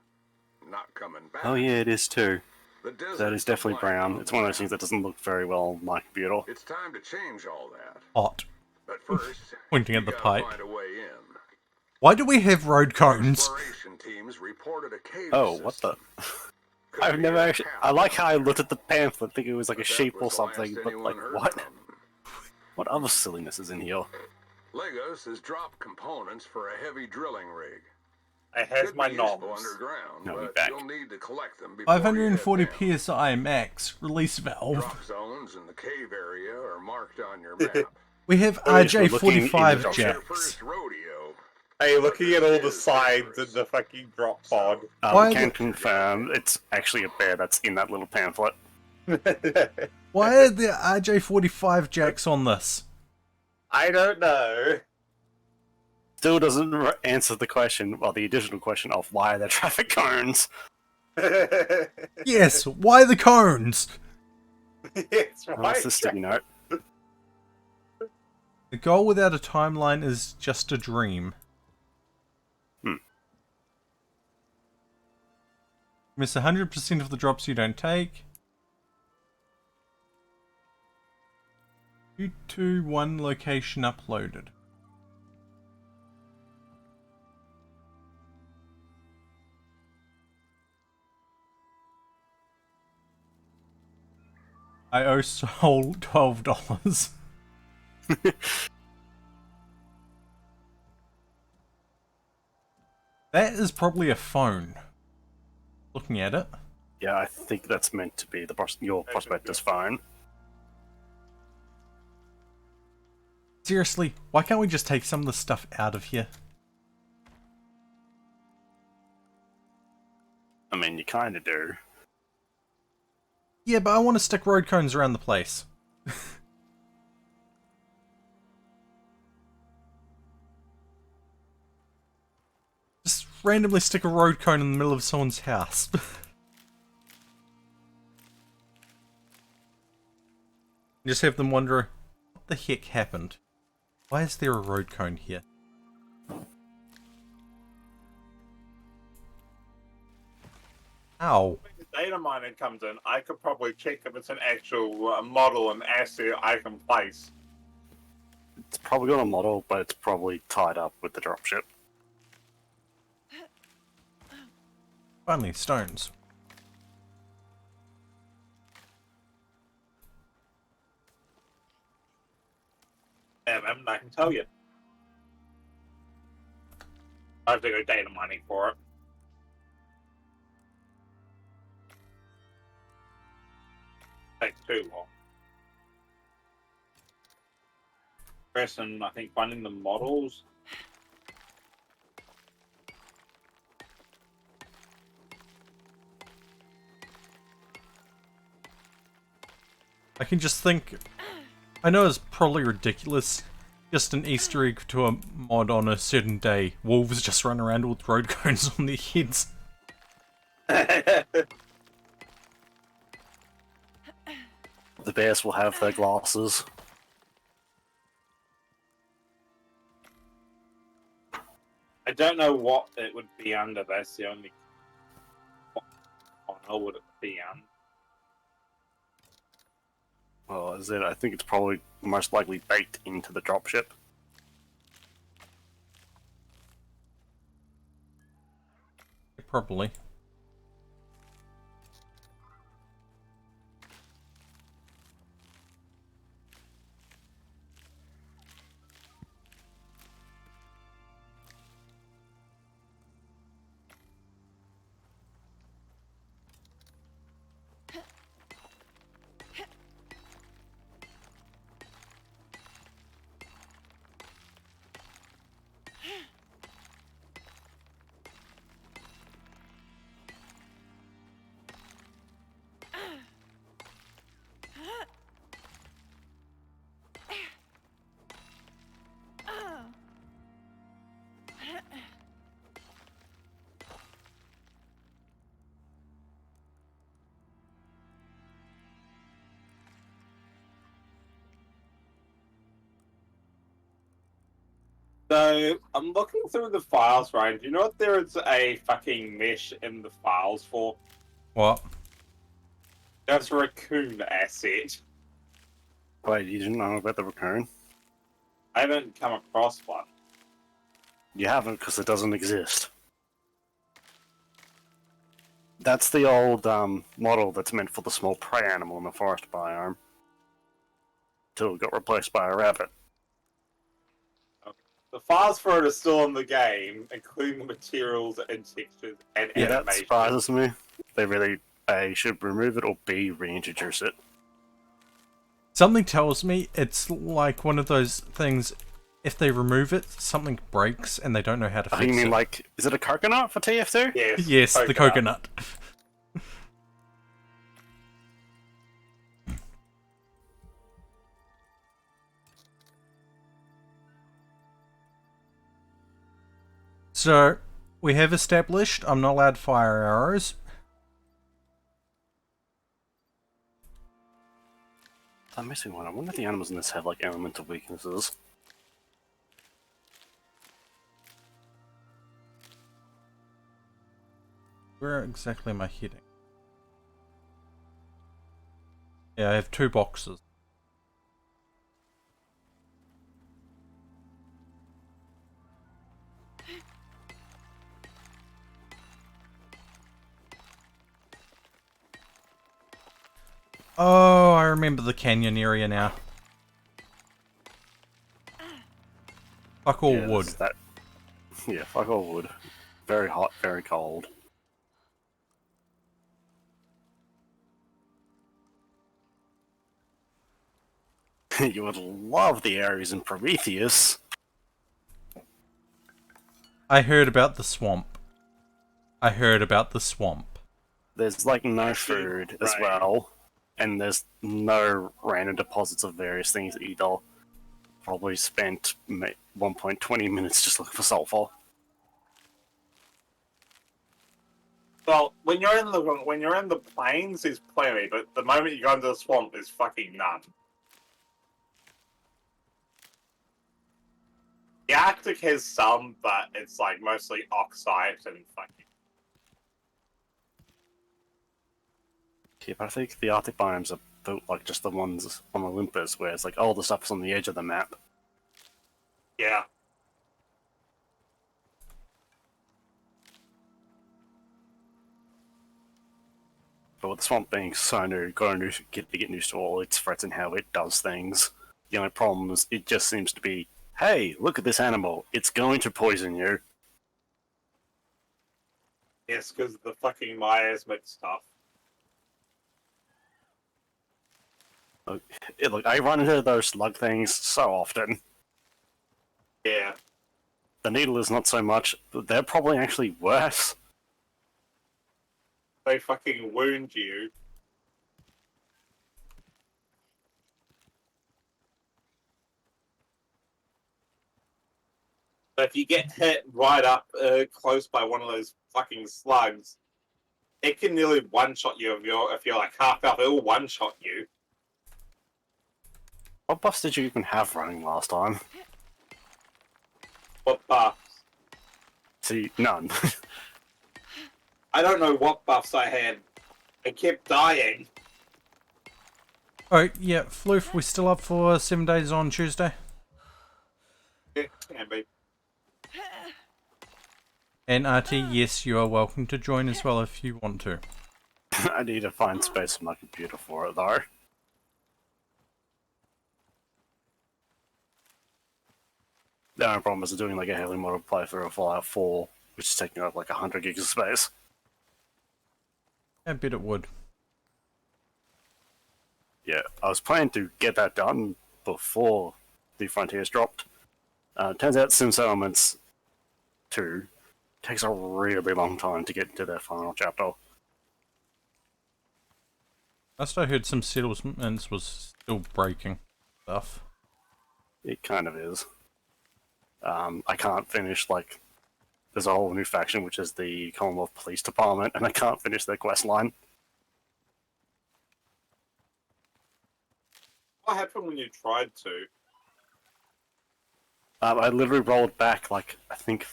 not coming back. Oh yeah, it is too. The desert's That is a definitely blank brown. on It's the one of those map. things that doesn't look very well on my computer. It's time to change all that. Hot. But first, Pointing at you the gotta pipe. find a way in. Why do we have road cones? Exploration teams reported a cave Oh, what the? system. Could I've be never a actually. I path. like how I looked at the pamphlet thinking it was like a But that sheep or was the last something, but anyone like, heard what? from. What other silliness is in here? Lagos has dropped components for a heavy drilling rig. I have Could my be useful noms. underground, No, be but back. you'll need to collect them before 540 you head down. PSI max. Release valve. Drop zones in the cave area are marked on your map. We have Oh, yes, we're looking in the RJ45 drop Your jacks. first rodeo. Hey, looking at all the sides in the fucking drop pod. Why We can the- confirm it's actually a bear that's in that little pamphlet. Why are there RJ45 jacks on this? I don't know. Still doesn't answer the question, well, the additional question of why are there traffic cones? Yes, why the cones? It's Oh, right. what's the sticky note? The goal without a timeline is just a dream. Miss 100% of the drops you don't take. 221 location uploaded. I owe Soul $12. That is probably a phone. Looking at it. Yeah, I think that's meant to be your prospector's phone. Seriously, why can't we just take some of the stuff out of here? I mean, you kind of do. Yeah, but I want to stick road cones around the place. Just randomly stick a road cone in the middle of someone's house. Just have them wonder, what the heck happened? Why is there a road cone here? Ow. When the data mining comes in, I could probably check if it's an actual model and asset I can place. It's probably got a model, but it's probably tied up with the dropship. Finally, stones. Yeah, man, I can tell you. I have to go data mining for it. Takes too long. Person, I think finding the models. I can just think... I know it's probably ridiculous. Just an Easter egg to a mod on a certain day. Wolves just run around with road cones on their heads. The bears will have their glasses. I don't know what it would be under. That's the only file would it be under. Well, as I think it's probably most likely baked into the dropship. Probably. So I'm looking through the files, right? Do you know what there is a fucking mesh in the files for? What? That's a raccoon asset. Wait, you didn't know about the raccoon? I haven't come across one. You haven't, because it doesn't exist. That's the old model that's meant for the small prey animal in the forest biome. Till it got replaced by a rabbit. The files for it are still in the game, including the materials and textures and Yeah, that animation. surprises me. They really A, should remove it, or B, reintroduce it. Something tells me it's like one of those things, if they remove it, something breaks and they don't know how to Oh, fix you mean it. like, is it a coconut for TF2? Yes, Yes, the coconut. So, we have established I'm not allowed to fire arrows. I'm missing one. I wonder if the animals in this have like elemental weaknesses. Where exactly am I heading? Yeah, I have 2 boxes. Oh, I remember the canyon area now. Fuck all Yeah, wood. Yeah, fuck all wood. Very hot, very cold. You would love the areas in Prometheus. I heard about the swamp. I heard about the swamp. There's like no Actually, food as right. well, and there's no random deposits of various things either. Probably spent 1.20 minutes just looking for sulfur. Well, when you're in the plains, there's plenty, but the moment you go into the swamp, there's fucking none. The Arctic has some, but it's like mostly oxide and fucking. Yeah, but I think the Arctic biomes are built like just the ones on Olympus, where it's like all the stuff's on the edge of the map. Yeah. But with the swamp being so new, got to get used to all its threats and how it does things. The only problem is it just seems to be, hey, look at this animal, it's going to poison you. Yes, because of the fucking miasmic stuff. Look, I run into those slug things so often. Yeah. The needle is not so much, but they're probably actually worse. They fucking wound you. But if you get hit right up close by one of those fucking slugs, it can nearly one-shot you if you're like half health. It'll one-shot you. What buffs did you even have running last time? What buffs? See, none. I don't know what buffs I had. I kept dying. Oh, yeah, Floof, we still up for 7 days on Tuesday? It can be. And RT, yes, you are welcome to join as well if you want to. I need to find space on my computer for it, though. The only problem is doing like a heavily modded playthrough of Fallout 4, which is taking up like 100 gigs of space. I bet it would. Yeah, I was planning to get that done before the Frontiers dropped. Turns out Sim Settlements 2 takes a really long time to get into their final chapter. Last I heard, some settlements was still breaking stuff. It kind of is. I can't finish, like, there's a whole new faction, which is the Commonwealth Police Department, and I can't finish their quest line. What happened when you tried to? I literally rolled back, like, I think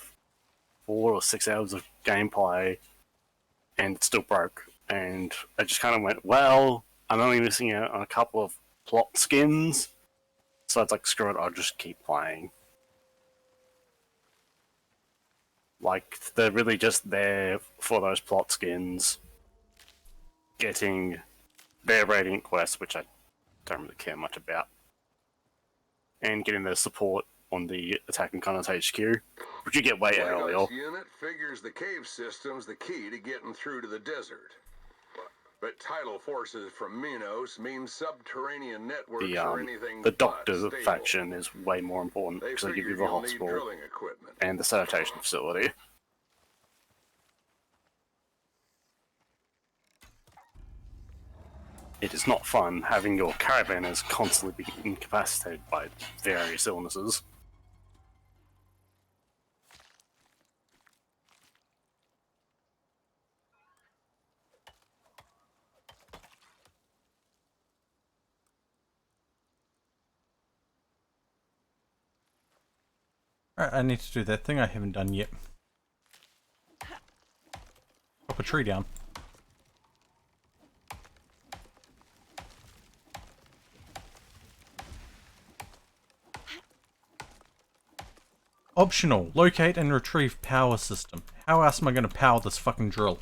4 or 6 hours of gameplay, and it still broke. And I just kind of went, well, I'm only missing out on a couple of plot skins, so it's like, screw it, I'll just keep playing. Like, they're really just there for those plot skins, getting their Radiant quest, which I don't really care much about, and getting their support on the Attack and Connaught HQ, which you get way earlier. Lego's unit figures the cave system's the key to getting through to the desert. But tidal forces from Minos mean subterranean networks or anything The but Doctor stable. faction is way more important They because they give figure you the you'll need hospital drilling equipment. and the sanitation facility. It is not fun having your caravanners constantly be incapacitated by various illnesses. Alright, I need to do that thing I haven't done yet. Chop a tree down. Optional. Locate and retrieve power system. How else am I going to power this fucking drill?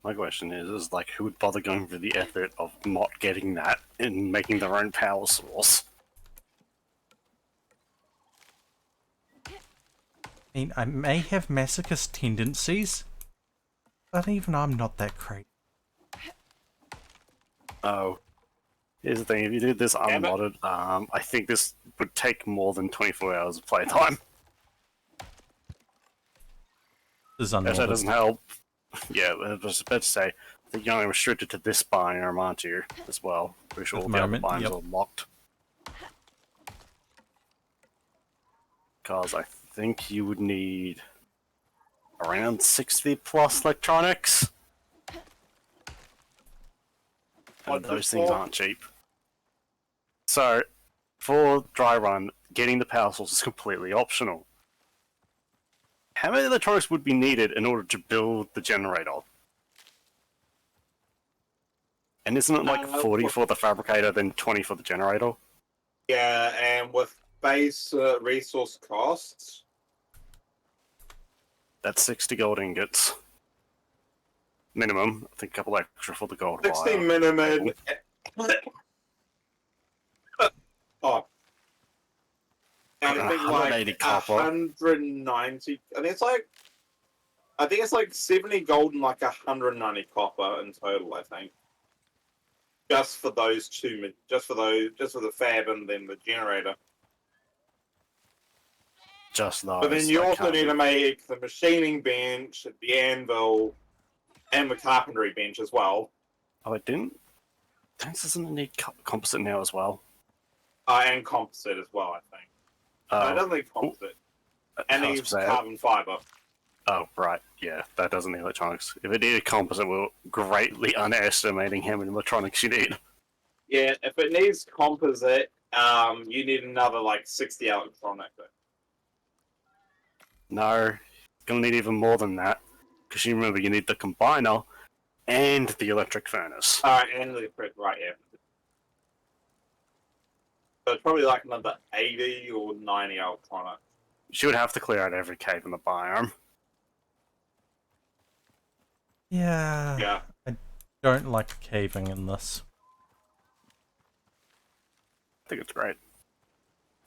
My question is like, who would bother going through the effort of not getting that and making their own power source? I mean, I may have masochist tendencies, but even I'm not that crazy. Oh. Here's the thing, if you did this Damn it. unmodded, I think this would take more than 24 hours of playtime. This is If that unmodded. doesn't help. Yeah, I was about to say, I think you're only restricted to this biome, aren't you, as well? Pretty sure At all the the moment, other biomes yep. are locked. Because I think you would need around 60 plus electronics. And What, those just things for? aren't cheap. So, for dry run, getting the power source is completely optional. How many electronics would be needed in order to build the generator? And isn't it like 40 for the fabricator, then 20 for the generator? Yeah, and with base resource costs, That's 60 gold ingots. Minimum. I think a couple extra for the gold 60 wire. minimum. Oh. And I think like 180 copper. 190. I think it's like 70 gold and like 190 copper in total, I think. Just for those two, just for the fab and then the generator. Just those. But then you also can't need to be- make the machining bench, the anvil, and the carpentry bench as well. Oh, it didn't? Doesn't need composite now as well? And composite as well, I think. No, it doesn't need composite. And I was needs gonna say- carbon fiber. Oh, right. Yeah, that doesn't need electronics. If it needed composite, we're greatly underestimating how many electronics you need. Yeah, if it needs composite, you need another like 60 electronic. No, gonna need even more than that. Because you remember, you need the combiner and the electric furnace. And the right, yeah. So it's probably like another 80 or 90 electronic. She would have to clear out every cave in the biome. Yeah. Yeah. I don't like caving in this. I think it's great.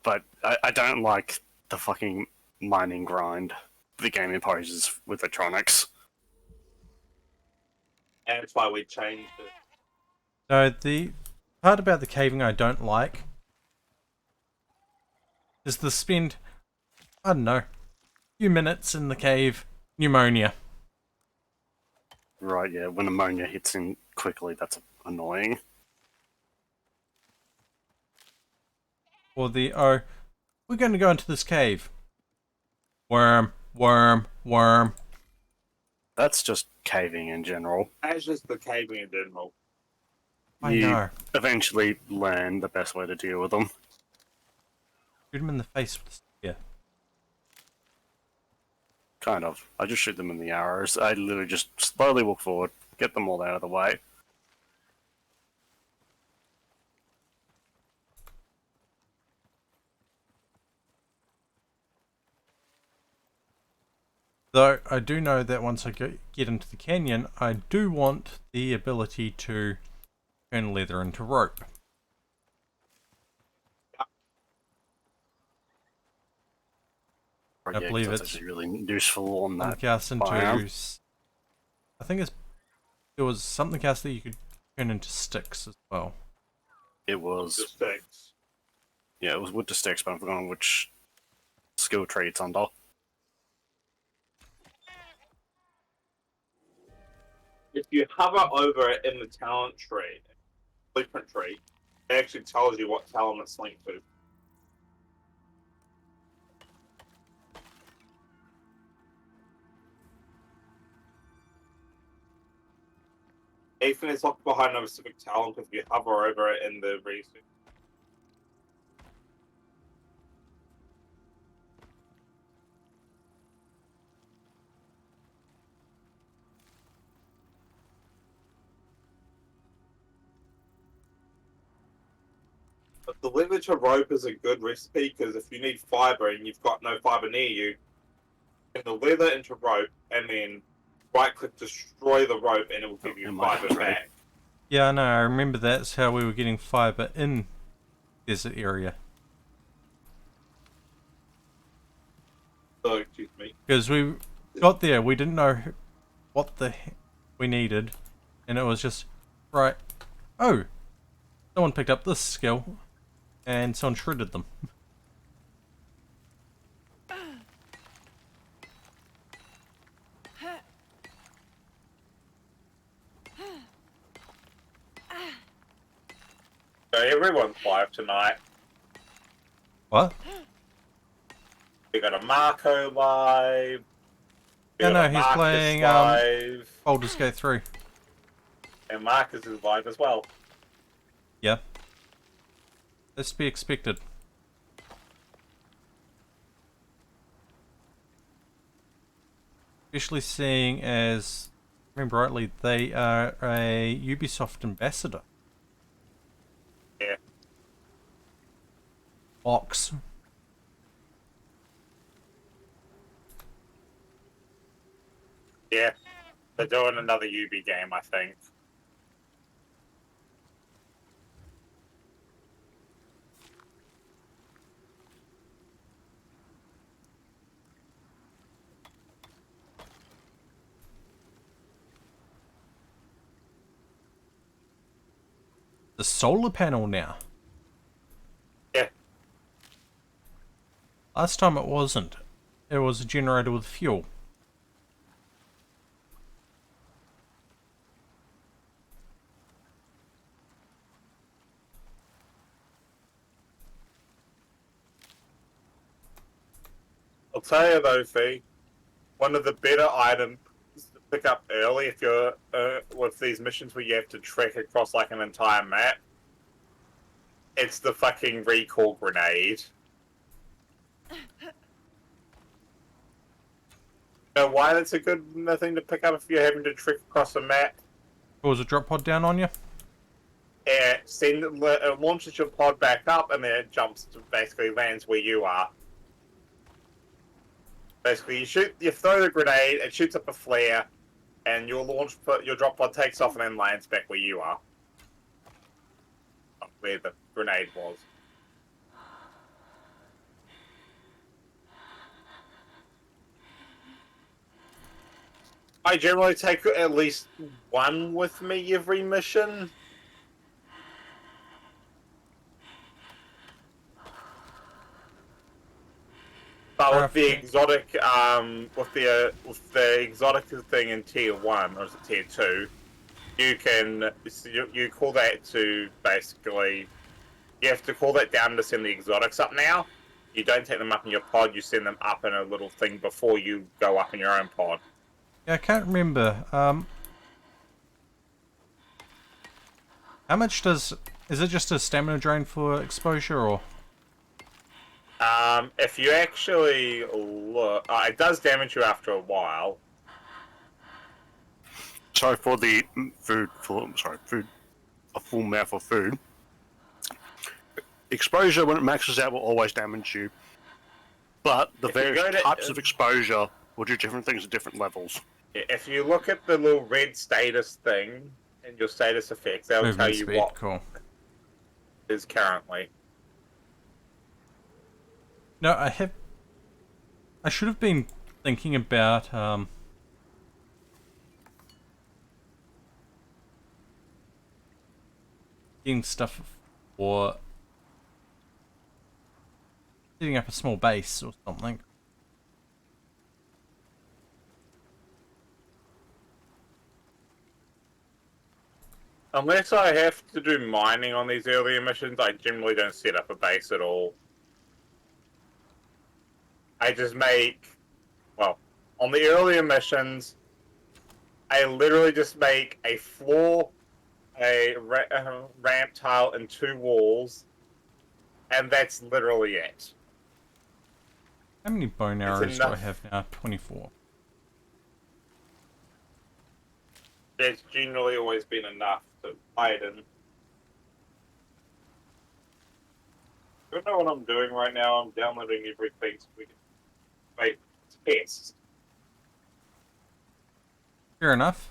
But I don't like the fucking mining grind the game imposes with electronics. And that's why we changed it. So the part about the caving I don't like is the spend, I don't know, a few minutes in the cave, pneumonia. Right, yeah, when ammonia hits in quickly, that's annoying. Or the, oh, we're going to go into this cave. Worm, worm, worm. That's just caving in general. That's just the caving in general. I You know. eventually learn the best way to deal with them. Shoot him in the face with the spear. Kind of. I just shoot them in the arrows. I literally just slowly walk forward, get them all out of the way. Though I do know that once I get into the canyon, I do want the ability to turn leather into rope. Right, I yeah, 'cause believe that's it's actually really useful on that. Something else into, biome. I think there was something else that you could turn into sticks as well. It was, The sticks. yeah, it was wood to sticks, but I've forgotten which skill tree it's under. If you hover over it in the talent tree, blueprint tree, it actually tells you what talent it's linked to. Anything is locked behind a specific talent if you hover over it in the research. But the leather to rope is a good recipe because if you need fiber and you've got no fiber near you, turn the leather into rope and then right click destroy the rope and it will give you in my fiber right. back. Yeah, I know. I remember that's how we were getting fiber in desert area. So, excuse me. Because we got there, we didn't know what we needed, and it was just, right, oh, someone picked up this skill, and someone shredded them. So everyone's live tonight. What? We got a Marco live. We Yeah, got no, a he's Marcus playing live. Baldur's Gate 3. And Marcus is live as well. Yeah. That's to be expected. Especially seeing as, remember rightly, they are a Ubisoft ambassador. Yeah. Ox. Yeah. They're doing another UB game, I think. The solar panel now. Yeah. Last time it wasn't. It was a generator with fuel. I'll tell you though, Fee, one of the better items to pick up early if you're with these missions where you have to trek across like an entire map, it's the fucking recall grenade. You know why that's a good thing to pick up if you're having to trek across a map? Was a drop pod down on you? It launches your pod back up and then it jumps to basically lands where you are. Basically, you throw the grenade, it shoots up a flare, and your drop pod takes off and then lands back where you are, where the grenade was. I generally take at least one with me every mission. But with the exotic, with the exotic thing in tier 1 or is it tier 2, you call that to basically, you have to call that down to send the exotics up now. You don't take them up in your pod, you send them up in a little thing before you go up in your own pod. Yeah, I can't remember. How much is it just a stamina drain for exposure or? If you actually look, it does damage you after a while. So for the food, a full mouth of food, exposure when it maxes out will always damage you. But the various types of exposure will do different things at different levels. If you look at the little red status thing and your status effects, that'll Movement tell you speed, what cool. is currently. No, I should have been thinking about getting stuff for setting up a small base or something. Unless I have to do mining on these earlier missions, I generally don't set up a base at all. I just make, well, on the earlier missions, I literally just make a floor, a ramp tile, and 2 walls, and that's literally it. How many bone arrows do I have now? 24. That's generally always been enough to hide in. I don't know what I'm doing right now. I'm downloading everything so we can make tests. Fair enough.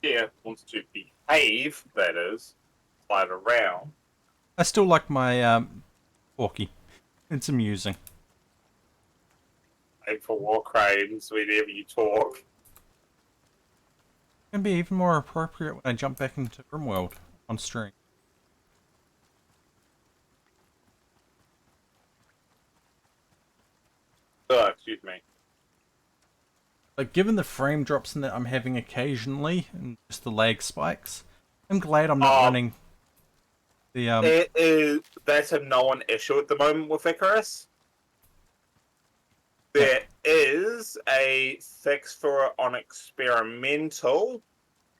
Yeah, wants to behave, that is. Slide around. I still like my walkie. It's amusing. Aim for war cranes whenever you talk. It can be even more appropriate when I jump back into RimWorld on stream. Oh, excuse me. But given the frame drops that I'm having occasionally, and just the lag spikes, I'm glad I'm not running the That's a known issue at the moment with Icarus. There is a fix for it on experimental,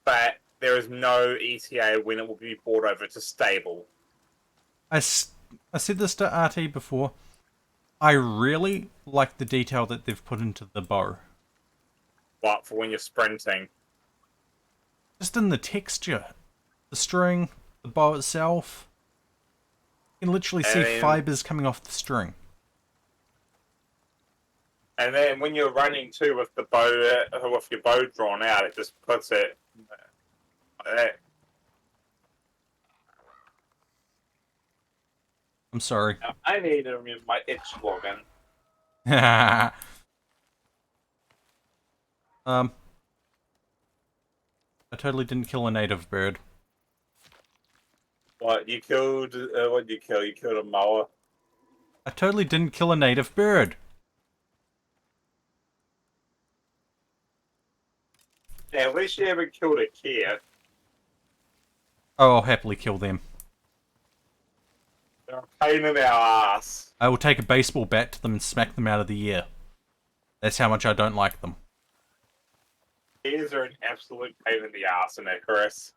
but there is no ETA when it will be brought over to stable. I said this to RT before. I really like the detail that they've put into the bow. What, for when you're sprinting? Just in the texture. The string, the bow itself. You can literally see fibers coming off the string. And then when you're running too with the bow, with your bow drawn out, it just puts it like that. I'm sorry. Now, I need to remove my itch login. I totally didn't kill a native bird. What, you killed, what did you kill? You killed a mower? I totally didn't kill a native bird. Yeah, at least you haven't killed a kid. Oh, I'll happily kill them. They're a pain in our ass. I will take a baseball bat to them and smack them out of the air. That's how much I don't like them. Kids are an absolute pain in the ass in Icarus.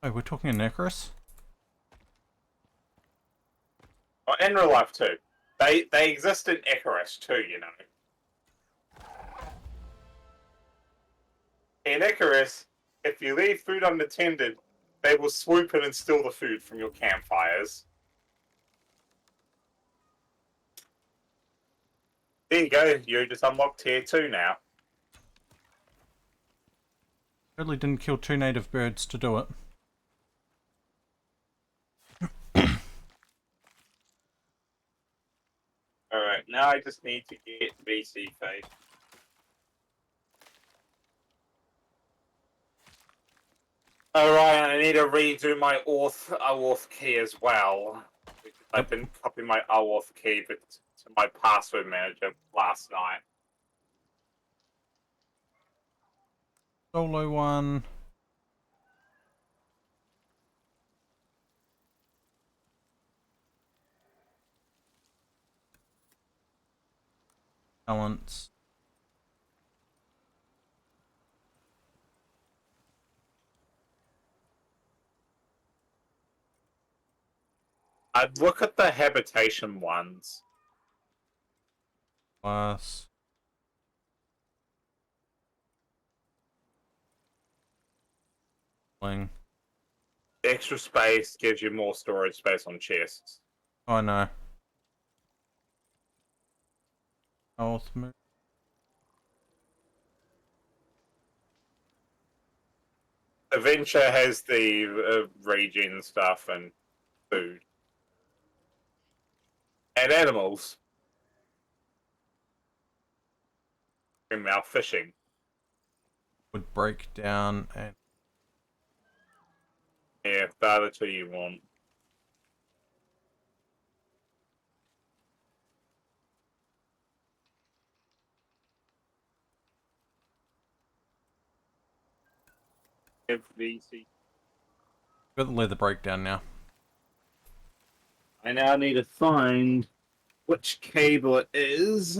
Oh, we're talking in Icarus? Oh, in real life too. They exist in Icarus too, you know. In Icarus, if you leave food unattended, they will swoop in and steal the food from your campfires. There you go, you just unlocked tier 2 now. Totally didn't kill 2 native birds to do it. Alright, now I just need to get VC face. Alright, I need to redo my auth key as well. I didn't copy my auth key to my password manager last night. Solo one. Balance. I'd look at the habitation ones. Plus. Wing. Extra space gives you more storage space on chests. Oh no. Health move. Adventure has the regen stuff and food. And animals. And now fishing. Would break down and Yeah, they're the two you want. FVC. got the leather breakdown now. I now need to find which cable it is.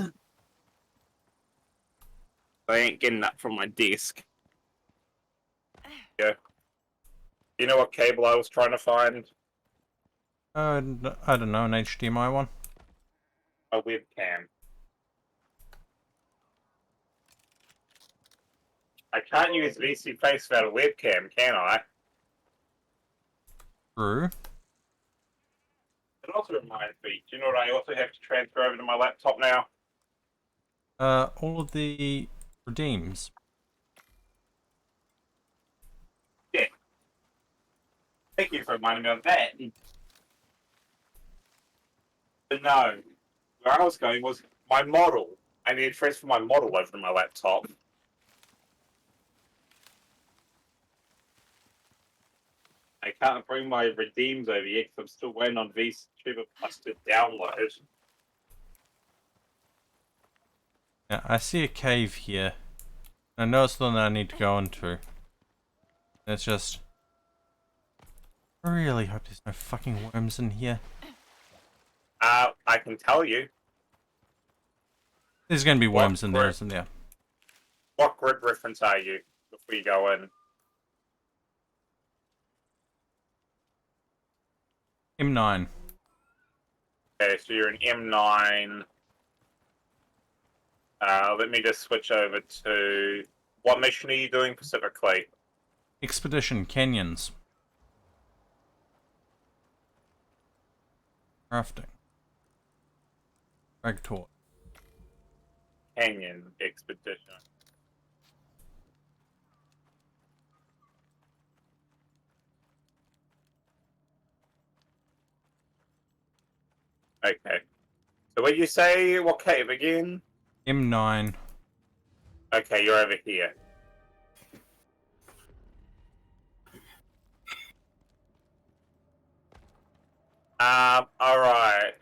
I ain't getting that from my desk. Yeah. You know what cable I was trying to find? I don't know, an HDMI one. A webcam. I can't use VC Face without a webcam, can I? True. It also reminds me, do you know what I also have to transfer over to my laptop now? All of the redeems. Yeah. Thank you for reminding me of that. But no, where I was going was my model. I need to transfer my model over to my laptop. I can't bring my redeems over yet because I'm still waiting on VTuber Plus to download. Yeah, I see a cave here. I know it's the one that I need to go into. It's just... I really hope there's no fucking worms in here. I can tell you. There's gonna be What worms in there, grid? isn't there? What grid reference are you before you go in? M9. Okay, so you're in M9. Let me just switch over to... What mission are you doing specifically? Expedition Canyons. Crafting. Drag torch. Canyon Expedition. Okay. So what you say? What cave again? M9. Okay, you're over here. Alright,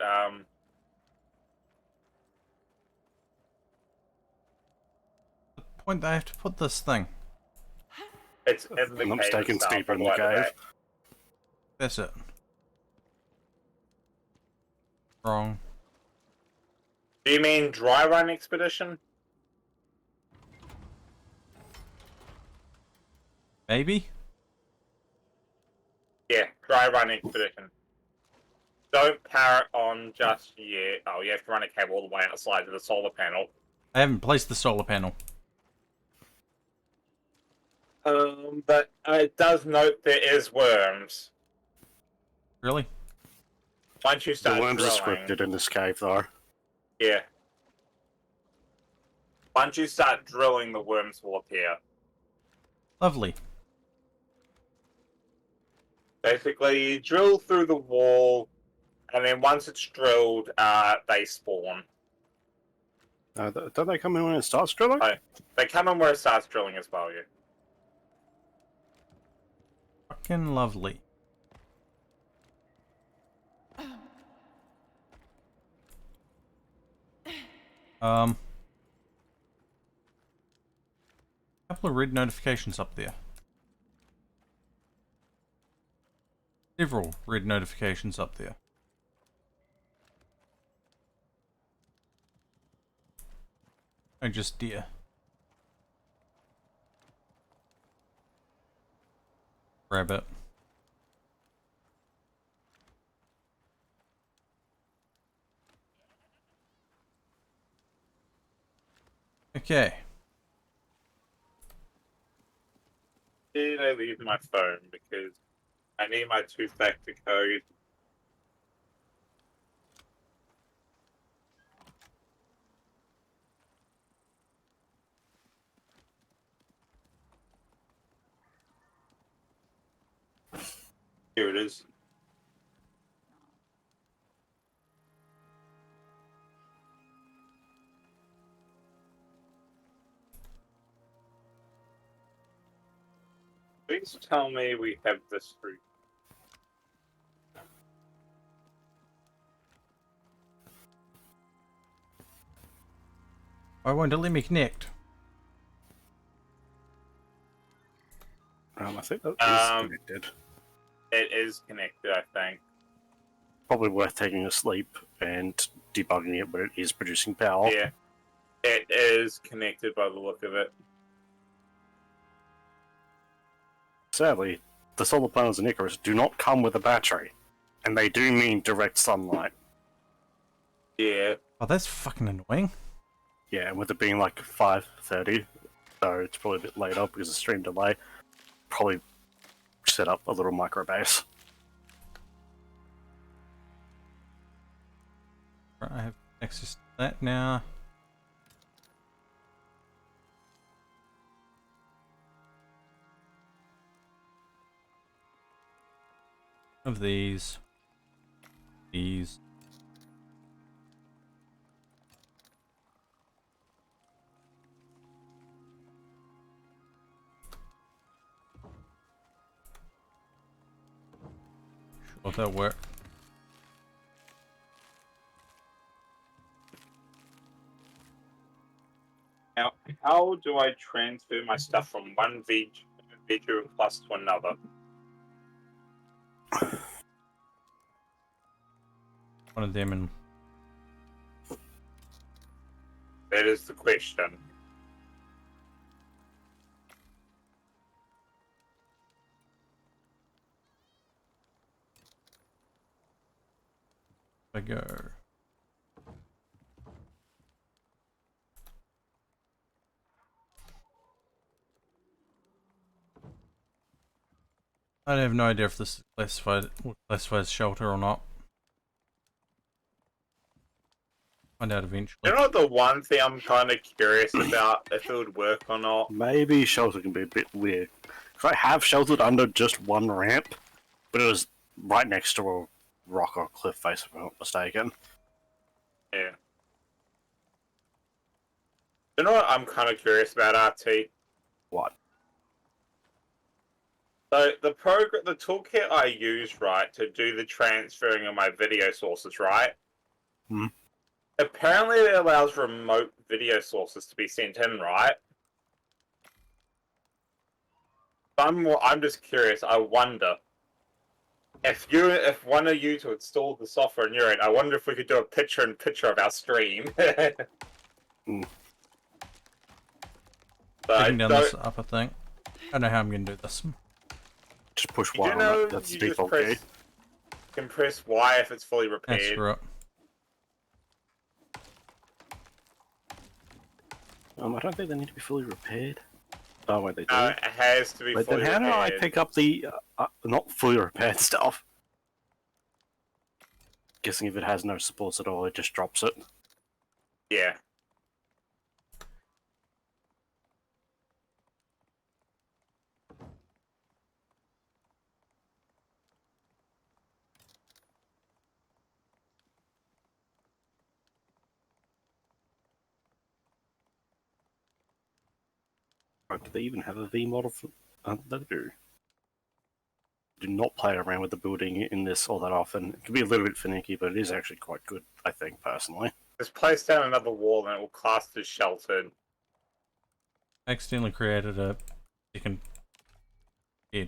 The point that I have to put this thing. it's in the I'm cave not mistaken, itself, deeper in the by way. cave. That's it. Wrong. Do you mean dry run expedition? Maybe? Yeah, dry run expedition. Don't power it on just yet. Oh, you have to run a cable all the way outside to the solar panel. I haven't placed the solar panel. But it does note there is worms. Really? Once you The start worms are drilling, scripted in this cave, though. yeah. Once you start drilling, the worms will appear. Lovely. Basically, you drill through the wall, and then once it's drilled, they spawn. Don't they come in when it starts drilling? Oh. They come in where it starts drilling as well, yeah. Fucking lovely. Couple of red notifications up there. Several red notifications up there. Oh, just deer. Rabbit. Okay. Did I leave my phone? Because I need my two-factor code. Here it is. Please tell me we have this route. Why won't it let me connect? I think that is connected. It is connected, I think. Probably worth taking a sleep and debugging it, but it is producing power. Yeah. It is connected by the look of it. Sadly, the solar panels in Icarus do not come with a battery, and they do mean direct sunlight. Yeah. Oh, that's fucking annoying. Yeah, and with it being like 5:30, so it's probably a bit later because of stream delay. Probably set up a little micro base. Right, I have access to that now. Of these. These. Sure, that'll work. Now, how do I transfer my stuff from one VTuber plus to another? One of them and That is the question. I go. I have no idea if this is classified as shelter or not. Find out eventually. You know the one thing I'm kind of curious about, if it would work or not? Maybe shelter can be a bit weird. Because I have sheltered under just one ramp, but it was right next to a rock or cliff face, if I'm not mistaken. Yeah. You know what I'm kind of curious about, RT? What? So the toolkit I use, right, to do the transferring of my video sources, right? Hmm. Apparently it allows remote video sources to be sent in, right? I'm just curious. I wonder if one of you to install the software on your end. I wonder if we could do a picture-in-picture of our stream. Hmm. But Taking down this upper thing. I don't know how I'm gonna do this. Just push You Y on know, it. That's the you just default key. can press Y if it's fully That's repaired. screw it. I don't think they need to be fully repaired. Oh, wait, they do. It has to be But then fully how do I repaired. pick up the not fully repaired stuff? Guessing if it has no supports at all, it just drops it. Yeah. Do they even have a V model for? They do. Do not play around with the building in this all that often. It can be a little bit finicky, but it is actually quite good, I think, personally. Just place down another wall and it will class as sheltered. I accidentally created a second bed.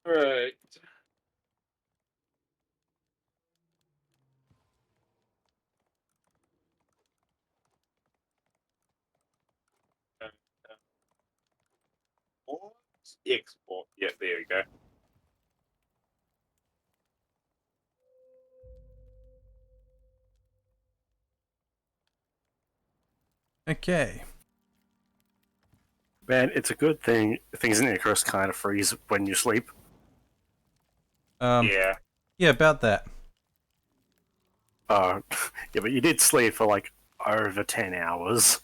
Right. Export. Yeah, there we go. Okay. Man, it's a good thing things in Icarus kind of freeze when you sleep. Yeah. Yeah, about that. Yeah, but you did sleep for like over 10 hours.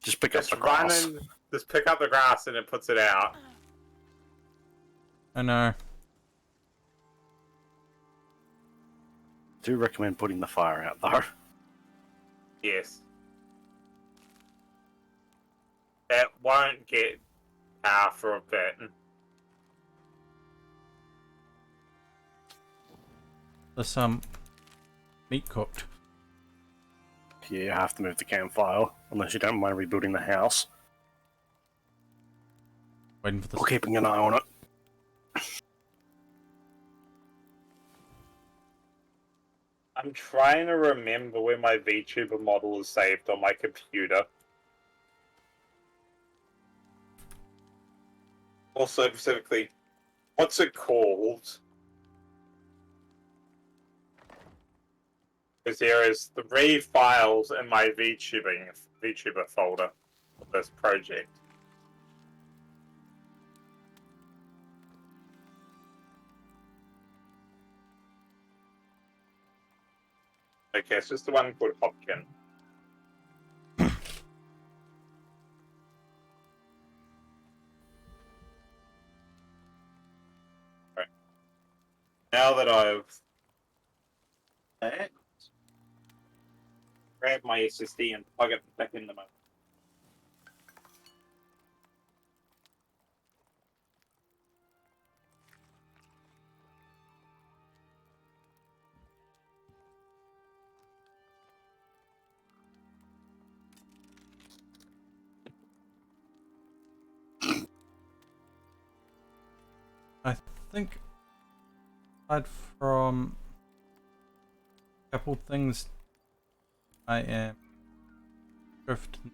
Just pick up Just the grass. just pick up the grass and it puts it out. I know. Do recommend putting the fire out though. Yes. It won't get power for a bit. There's meat cooked. Yeah, you have to move the campfire, unless you don't mind rebuilding the house. Waiting for this. Or keeping an eye on it. I'm trying to remember where my VTuber model is saved on my computer. also specifically, what's it called? Because there is 3 files in my VTuber folder for this project. Okay, it's just the one called Hopkin. Right. Now that I've grab my SSD and plug it back in the motor. I think aside from a couple things, I am drifting.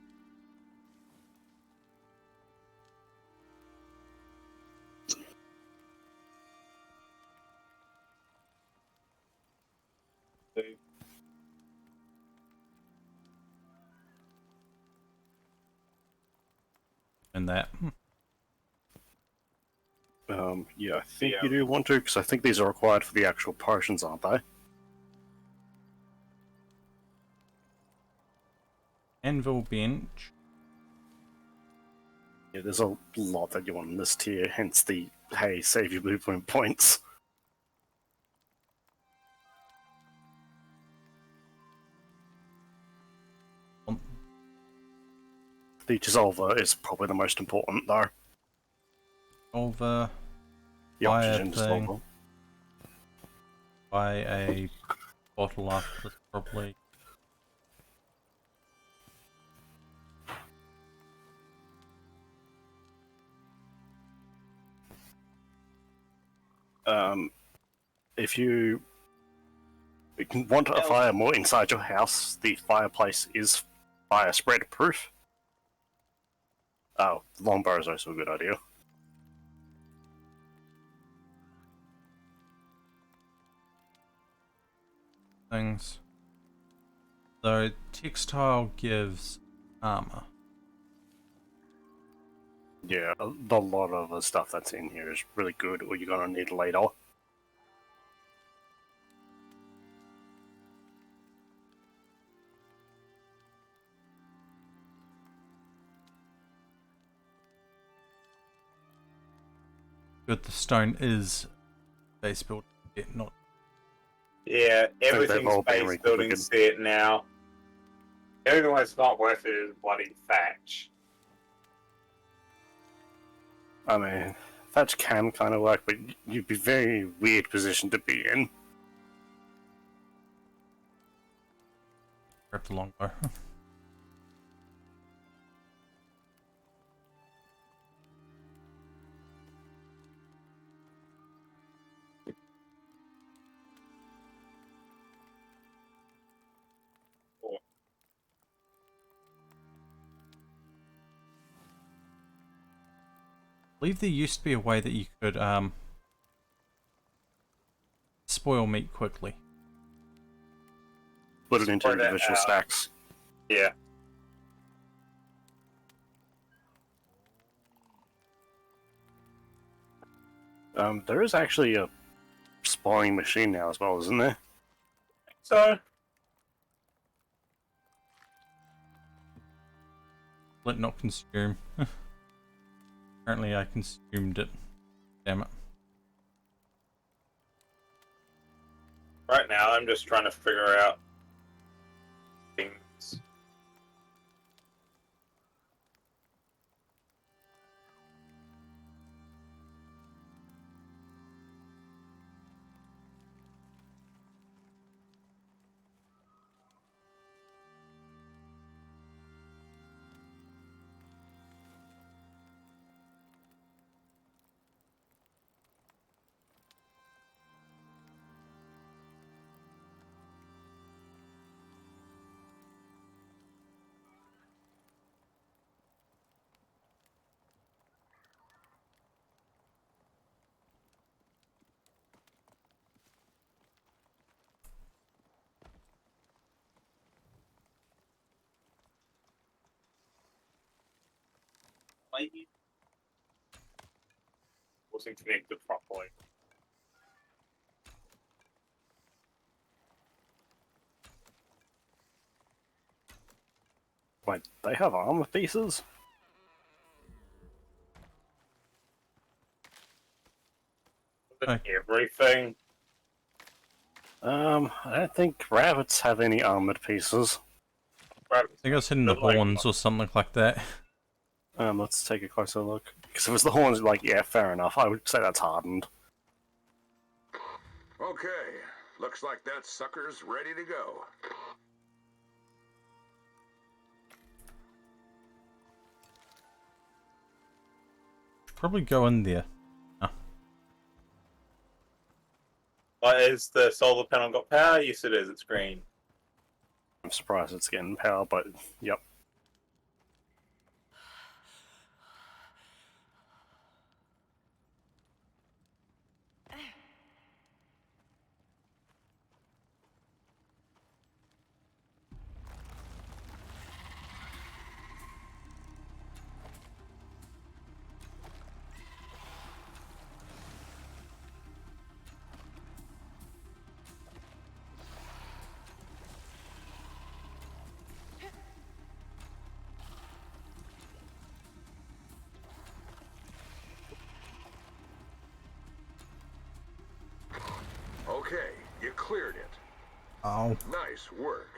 In that. Yeah, I think you do want to, because I think these are required for the actual potions, aren't they? Anvil bench. Yeah, there's a lot that you want in this tier, hence the, hey, save your blueprint points. The dissolver is probably the most important, though. Over. The Buy a oxygen thing. dissolver. Buy a bottle after this, probably. If you want a fire more inside your house, the fireplace is fire spread proof. Oh, longbow is also a good idea. Things. So textile gives armor. Yeah, a lot of the stuff that's in here is really good, or you're gonna need later. Good, the stone is base build, not. Yeah, they've everything's all been base building reconfigured. set now. The only one that's not worth it is bloody thatch. I mean, thatch can kind of work, but you'd be very weird position to be in. Grab the longbow. I believe there used to be a way that you could spoil meat quickly. Put it into Spread it individual out. stacks. Yeah. There is actually a spoiling machine now as well, isn't there? So, Let not consume. Apparently I consumed it. Damn it. right now I'm just trying to figure out things. maybe wasn't connected properly. Wait, they have armor pieces? Everything. I don't think rabbits have any armored pieces. I think I was hitting the horns or something like that. Let's take a closer look. Because if it was the horns, like, yeah, fair enough. I would say that's hardened. Okay, looks like that sucker's ready to go. Probably go in there. Is the solar panel got power? Yes, it is. It's green. I'm surprised it's getting power, but yep. Okay, you cleared it. Oh. Nice work.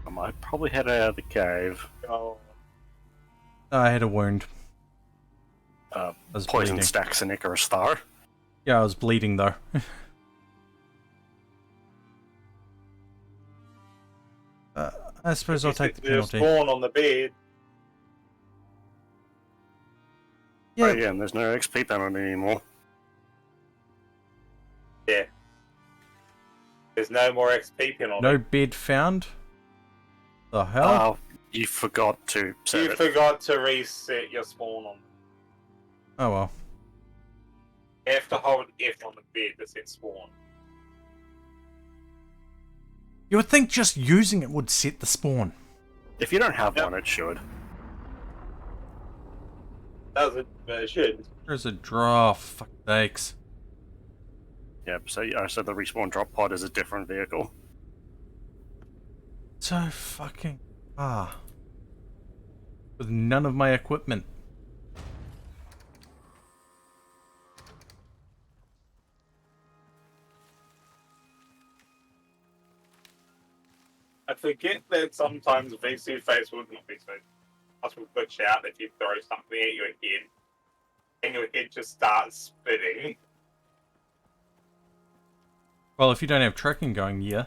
I might probably head out of the cave. Oh, I had a wound. Uh, I was poison bleeding. stacks an Icarus star. Yeah, I was bleeding though. I suppose I'll take the penalty. Spawn on the bed. Oh Yeah, yeah, and there's no XP penalty anymore. Yeah. There's no more XP penalty. no bed found. The hell? Oh, you forgot to set You it. forgot to reset your spawn on. Oh well. You have to hold F on the bed to set spawn. You would think just using it would set the spawn. If you don't have Yep. one, it should. Does it? But it should. There's a draw. Fuck sakes. Yep, so the respawn drop pod is a different vehicle. So fucking with none of my equipment. I forget that sometimes VC face would not be so. Us will glitch out if you throw something at your head, and your head just starts spinning. Well, if you don't have tracking going, yeah.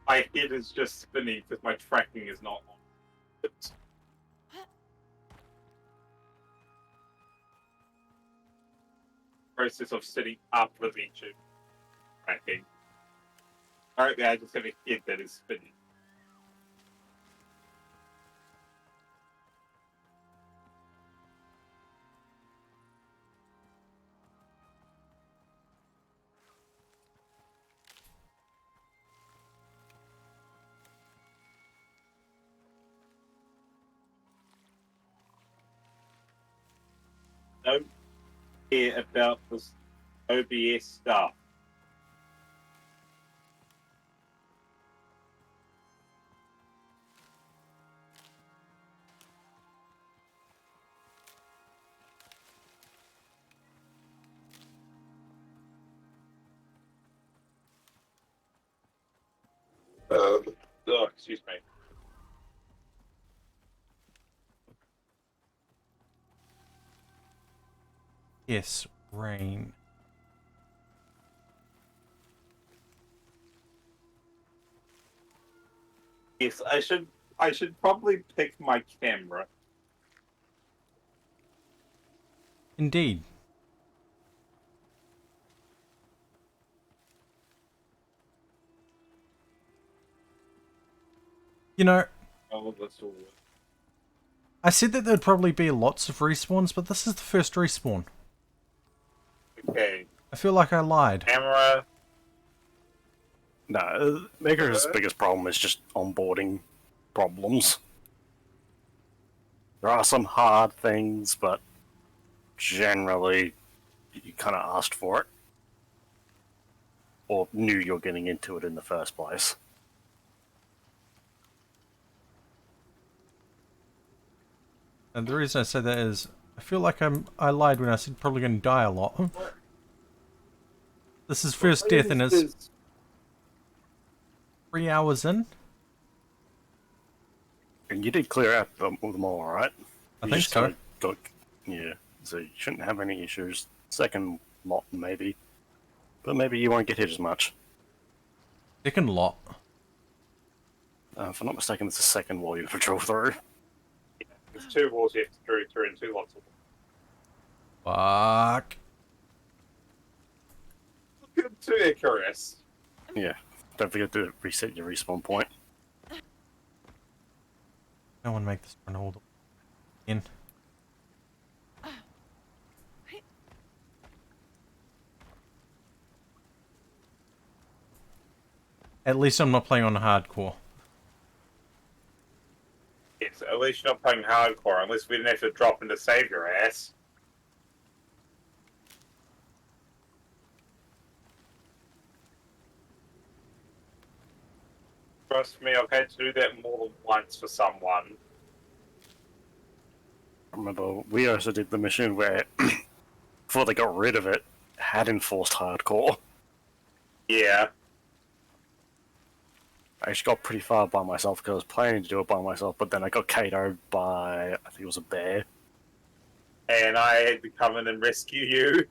My head is just spinning because my tracking is not on. It's process of sitting up with each tracking. Currently, I just have a head that is spinning. Don't care about this OBS stuff. Oh, excuse me. Yes, rain. Yes, I should probably pick my camera. Indeed. You know, Oh, that's all. I said that there'd probably be lots of respawns, but this is the first respawn. Okay, I feel like I lied. camera. No, Icarus' biggest problem is just onboarding problems. There are some hard things, but generally, you kind of asked for it. Or knew you're getting into it in the first place. And the reason I said that is, I feel like I lied when I said probably going to die a lot. This is first death and it's 3 hours in. And you did clear out them all, right? I You think just so. kinda got, yeah, so you shouldn't have any issues. Second lot, maybe. But maybe you won't get hit as much. Second lot. If I'm not mistaken, it's the second wall you patrol through. There's 2 walls you have to go through and 2 lots of Fuck. Good to Icarus. Yeah. Don't forget to reset your respawn point. I want to make this run all the way in. At least I'm not playing on hardcore. Yes, at least you're not playing hardcore, unless we didn't have to drop in to save your ass. Trust me, I've had to do that more than once for someone. I remember we also did the mission where, before they got rid of it, had enforced hardcore. Yeah. I actually got pretty far by myself because I was planning to do it by myself, but then I got KO'd by, I think it was a bear. And I had to come in and rescue you.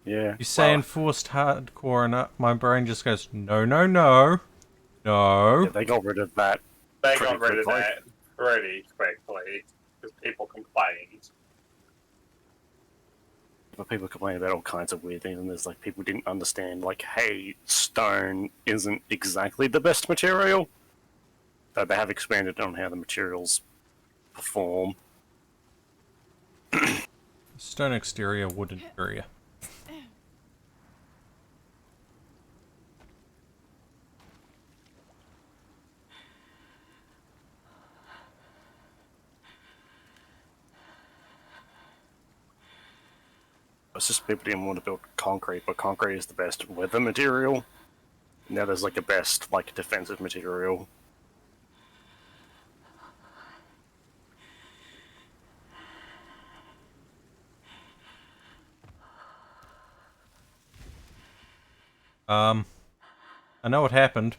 Yeah. You say well, enforced hardcore and my brain just goes, no, no, no. No. yeah, they got rid of that. They Pretty got rid of quickly. that pretty quickly. Because people complained. But people complain about all kinds of weird things, and there's like people didn't understand, like, hey, stone isn't exactly the best material. But they have expanded on how the materials perform. Stone exterior, wood interior. It's just people didn't want to build concrete, but concrete is the best weather material. Now there's like a best like defensive material. I know what happened.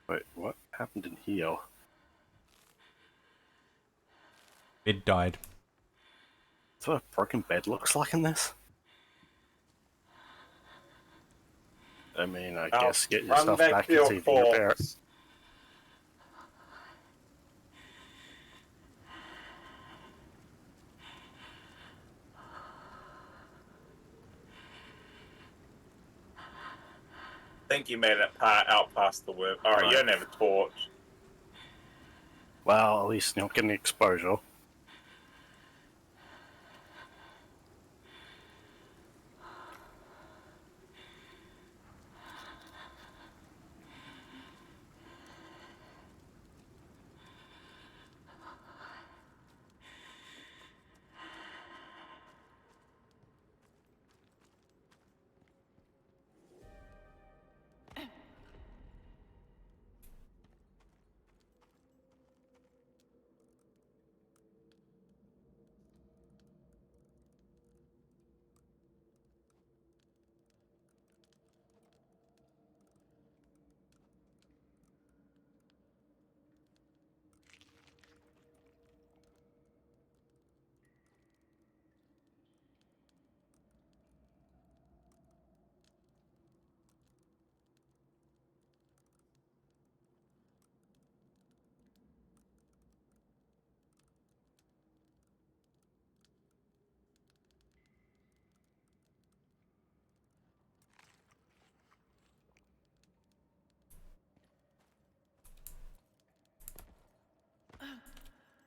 Wait, what happened in here? Bed died. That's what a broken bed looks like in this. I mean, I guess get your Run stuff back back to and your see if you can repair it. forks. I think you made it out past the whip. Alright, you don't have a torch. Well, at least you're not getting exposure.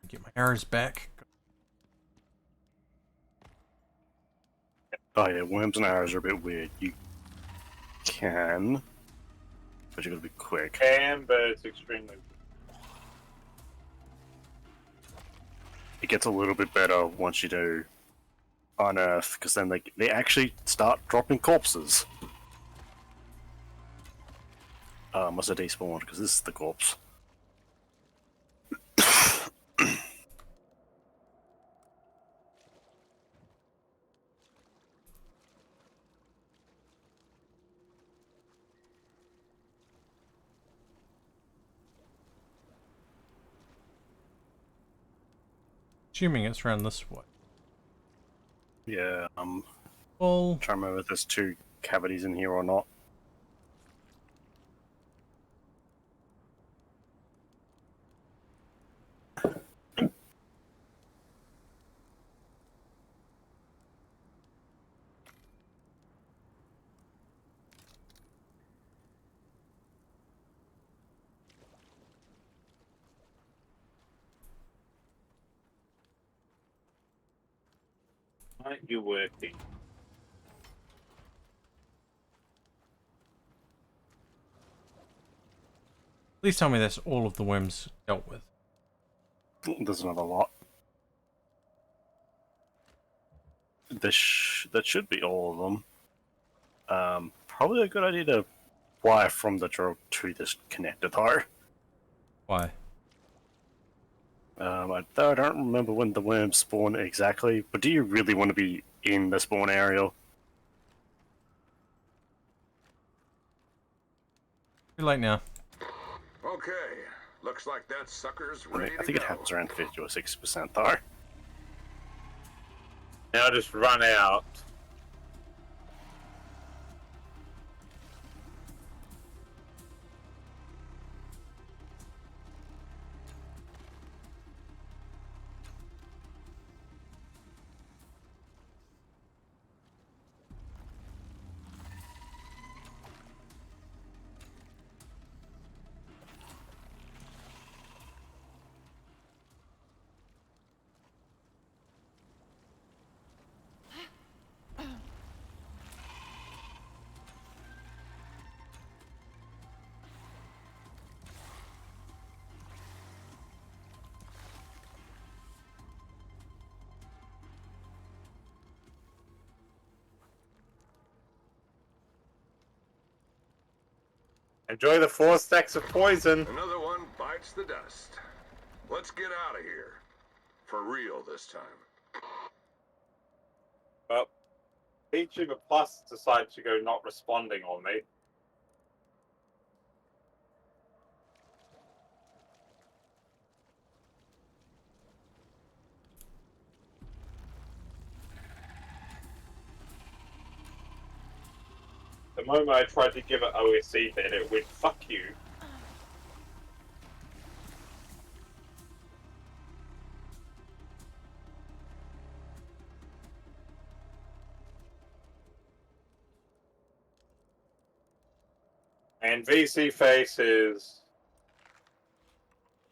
Get my arrows back. Oh yeah, worms and arrows are a bit weird. You can, but you gotta be quick. Can, but it's extremely. it gets a little bit better once you do Unearth, because then they actually start dropping corpses. Must have despawned, because this is the corpse. Assuming it's around this way. Yeah, Well, trying to remember if there's 2 cavities in here or not. Aren't you working? please tell me that's all of the worms dealt with. There's another lot. That should be all of them. Probably a good idea to wire from the drone to this connector though. Why? I don't remember when the worms spawn exactly, but do you really want to be in the spawn area? Too late now. Okay, looks like that sucker's ready I think to it go. happens around 50 or 60% though. Now just run out. Enjoy the 4 stacks of poison. Another one bites the dust. Let's get out of here. For real this time. Well, PNGTuber Plus decided to go not responding on me. The moment I tried to give it OSC, then it went, fuck you. And VC face is,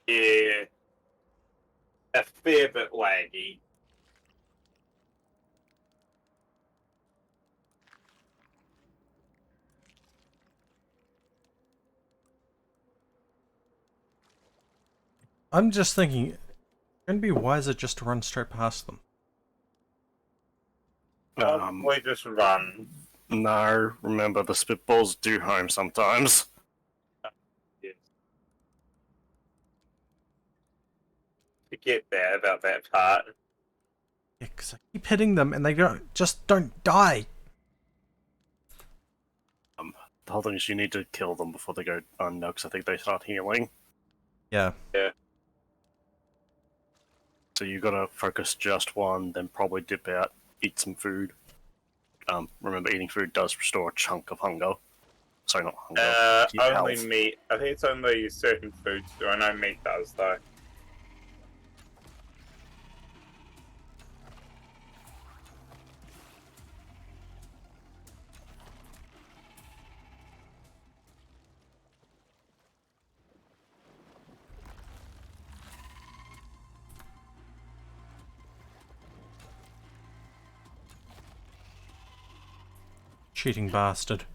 yeah, a fair bit laggy. I'm just thinking, it's going to be wiser just to run straight past them. Probably just run. No, remember the spitballs do home sometimes. Yes. Forget that about that part. Yeah, because I keep hitting them and they don't die. The whole thing is you need to kill them before they go unknown, because I think they start healing. Yeah. Yeah. So you gotta focus just one, then probably dip out, eat some food. Remember, eating food does restore a chunk of hunger. Sorry, not hunger. Keep Only health. meat. I think it's only certain foods do. I know meat does, though. Cheating bastard.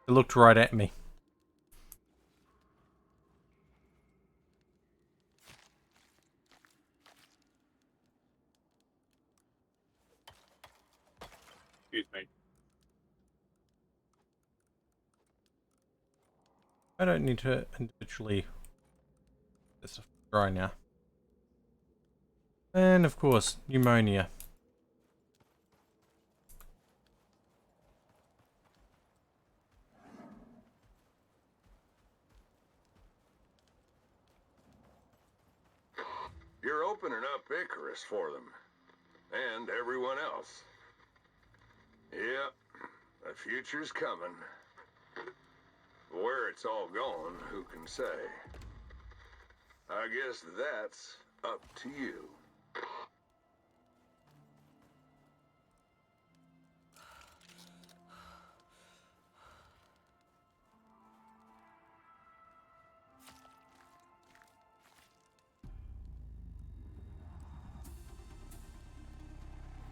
It looked right at me. Excuse me. I don't need to individually... This is dry now. And of course, pneumonia. You're opening up Icarus for them. And everyone else. Yep, the future's coming. Where it's all going, who can say? I guess that's up to you.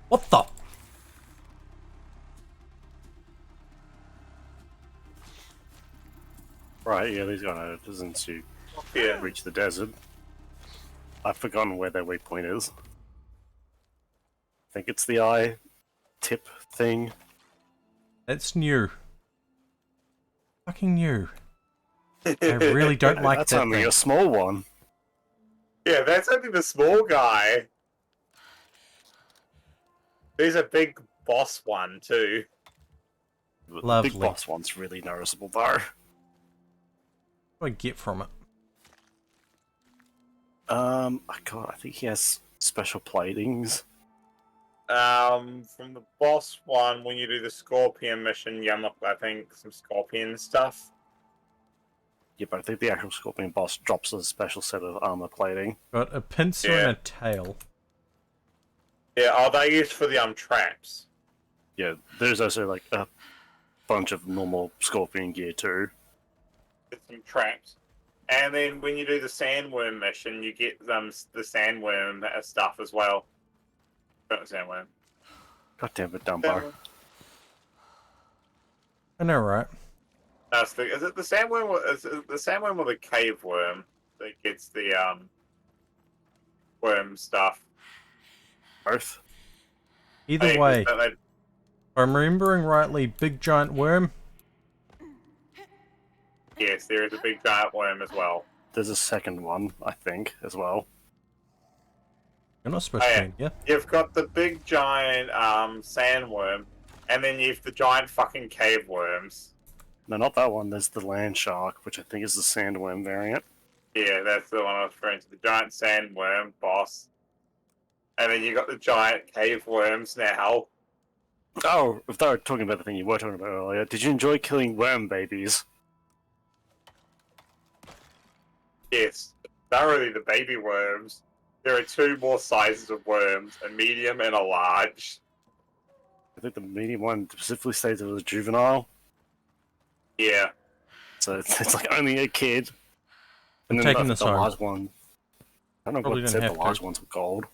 What the? Right, yeah, these guys doesn't to Yeah. reach the desert. I've forgotten where their weak point is. I think it's the eye tip thing. That's new. Fucking new. I really don't like That's that only thing. a small one. Yeah, that's only the small guy. There's a big boss one too. The Lovely. big boss one's really noticeable though. What do I get from it? I think he has special platings. From the boss one, when you do the Scorpion mission, you unlock, I think, some Scorpion stuff. Yeah, but I think the actual Scorpion boss drops a special set of armor plating. Got a pincer Yeah. and a tail. Yeah, are they used for the traps? Yeah, there's also like a bunch of normal Scorpion gear too. Get some traps. And then when you do the Sandworm mission, you get the Sandworm stuff as well. Not Sandworm. God damn it, Dumbo. I know, right? Is it the Sandworm? Is it the Sandworm or the Cave Worm that gets the worm stuff? Both. Either Hey, way, is that if I'm remembering rightly, big giant worm. yes, there is a big giant worm as well. There's a second one, I think, as well. You're not supposed Oh, to yeah. be in here. You've got the big giant sandworm, and then you've the giant fucking cave worms. No, not that one. There's the land shark, which I think is the sandworm variant. Yeah, that's the one I was referring to. The giant sandworm boss. And then you got the giant cave worms now. Oh, if they were talking about the thing you were talking about earlier, did you enjoy killing worm babies? Yes, thoroughly the baby worms. There are two more sizes of worms, a medium and a large. I think the medium one specifically states it was juvenile, Yeah. so it's like only a kid. And I'm then taking the this home. large one. I don't know Probably what don't said the have to. large ones were gold.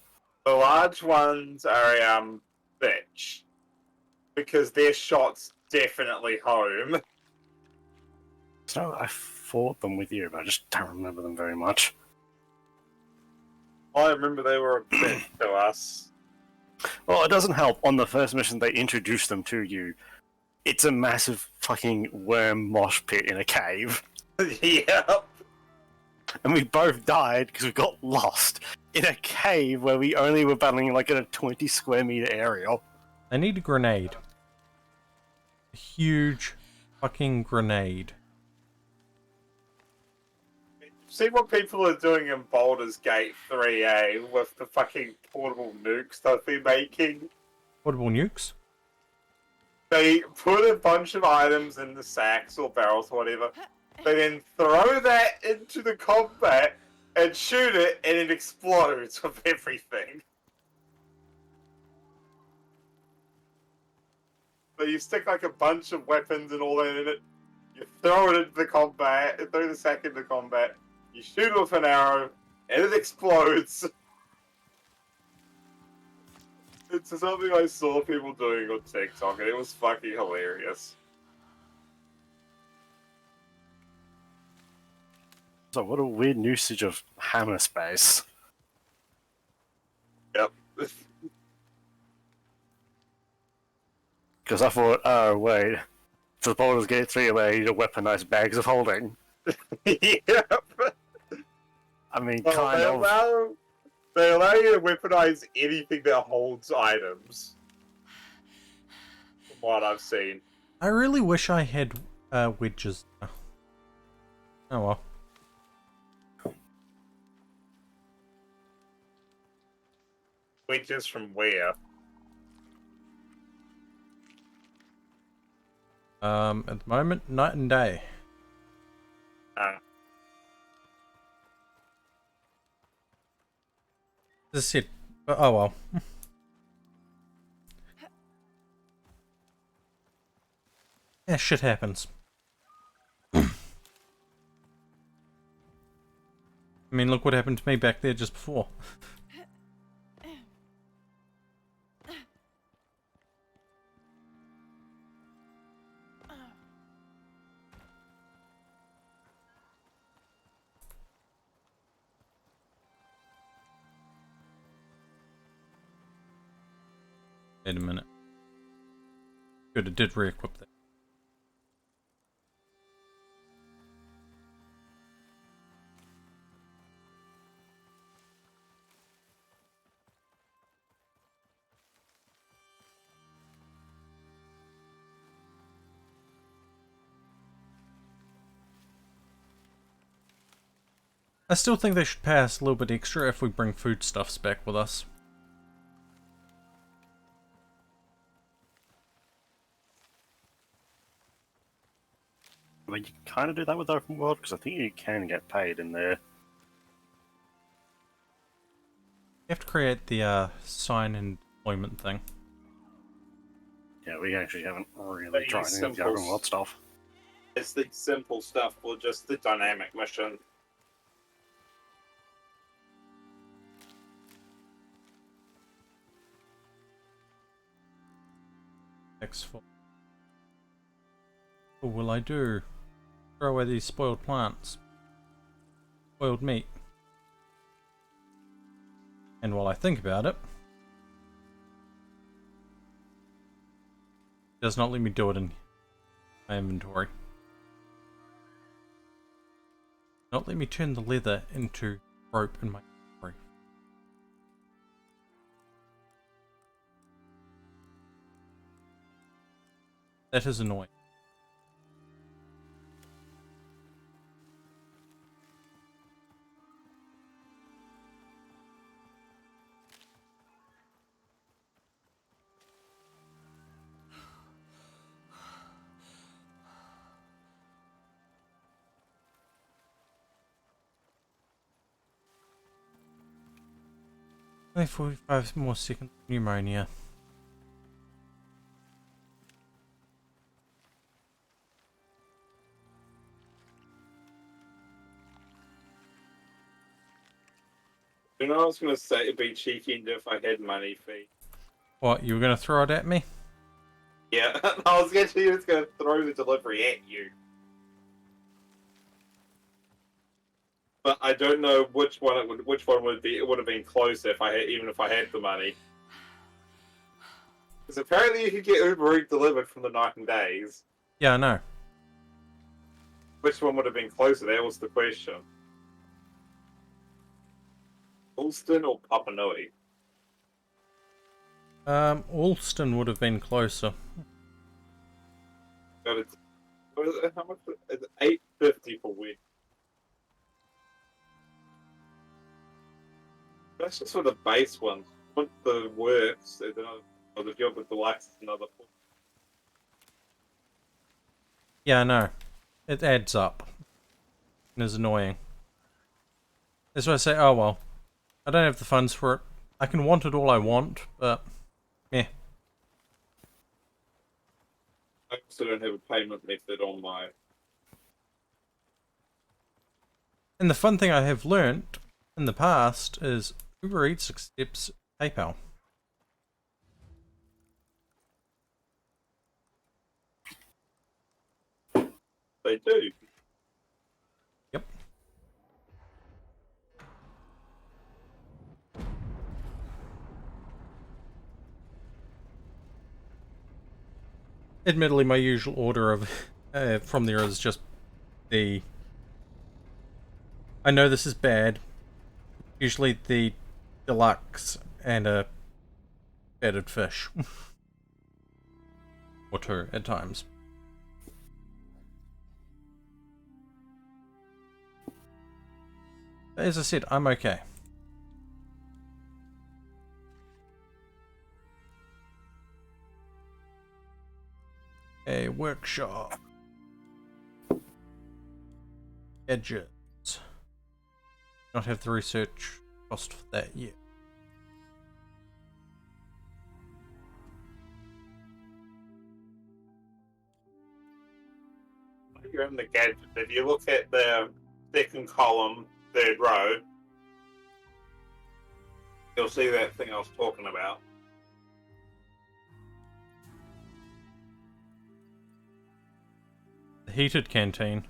The large ones are bitch. Because their shots definitely home. So I fought them with you, but I just don't remember them very much. I remember they were a bitch to us. Well, it doesn't help. On the first mission, they introduced them to you. It's a massive fucking worm mosh pit in a cave. Yep. And we both died because we got lost in a cave where we only were battling like in a 20 square meter area. I need a grenade. A huge fucking grenade. See what people are doing in Baldur's Gate 3A with the fucking portable nukes that they're making? Portable nukes? They put a bunch of items in the sacks or barrels or whatever. They then throw that into the combat and shoot it, and it explodes with everything. So you stick like a bunch of weapons and all that in it. You throw it into the combat, throw the sack into combat. You shoot it with an arrow, and it explodes. It's something I saw people doing on TikTok, and it was fucking hilarious. So what a weird usage of hammer space. Yep. Because I thought, oh wait, to the Baldur's Gate 3 where you need to weaponize bags of holding. Yep. I mean, Well, kind of. They allow you to weaponize anything that holds items. From what I've seen. I really wish I had wedges. Oh well. Wedges from where? At the moment, night and day. This is it. But oh well. Yeah, shit happens. I mean, look what happened to me back there just before. Wait a minute. Good, it did re-equip that. I still think they should pay us a little bit extra if we bring foodstuffs back with us. I mean, you can kind of do that with open world, because I think you can get paid in there. You have to create the sign and deployment thing. Yeah, we actually haven't really These tried any of the open world stuff. It's the simple stuff or just the dynamic mission. X4. What will I do? Throw away these spoiled plants. Spoiled meat. And while I think about it, it does not let me do it in my inventory. Not let me turn the leather into rope in my inventory. That is annoying. Only 45 more seconds of pneumonia. You know, I was going to say it'd be cheeky if I had money fee. What, you were going to throw it at me? Yeah, I was actually just going to throw the delivery at you. But I don't know which one which one would be. It would have been closer if I had, even if I had the money. Because apparently you could get Uber Eats delivered from the night and days. Yeah, I know. Which one would have been closer? That was the question. Alston or Papanui? Alston would have been closer. But it's how much? It's $8.50 for week. That's just for the base ones. Want the works, or the job with the likes is another. Yeah, I know. It adds up. And is annoying. That's why I say, oh well. I don't have the funds for it. I can want it all I want, but... yeah. I also don't have a payment method on my. And the fun thing I have learnt in the past is Uber Eats accepts PayPal. They do. Yep. Admittedly, my usual order of from there is just the... I know this is bad. Usually the deluxe and a battered fish. Or two at times. As I said, I'm okay. A workshop. Gadgets. Not have the research cost for that yet. You're in the gadget. If you look at the second column, third row, you'll see that thing I was talking about. The heated canteen.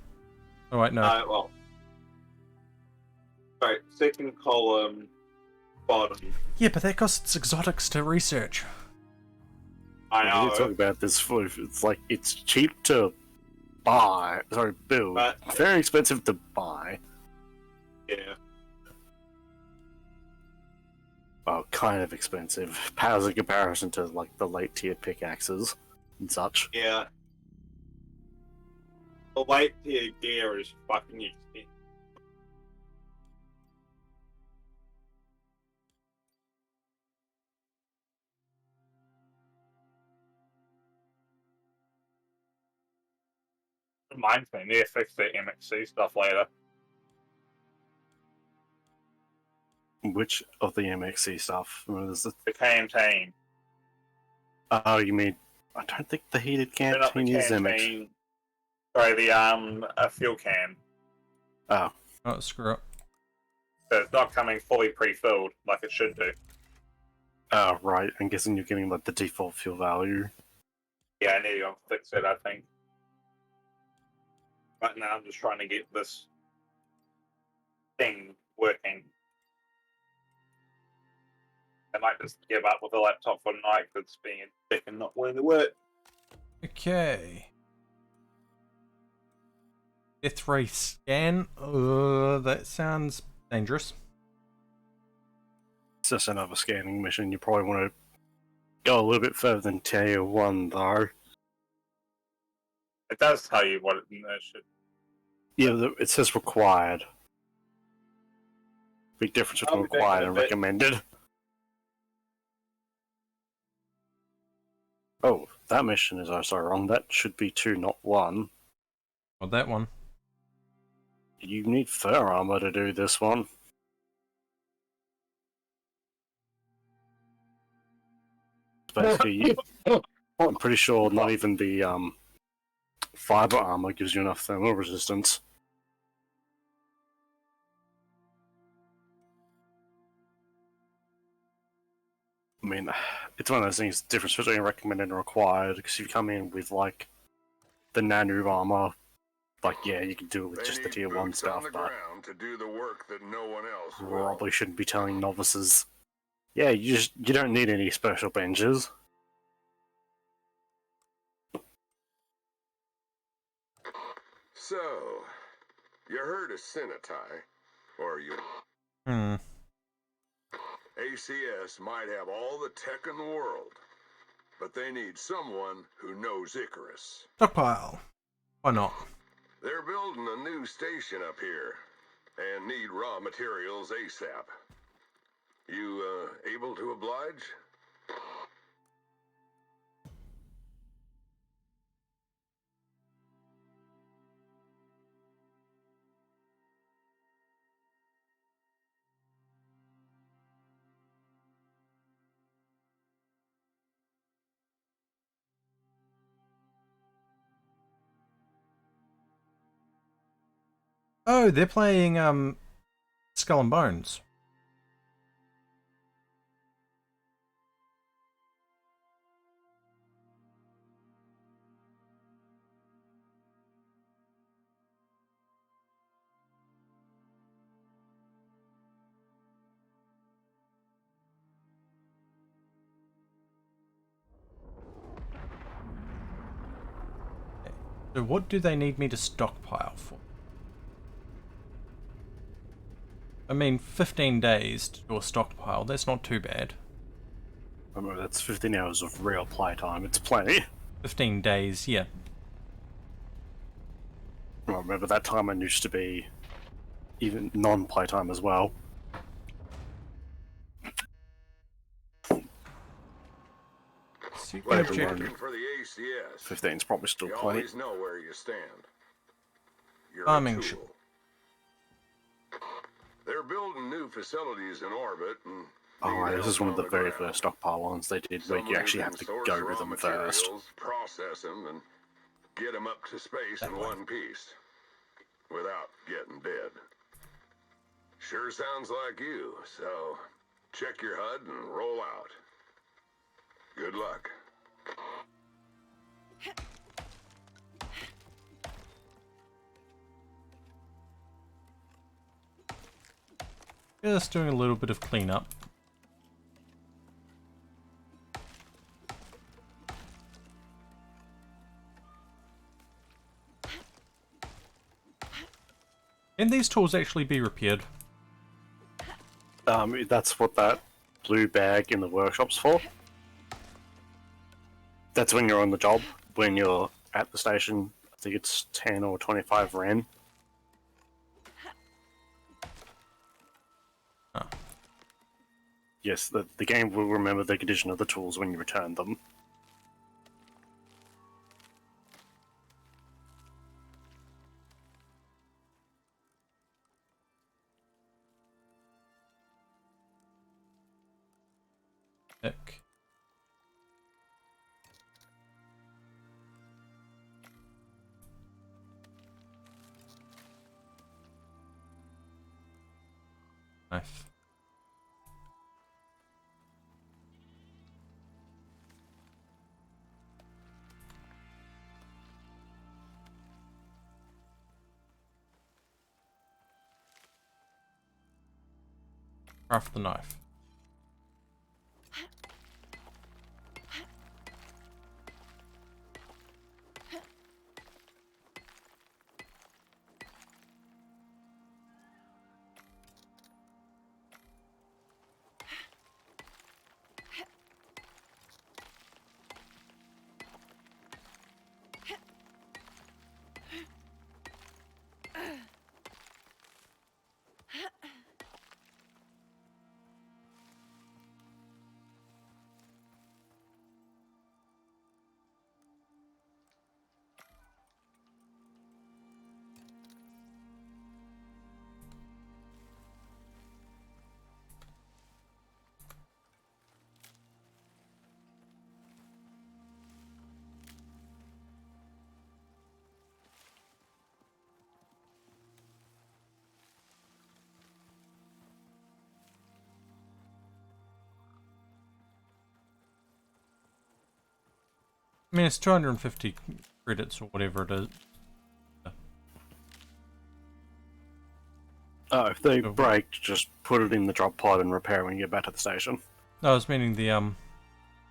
Oh wait, no. Well, sorry, second column, bottom. Yeah, but that costs exotics to research. I We know. need to talk about this food. It's like it's cheap to buy. Sorry, build. But- Very expensive to buy. Yeah. Well, kind of expensive. Pales in comparison to like the late tier pickaxes and such. Yeah. The late tier gear is fucking expensive. Reminds me, they fix the MXC stuff later. Which of the MXC stuff? I mean, there's the... The canteen. Oh, you mean? I don't think the heated Not the canteen is MX. canteen. Sorry, the a fuel can. Oh, Oh, screw up. So it's not coming fully pre-filled like it should do. oh, right. I'm guessing you're getting like the default fuel value. Yeah, I need to fix it, I think. But now I'm just trying to get this thing working. I might just give up with the laptop for tonight because it's being a dick and not willing to work. Okay. Death ray scan. That sounds dangerous. It's just another scanning mission. You probably want to go a little bit further than tier 1, though. It does tell you what it should. Yeah, it says required. Big difference between I'll be back required in a and bit. recommended. Oh, that mission is also wrong. That should be 2, not 1. Well, that one. You need fur armor to do this one. Basically, I'm pretty sure not even the fiber armor gives you enough thermal resistance. I mean, it's one of those things, the difference between recommended and required, because if you come in with, like, the nano armor, like, yeah, you can do it with They just the need tier 1 boots stuff, on the but ground to do the work that no one else will. probably shouldn't be telling novices, yeah, you don't need any special benches. So, you heard of Cinetai, or you... Hmm. ACS might have all the tech in the world, but they need someone who knows Icarus. Stockpile. Why not? They're building a new station up here, and need raw materials ASAP. You, able to oblige? Oh, they're playing Skull and Bones. So what do they need me to stockpile for? I mean, 15 days to do a stockpile, that's not too bad. Remember, that's 15 hours of real playtime. It's plenty. 15 days, yeah. I remember that time and used to be even non-playtime as well. So you can Like object. working for the ACS. 15 is probably still You plenty. always know where you stand. You're Farming a ship. tool. They're building new facilities in orbit and Oh, need right, this help is one of on the very ground. first stockpile ones they did, where Someone you who actually can have to source go raw to them first. materials, process them, and get them up to space That in way. one piece without getting dead. Sure sounds like you, so check your HUD and roll out. Good luck. Just doing a little bit of cleanup. Can these tools actually be repaired? That's what that blue bag in the workshop's for. That's when you're on the job. When you're at the station, I think it's 10 or 25 Ren. Huh. Yes, the game will remember the condition of the tools when you return them. Ick. Knife. Craft the knife. I mean, it's 250 credits or whatever it is. Oh, if they Oh. break, just put it in the drop pod and repair when you get back to the station. No, I was meaning the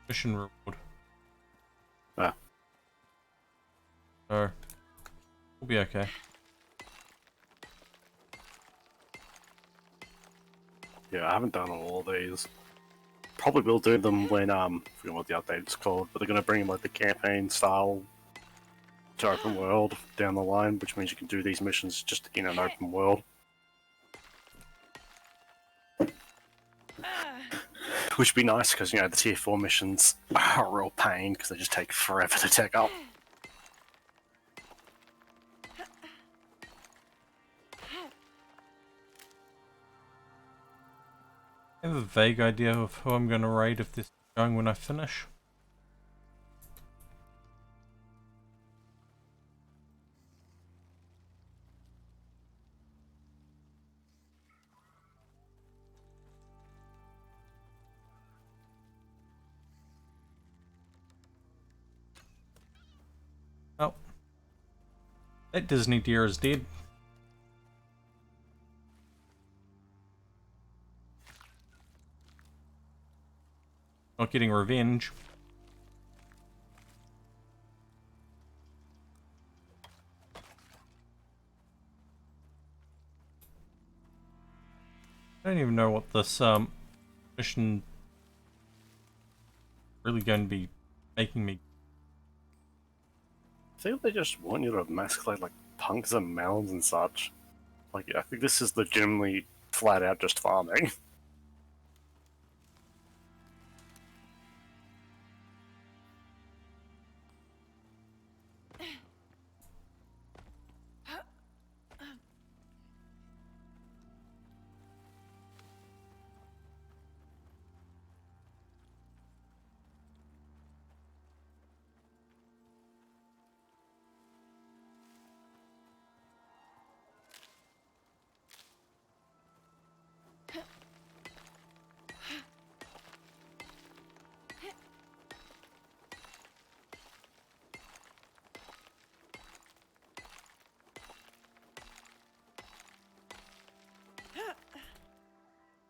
mission reward. Ah. So we'll be okay. Yeah, I haven't done all of these. Probably will do them when, I forget what the update's called, but they're going to bring like the campaign style to open world down the line, which means you can do these missions just in an open world. Which would be nice because, you know, the tier 4 missions are a real pain because they just take forever to take up. I have a vague idea of who I'm going to raid if this is going when I finish. Oh. That Disney deer is dead. Not getting revenge. I don't even know what this mission really going to be making me. I think they just want you to emasculate like punks and mounds and such. Like, I think this is legitimately flat out just farming.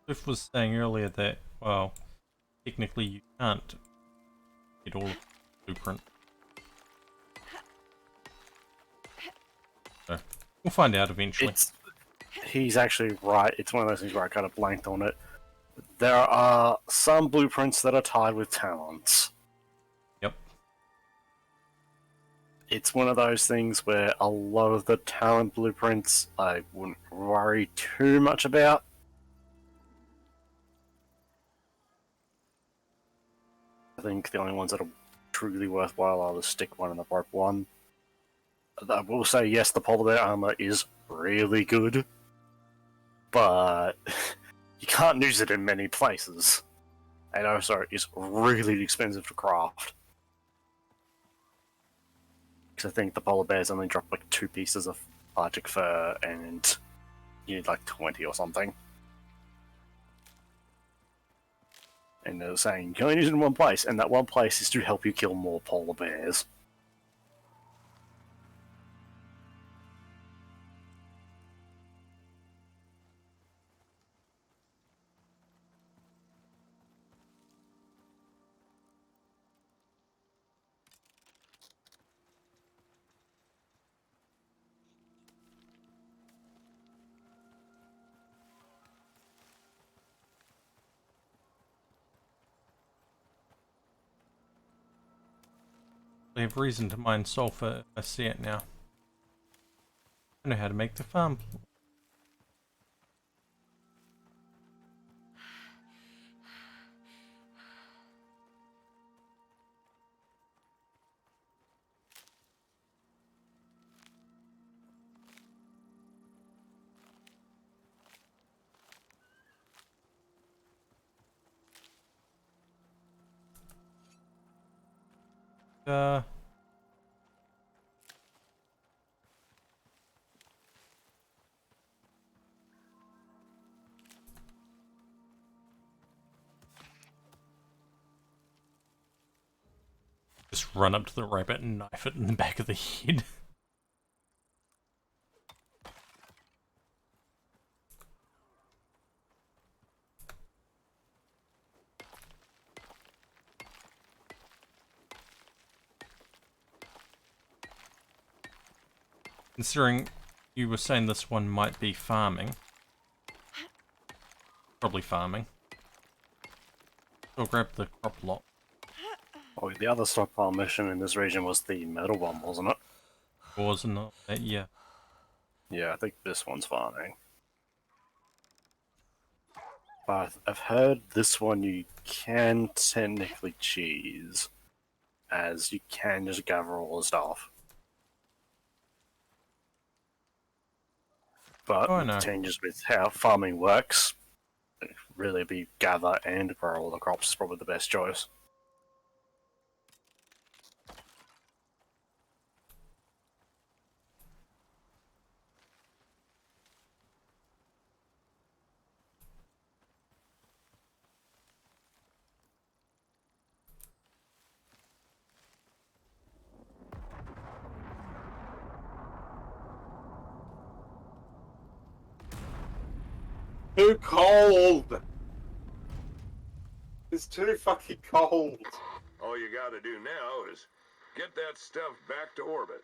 Cliff was saying earlier that, well, technically you can't get all of the blueprint. So, we'll find out eventually. He's actually right. It's one of those things where I kind of blanked on it. There are some blueprints that are tied with talents. Yep. It's one of those things where a lot of the talent blueprints I wouldn't worry too much about. I think the only ones that are truly worthwhile are the stick one and the rope one. I will say, yes, the polar bear armor is really good, but you can't use it in many places. And also, it's really expensive to craft. Because I think the polar bears only drop like 2 pieces of Arctic fur, and you need like 20 or something. And they're saying you can only use it in one place, and that one place is to help you kill more polar bears. I have reason to mine sulfur if I see it now. I know how to make the farm. Just run up to the rabbit and knife it in the back of the head. Considering you were saying this one might be farming. Probably farming. I'll grab the crop lot. Oh, the other stockpile mission in this region was the metal one, wasn't it? Ores and all that, yeah. Yeah, I think this one's farming. But I've heard this one you can technically cheese, as you can just gather all the stuff. But Oh, I with know. the changes with how farming works, really be gather and grow all the crops is probably the best choice. Too cold! It's too fucking cold. All you gotta do now is get that stuff back to orbit.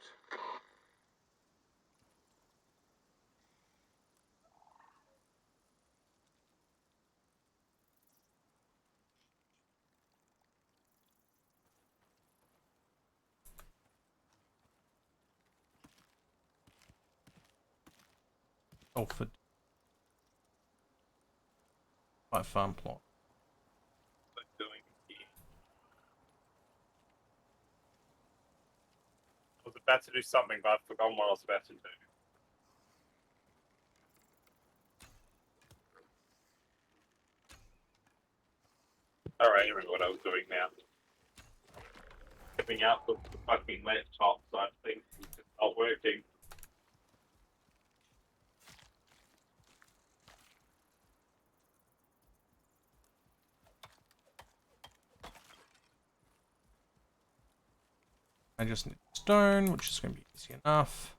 Salford. Quite farm plot. Doing here. I was about to do something, but I've forgotten what I was about to do. Alright, I remember what I was doing now. Giving out the fucking laptop, so I think it's not working. I just need stone, which is going to be easy enough.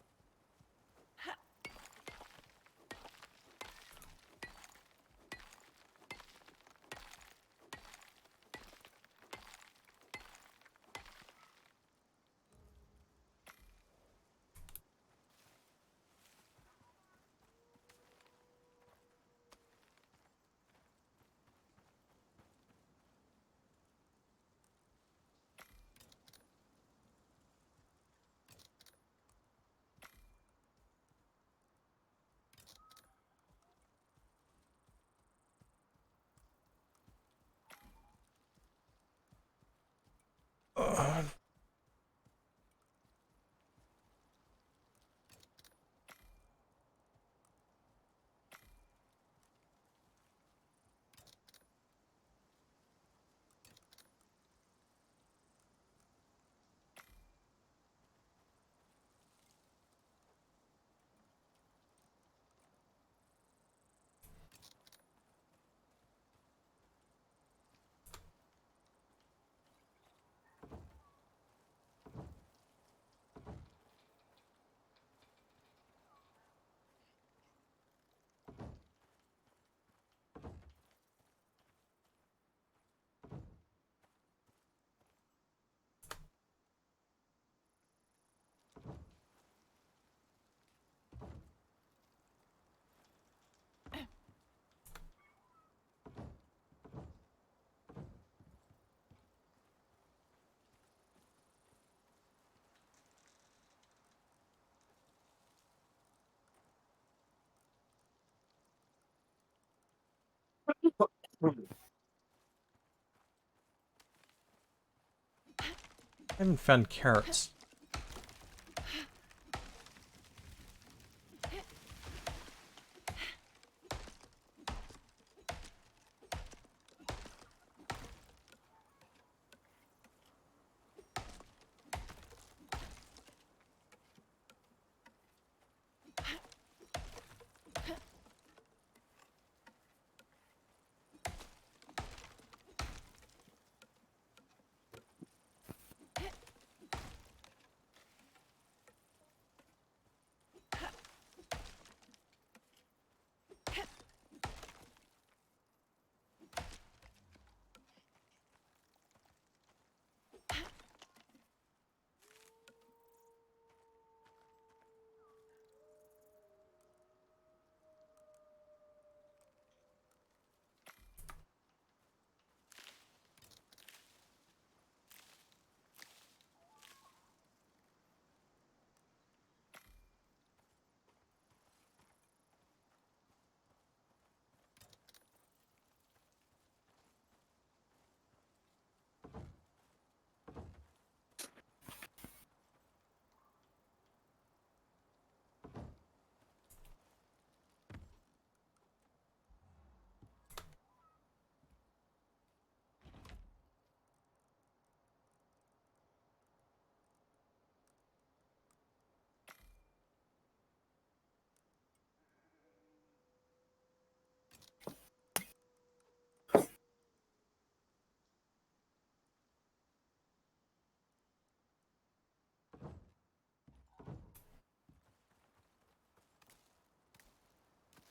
I haven't found carrots.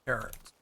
Carrots.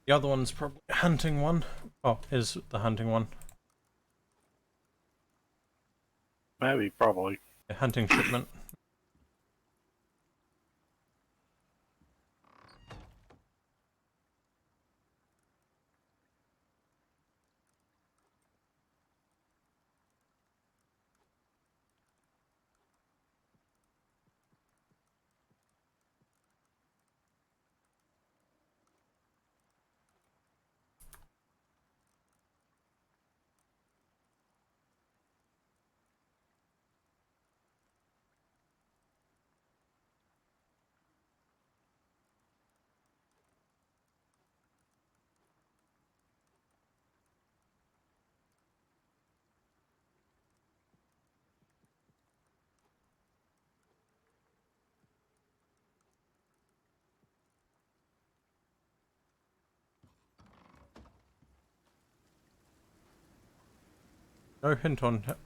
The other one's probably a hunting one. Oh, is the hunting one. Maybe, probably. A hunting shipment. No hint on how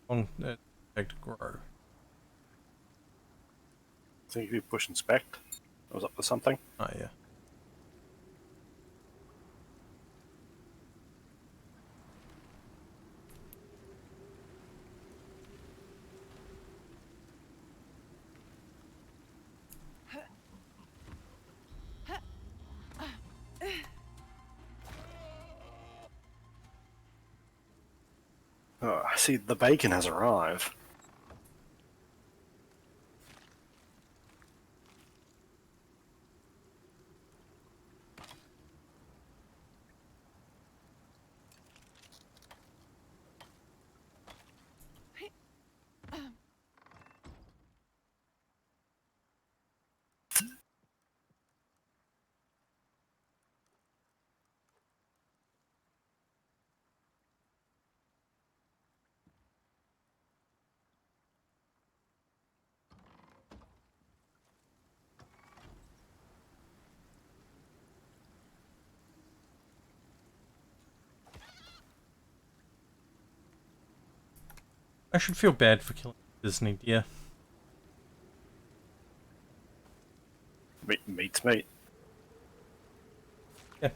long it take to grow. I think if you push inspect, I was up to something. Oh yeah. Oh, I see the bacon has arrived. I should feel bad for killing Disney deer. Meat's meat. Yeah.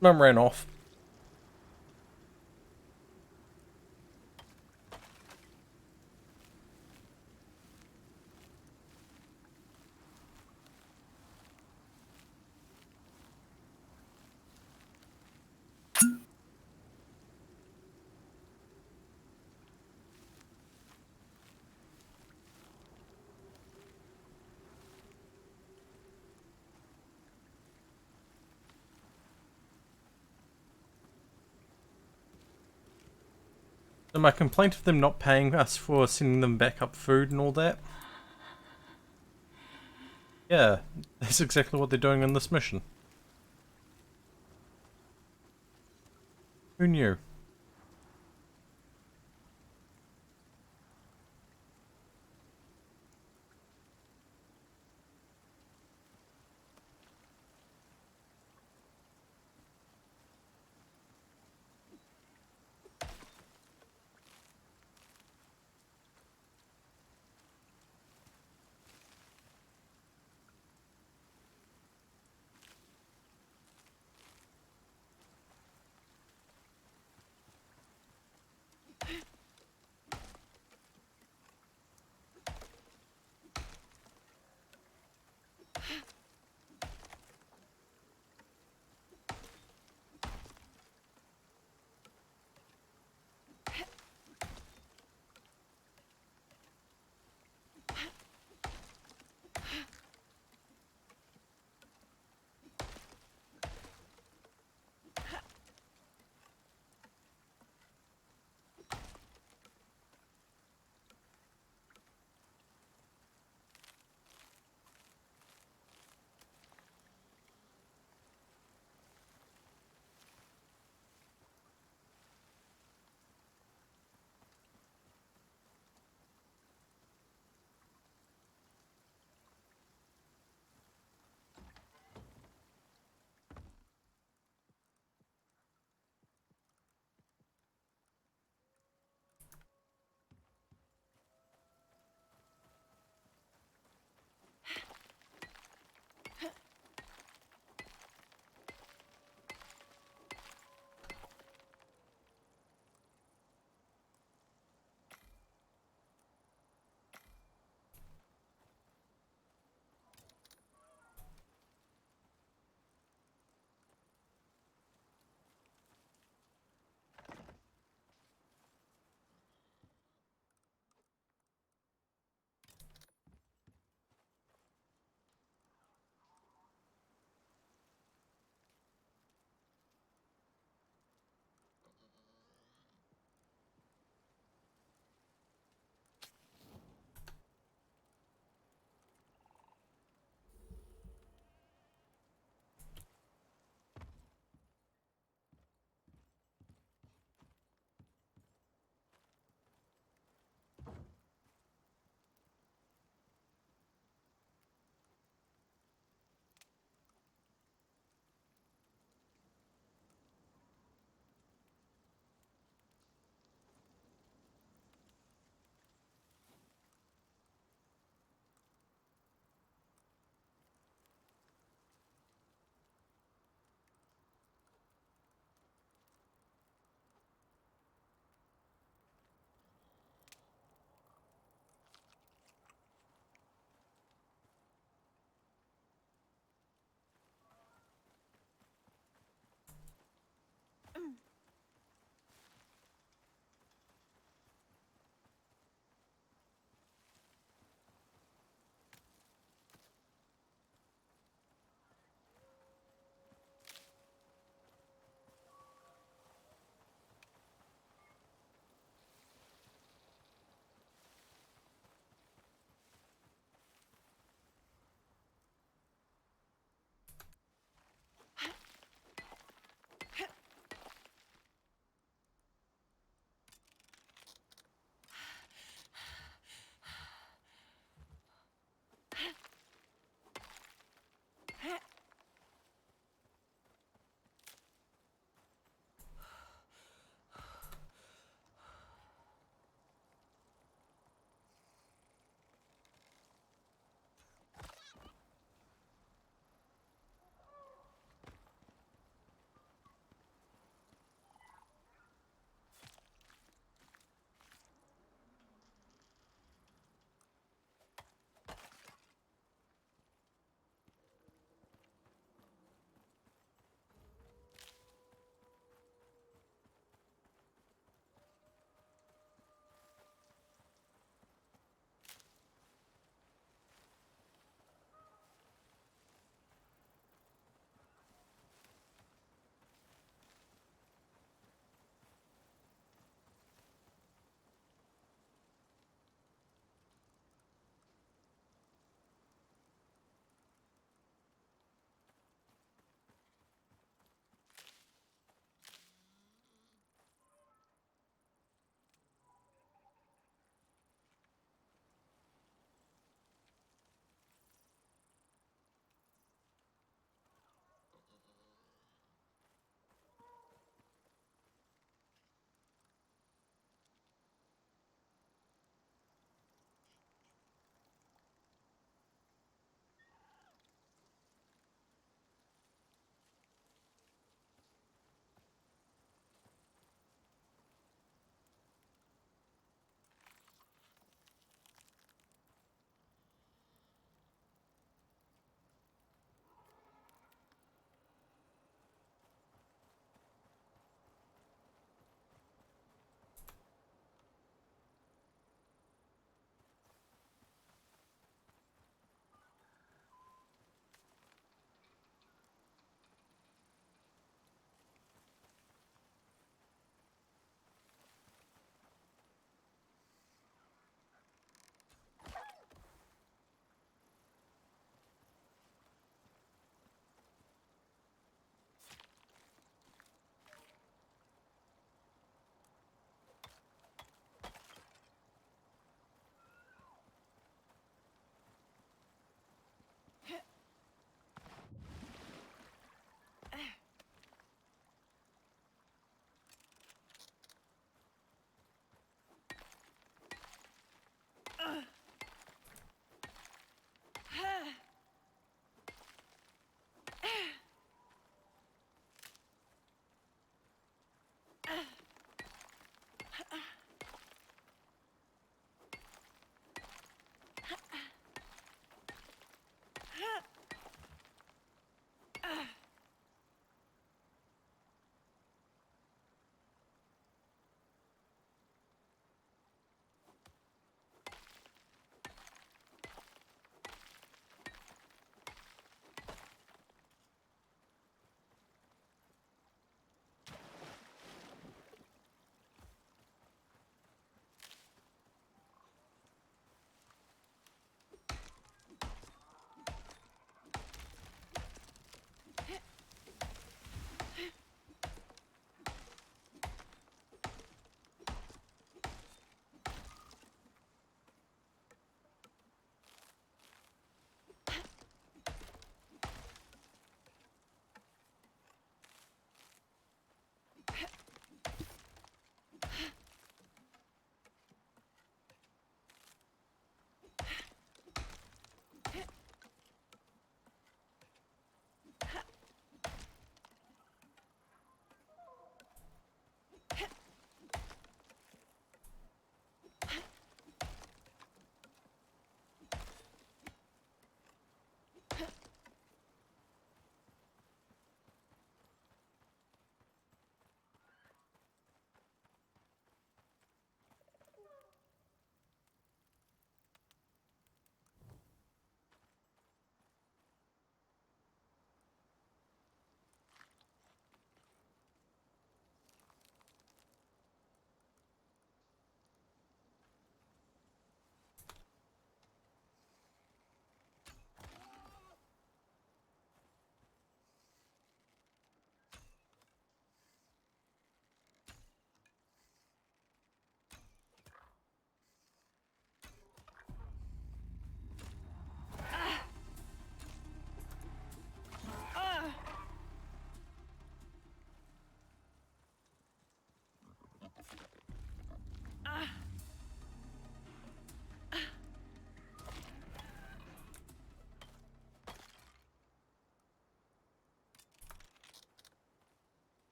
Mum ran off. So my complaint of them not paying us for sending them backup food and all that. Yeah, that's exactly what they're doing in this mission. Who knew?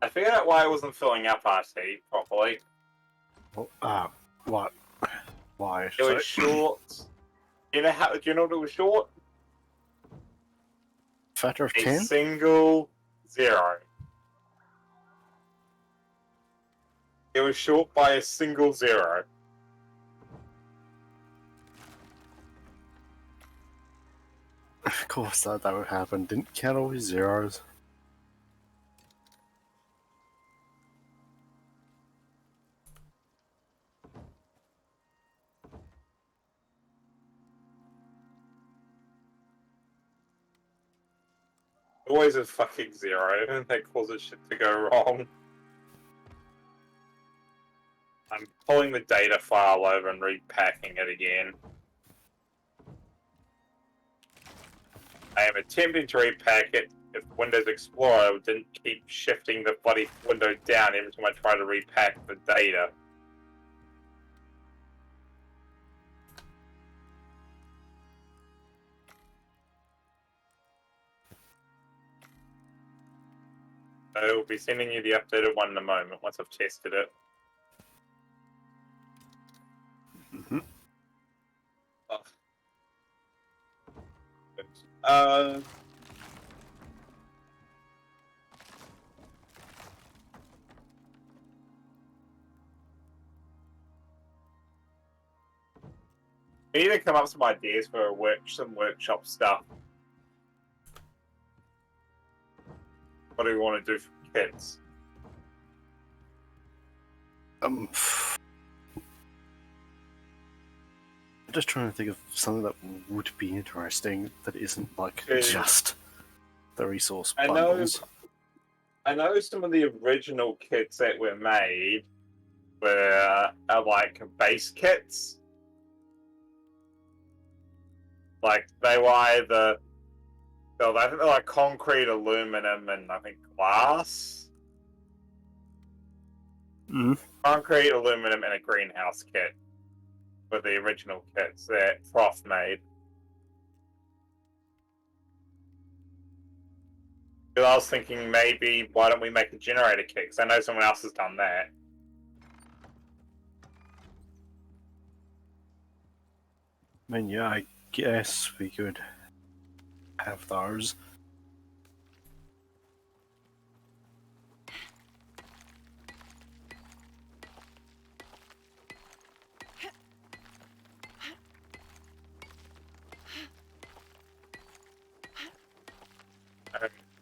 I figured out why I wasn't filling up RT properly. Oh, what? Why? It was short. You know how? Do you know what it was short? Factor of A 10? single 0. It was short by a single 0. Of course that would happen. Didn't count all his zeros. Always a fucking 0, and that causes shit to go wrong. I'm pulling the data file over and repacking it again. I am attempting to repack it if Windows Explorer didn't keep shifting the bloody window down every time I try to repack the data. I will be sending you the updated one in a moment once I've tested it. Mm-hmm. Uh, we need to come up with some ideas for some workshop stuff. What do we want to do for kids? I'm just trying to think of something that would be interesting that isn't like just the resource bundles. I know some of the original kits that were made were like base kits. Like they were either I think they're like concrete, aluminum, and I think glass. Mm. Concrete, aluminum, and a greenhouse kit were the original kits that Froth made. Because I was thinking maybe why don't we make a generator kit? Because I know someone else has done that. I mean, yeah, I guess we could have those.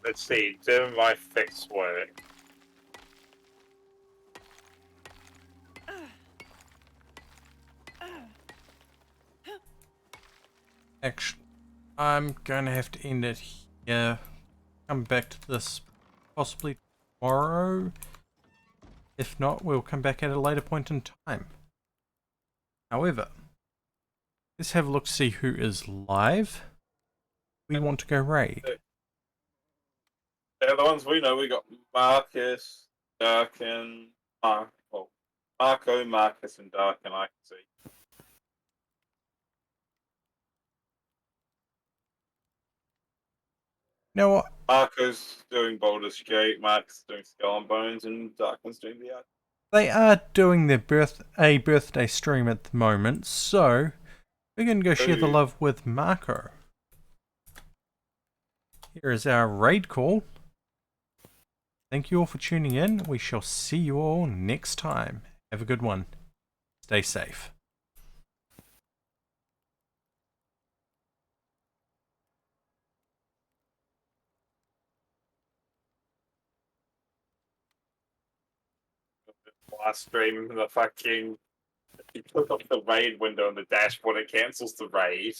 Let's see, do my fix work? Actually, I'm going to have to end it here. Come back to this possibly tomorrow. If not, we'll come back at a later point in time. However, let's have a look to see who is live. We want to go raid. They're the ones we know. We got Marcus, Darkin, Marco, Marcus, and Darkin. I can see. You know what? Marco's doing Baldur's Gate, Marcus is doing Skull and Bones, and Darkin's doing the art. They are doing their birthday stream at the moment, so we're going to go share the love with Marco. Here is our raid call. Thank you all for tuning in. We shall see you all next time. Have a good one. Stay safe. Last stream, the fucking... You click off the raid window on the dashboard, it cancels the raid.